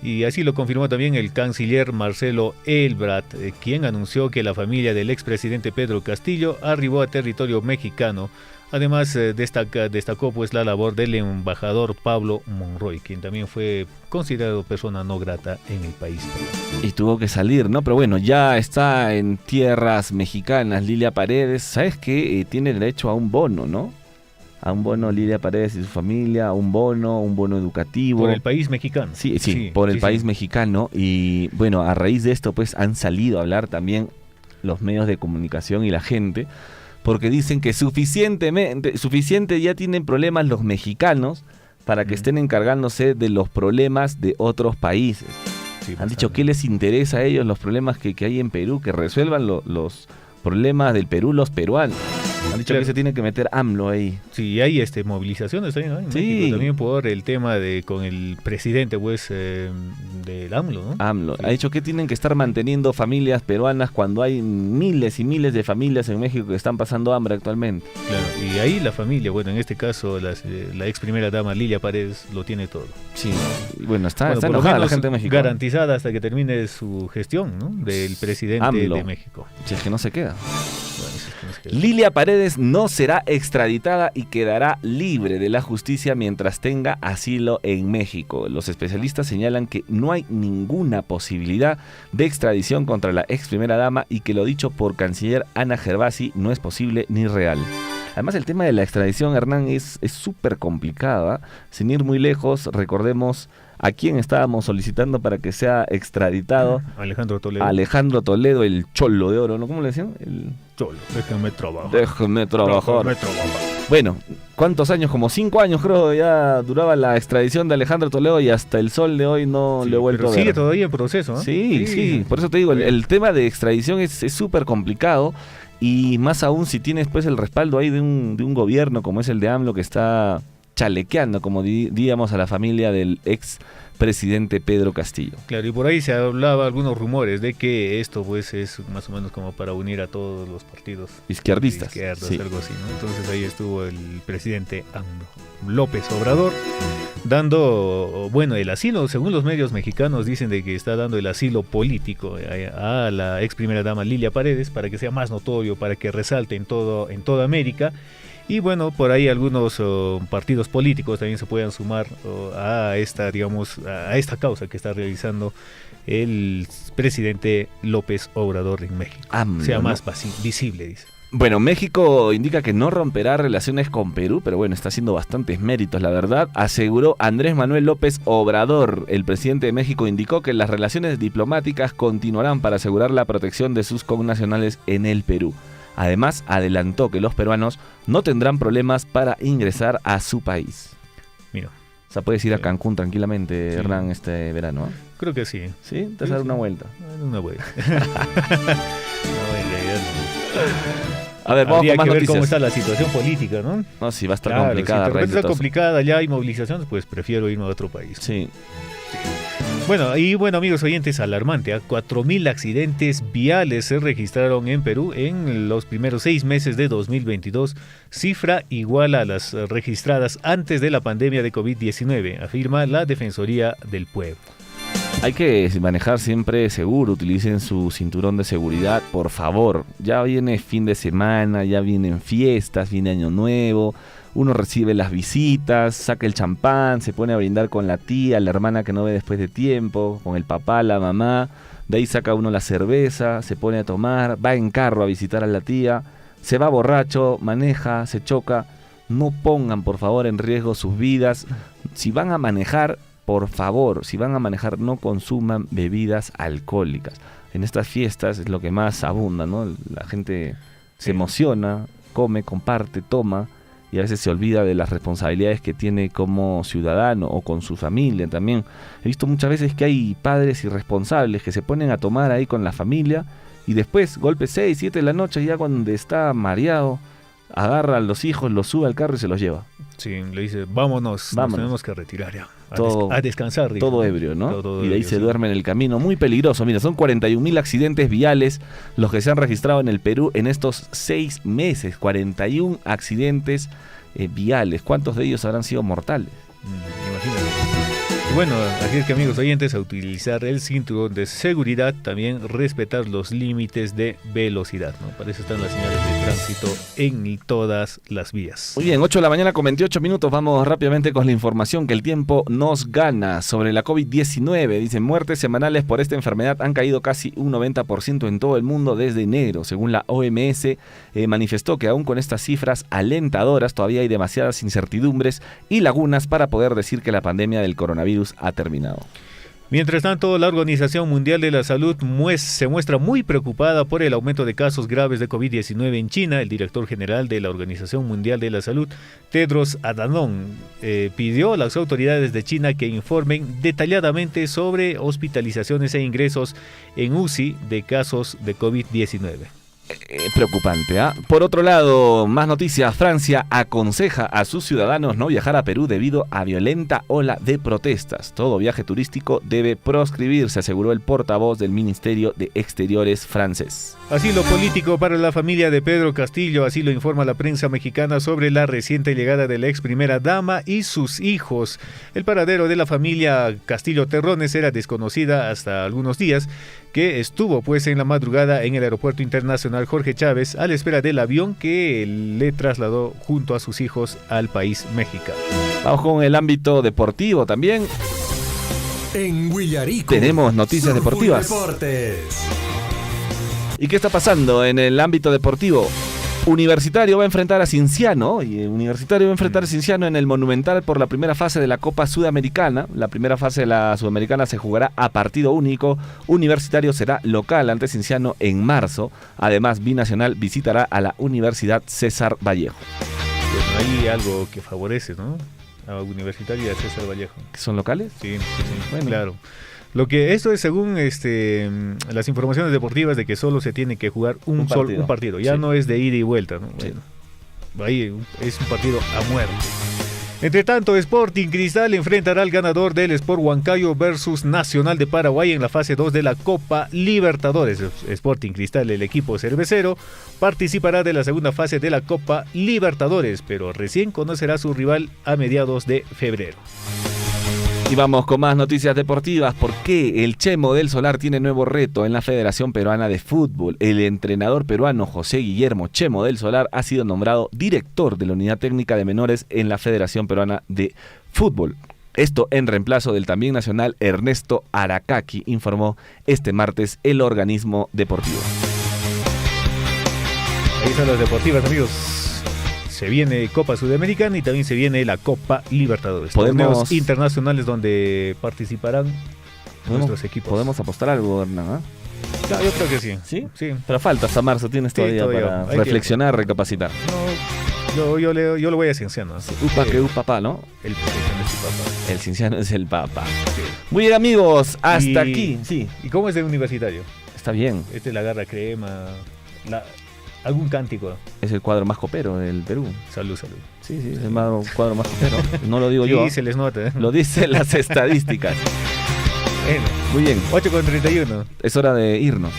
[SPEAKER 4] Y así lo confirmó también el canciller Marcelo Ebrard, quien anunció que la familia del expresidente Pedro Castillo arribó a territorio mexicano. Además, destacó pues la labor del embajador Pablo Monroy, quien también fue considerado persona no grata en el país.
[SPEAKER 3] Y tuvo que salir, ¿no? Pero bueno, ya está en tierras mexicanas Lilia Paredes. ¿Sabes qué? Tiene derecho a un bono, ¿no? A un bono Lilia Paredes y su familia, un bono educativo.
[SPEAKER 4] Por el país mexicano.
[SPEAKER 3] Sí, por el país mexicano. Y bueno, a raíz de esto pues han salido a hablar también los medios de comunicación y la gente, porque dicen que suficiente ya tienen problemas los mexicanos para que estén encargándose de los problemas de otros países. Han dicho que les interesa a ellos los problemas que hay en Perú, que resuelvan los problemas del Perú los peruanos. Han dicho que se tiene que meter AMLO ahí.
[SPEAKER 4] Sí, hay movilizaciones también, ¿no? En México, también por el tema con el presidente pues del AMLO, ¿no?
[SPEAKER 3] AMLO. Sí. Ha dicho que tienen que estar manteniendo familias peruanas cuando hay miles y miles de familias en México que están pasando hambre actualmente.
[SPEAKER 4] Claro, y ahí la familia, bueno, en este caso la ex primera dama Lilia Paredes lo tiene todo.
[SPEAKER 3] Sí, bueno, está enojada la gente de México.
[SPEAKER 4] Garantizada hasta que termine su gestión, ¿no? Del presidente AMLO de México.
[SPEAKER 3] Si es que no se queda. Lilia Paredes no será extraditada y quedará libre de la justicia mientras tenga asilo en México. Los especialistas señalan que no hay ninguna posibilidad de extradición contra la ex primera dama y que lo dicho por canciller Ana Gervasi no es posible ni real. Además, el tema de la extradición, Hernán, es súper complicada. Sin ir muy lejos, recordemos a quién estábamos solicitando para que sea extraditado.
[SPEAKER 4] Alejandro Toledo.
[SPEAKER 3] Alejandro Toledo, el cholo de oro, ¿no? ¿Cómo le decían? El
[SPEAKER 4] cholo, déjenme trabajar.
[SPEAKER 3] Déjenme trabajar. Bueno, ¿cuántos años? Como 5 años creo ya duraba la extradición de Alejandro Toledo y hasta el sol de hoy no le he vuelto a ver.
[SPEAKER 4] Sigue todavía en proceso, ¿no?
[SPEAKER 3] Sí, por eso te digo, el tema de extradición es súper complicado. Y más aún si tienes pues el respaldo ahí de un gobierno como es el de AMLO, que está chalequeando, como diríamos, a la familia del ex presidente Pedro Castillo.
[SPEAKER 4] Claro, y por ahí se hablaba algunos rumores de que esto pues es más o menos como para unir a todos los partidos
[SPEAKER 3] izquierdistas,
[SPEAKER 4] sí. Algo así, ¿no? Entonces ahí estuvo el presidente López Obrador dando, bueno, el asilo, según los medios mexicanos dicen de que está dando el asilo político a la ex primera dama Lilia Paredes para que sea más notorio, para que resalte en toda América. Y bueno, por ahí algunos partidos políticos también se puedan sumar a esta causa que está realizando el presidente López Obrador en México. Sea más visible, dice.
[SPEAKER 3] Bueno, México indica que no romperá relaciones con Perú, pero bueno, está haciendo bastantes méritos, la verdad. Aseguró Andrés Manuel López Obrador. El presidente de México indicó que las relaciones diplomáticas continuarán para asegurar la protección de sus connacionales en el Perú. Además, adelantó que los peruanos no tendrán problemas para ingresar a su país.
[SPEAKER 4] Mira.
[SPEAKER 3] O sea, puedes ir a Cancún tranquilamente, sí. Hernán, este verano, ¿eh?
[SPEAKER 4] Creo que sí.
[SPEAKER 3] ¿Sí? ¿Te vas a dar una vuelta?
[SPEAKER 4] Una vuelta.
[SPEAKER 3] A ver, vamos con más
[SPEAKER 4] que ver
[SPEAKER 3] noticias.
[SPEAKER 4] Cómo está la situación política, ¿no?
[SPEAKER 3] No, sí, va a estar complicada.
[SPEAKER 4] Si de repente está complicada, ya hay movilizaciones, pues prefiero irme a otro país.
[SPEAKER 3] Sí.
[SPEAKER 4] Bueno, amigos oyentes, alarmante, 4.000 accidentes viales se registraron en Perú en los primeros 6 meses de 2022, cifra igual a las registradas antes de la pandemia de COVID-19, afirma la Defensoría del Pueblo.
[SPEAKER 3] Hay que manejar siempre seguro, utilicen su cinturón de seguridad, por favor. Ya viene fin de semana, ya vienen fiestas, viene Año Nuevo. Uno recibe las visitas, saca el champán, se pone a brindar con la tía, la hermana que no ve después de tiempo, con el papá, la mamá. De ahí saca uno la cerveza, se pone a tomar, va en carro a visitar a la tía, se va borracho, maneja, se choca. No pongan, por favor, en riesgo sus vidas. Si van a manejar, por favor, no consuman bebidas alcohólicas. En estas fiestas es lo que más abunda, ¿no? La gente se emociona, come, comparte, toma. Y a veces se olvida de las responsabilidades que tiene como ciudadano o con su familia también. He visto muchas veces que hay padres irresponsables que se ponen a tomar ahí con la familia y después, golpe 6, 7 de la noche, ya cuando está mareado, agarra a los hijos, los sube al carro y se los lleva.
[SPEAKER 4] Sí, le dice, vámonos. Nos tenemos que retirar ya. A descansar. Digo.
[SPEAKER 3] Todo ebrio, ¿no? Todo y de ahí ebrio, se duerme en el camino. Muy peligroso. Mira, son 41.000 accidentes viales los que se han registrado en el Perú en estos 6 meses. 41 accidentes viales. ¿Cuántos de ellos habrán sido mortales?
[SPEAKER 4] Imagínate. Bueno, así es que, amigos oyentes, a utilizar el cinturón de seguridad, también respetar los límites de velocidad, ¿no? Para eso están las señales de tránsito en todas las vías.
[SPEAKER 3] Muy bien, 8 de la mañana con 28 minutos, vamos rápidamente con la información que el tiempo nos gana sobre la COVID-19. Dicen, muertes semanales por esta enfermedad han caído casi un 90% en todo el mundo desde enero. Según la OMS, manifestó que aún con estas cifras alentadoras todavía hay demasiadas incertidumbres y lagunas para poder decir que la pandemia del coronavirus ha terminado.
[SPEAKER 4] Mientras tanto, la Organización Mundial de la Salud se muestra muy preocupada por el aumento de casos graves de COVID-19 en China. El director general de la Organización Mundial de la Salud, Tedros Adhanom, pidió a las autoridades de China que informen detalladamente sobre hospitalizaciones e ingresos en UCI de casos de COVID-19.
[SPEAKER 3] Preocupante, ¿eh? Por otro lado, más noticias. Francia aconseja a sus ciudadanos no viajar a Perú debido a violenta ola de protestas. Todo viaje turístico debe proscribirse, aseguró el portavoz del Ministerio de Exteriores francés.
[SPEAKER 4] Asilo político para la familia de Pedro Castillo, así lo informa la prensa mexicana sobre la reciente llegada de la ex primera dama y sus hijos. El paradero de la familia Castillo Terrones era desconocida hasta algunos días, que estuvo pues en la madrugada en el aeropuerto internacional Jorge Chávez a la espera del avión que le trasladó junto a sus hijos al país mexicano.
[SPEAKER 3] Vamos con el ámbito deportivo también.
[SPEAKER 1] En Huillarico
[SPEAKER 3] tenemos noticias deportivas. ¿Y qué está pasando en el ámbito deportivo? Universitario va a enfrentar a Cienciano en el Monumental por la primera fase de la Copa Sudamericana. La primera fase de la Sudamericana se jugará a partido único. Universitario será local ante Cienciano en marzo. Además, Binacional visitará a la Universidad César Vallejo.
[SPEAKER 4] Pues hay algo que favorece, ¿no? A Universitario y a César Vallejo.
[SPEAKER 3] ¿Son locales?
[SPEAKER 4] Sí, bueno, claro. Lo que esto es según las informaciones deportivas de que solo se tiene que jugar un partido. Ya no es de ida y vuelta, ¿no? Bueno, ahí es un partido a muerte. Entre tanto, Sporting Cristal enfrentará al ganador del Sport Huancayo versus Nacional de Paraguay en la fase 2 de la Copa Libertadores. Sporting Cristal, el equipo cervecero, participará de la segunda fase de la Copa Libertadores, pero recién conocerá a su rival a mediados de febrero.
[SPEAKER 3] Y vamos con más noticias deportivas. ¿Por qué el Chemo del Solar tiene nuevo reto en la Federación Peruana de Fútbol? El entrenador peruano José Guillermo Chemo del Solar ha sido nombrado director de la Unidad Técnica de Menores en la Federación Peruana de Fútbol. Esto en reemplazo del también nacional Ernesto Aracaki, informó este martes el organismo deportivo.
[SPEAKER 4] Ahí son las deportivas, amigos. Se viene Copa Sudamericana y también se viene la Copa Libertadores. Torneos internacionales donde participarán nuestros equipos.
[SPEAKER 3] ¿Podemos apostar algo, Hernán?
[SPEAKER 4] No, yo creo que sí.
[SPEAKER 3] ¿Sí?
[SPEAKER 4] Sí.
[SPEAKER 3] Pero falta hasta marzo, tienes todavía para reflexionar, recapacitar.
[SPEAKER 4] No, yo lo voy a cienciano.
[SPEAKER 3] Sí. Upa que papá, ¿no?
[SPEAKER 4] El cienciano es el papá.
[SPEAKER 3] El cienciano es el papá. Sí. Muy bien, amigos, hasta aquí. Sí.
[SPEAKER 4] ¿Y cómo es el universitario?
[SPEAKER 3] Está bien.
[SPEAKER 4] Este la garra crema, algún cántico.
[SPEAKER 3] Es el cuadro más copero del Perú.
[SPEAKER 4] Salud, salud.
[SPEAKER 3] Sí, es el cuadro más copero. No lo digo yo.
[SPEAKER 4] Sí, se les nota.
[SPEAKER 3] Lo dicen las estadísticas.
[SPEAKER 4] Bueno,
[SPEAKER 3] muy bien.
[SPEAKER 4] 8:31.
[SPEAKER 3] Es hora de irnos.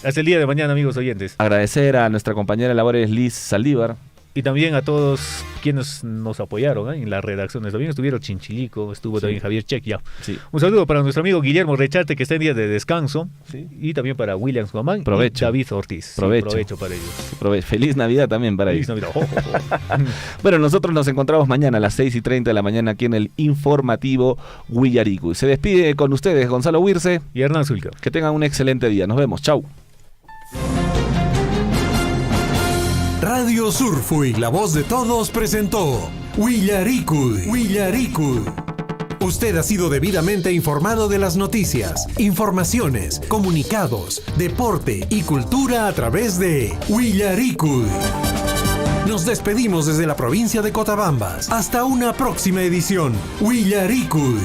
[SPEAKER 4] Hasta el día de mañana, amigos oyentes.
[SPEAKER 3] Agradecer a nuestra compañera de labores Liz Saldívar.
[SPEAKER 4] Y también a todos quienes nos apoyaron en las redacciones. También estuvieron Chinchilico, estuvo también Javier Check. Ya.
[SPEAKER 3] Sí.
[SPEAKER 4] Un saludo para nuestro amigo Guillermo Recharte, que está en día de descanso. Sí. Y también para Williams Guamán y David Ortiz. Provecho para ellos.
[SPEAKER 3] Feliz Navidad también para ellos.
[SPEAKER 4] Feliz Navidad.
[SPEAKER 3] Bueno, nosotros nos encontramos mañana a las 6:30 de la mañana aquí en el informativo Huillaricu. Se despide con ustedes Gonzalo Huirce
[SPEAKER 4] y Hernán Zulca.
[SPEAKER 3] Que tengan un excelente día. Nos vemos. Chau.
[SPEAKER 1] Radio Surfui, la voz de todos, presentó Huillaricu. Usted ha sido debidamente informado de las noticias, informaciones, comunicados, deporte y cultura a través de Huillaricu. Nos despedimos desde la provincia de Cotabambas. Hasta una próxima edición. Huillaricu.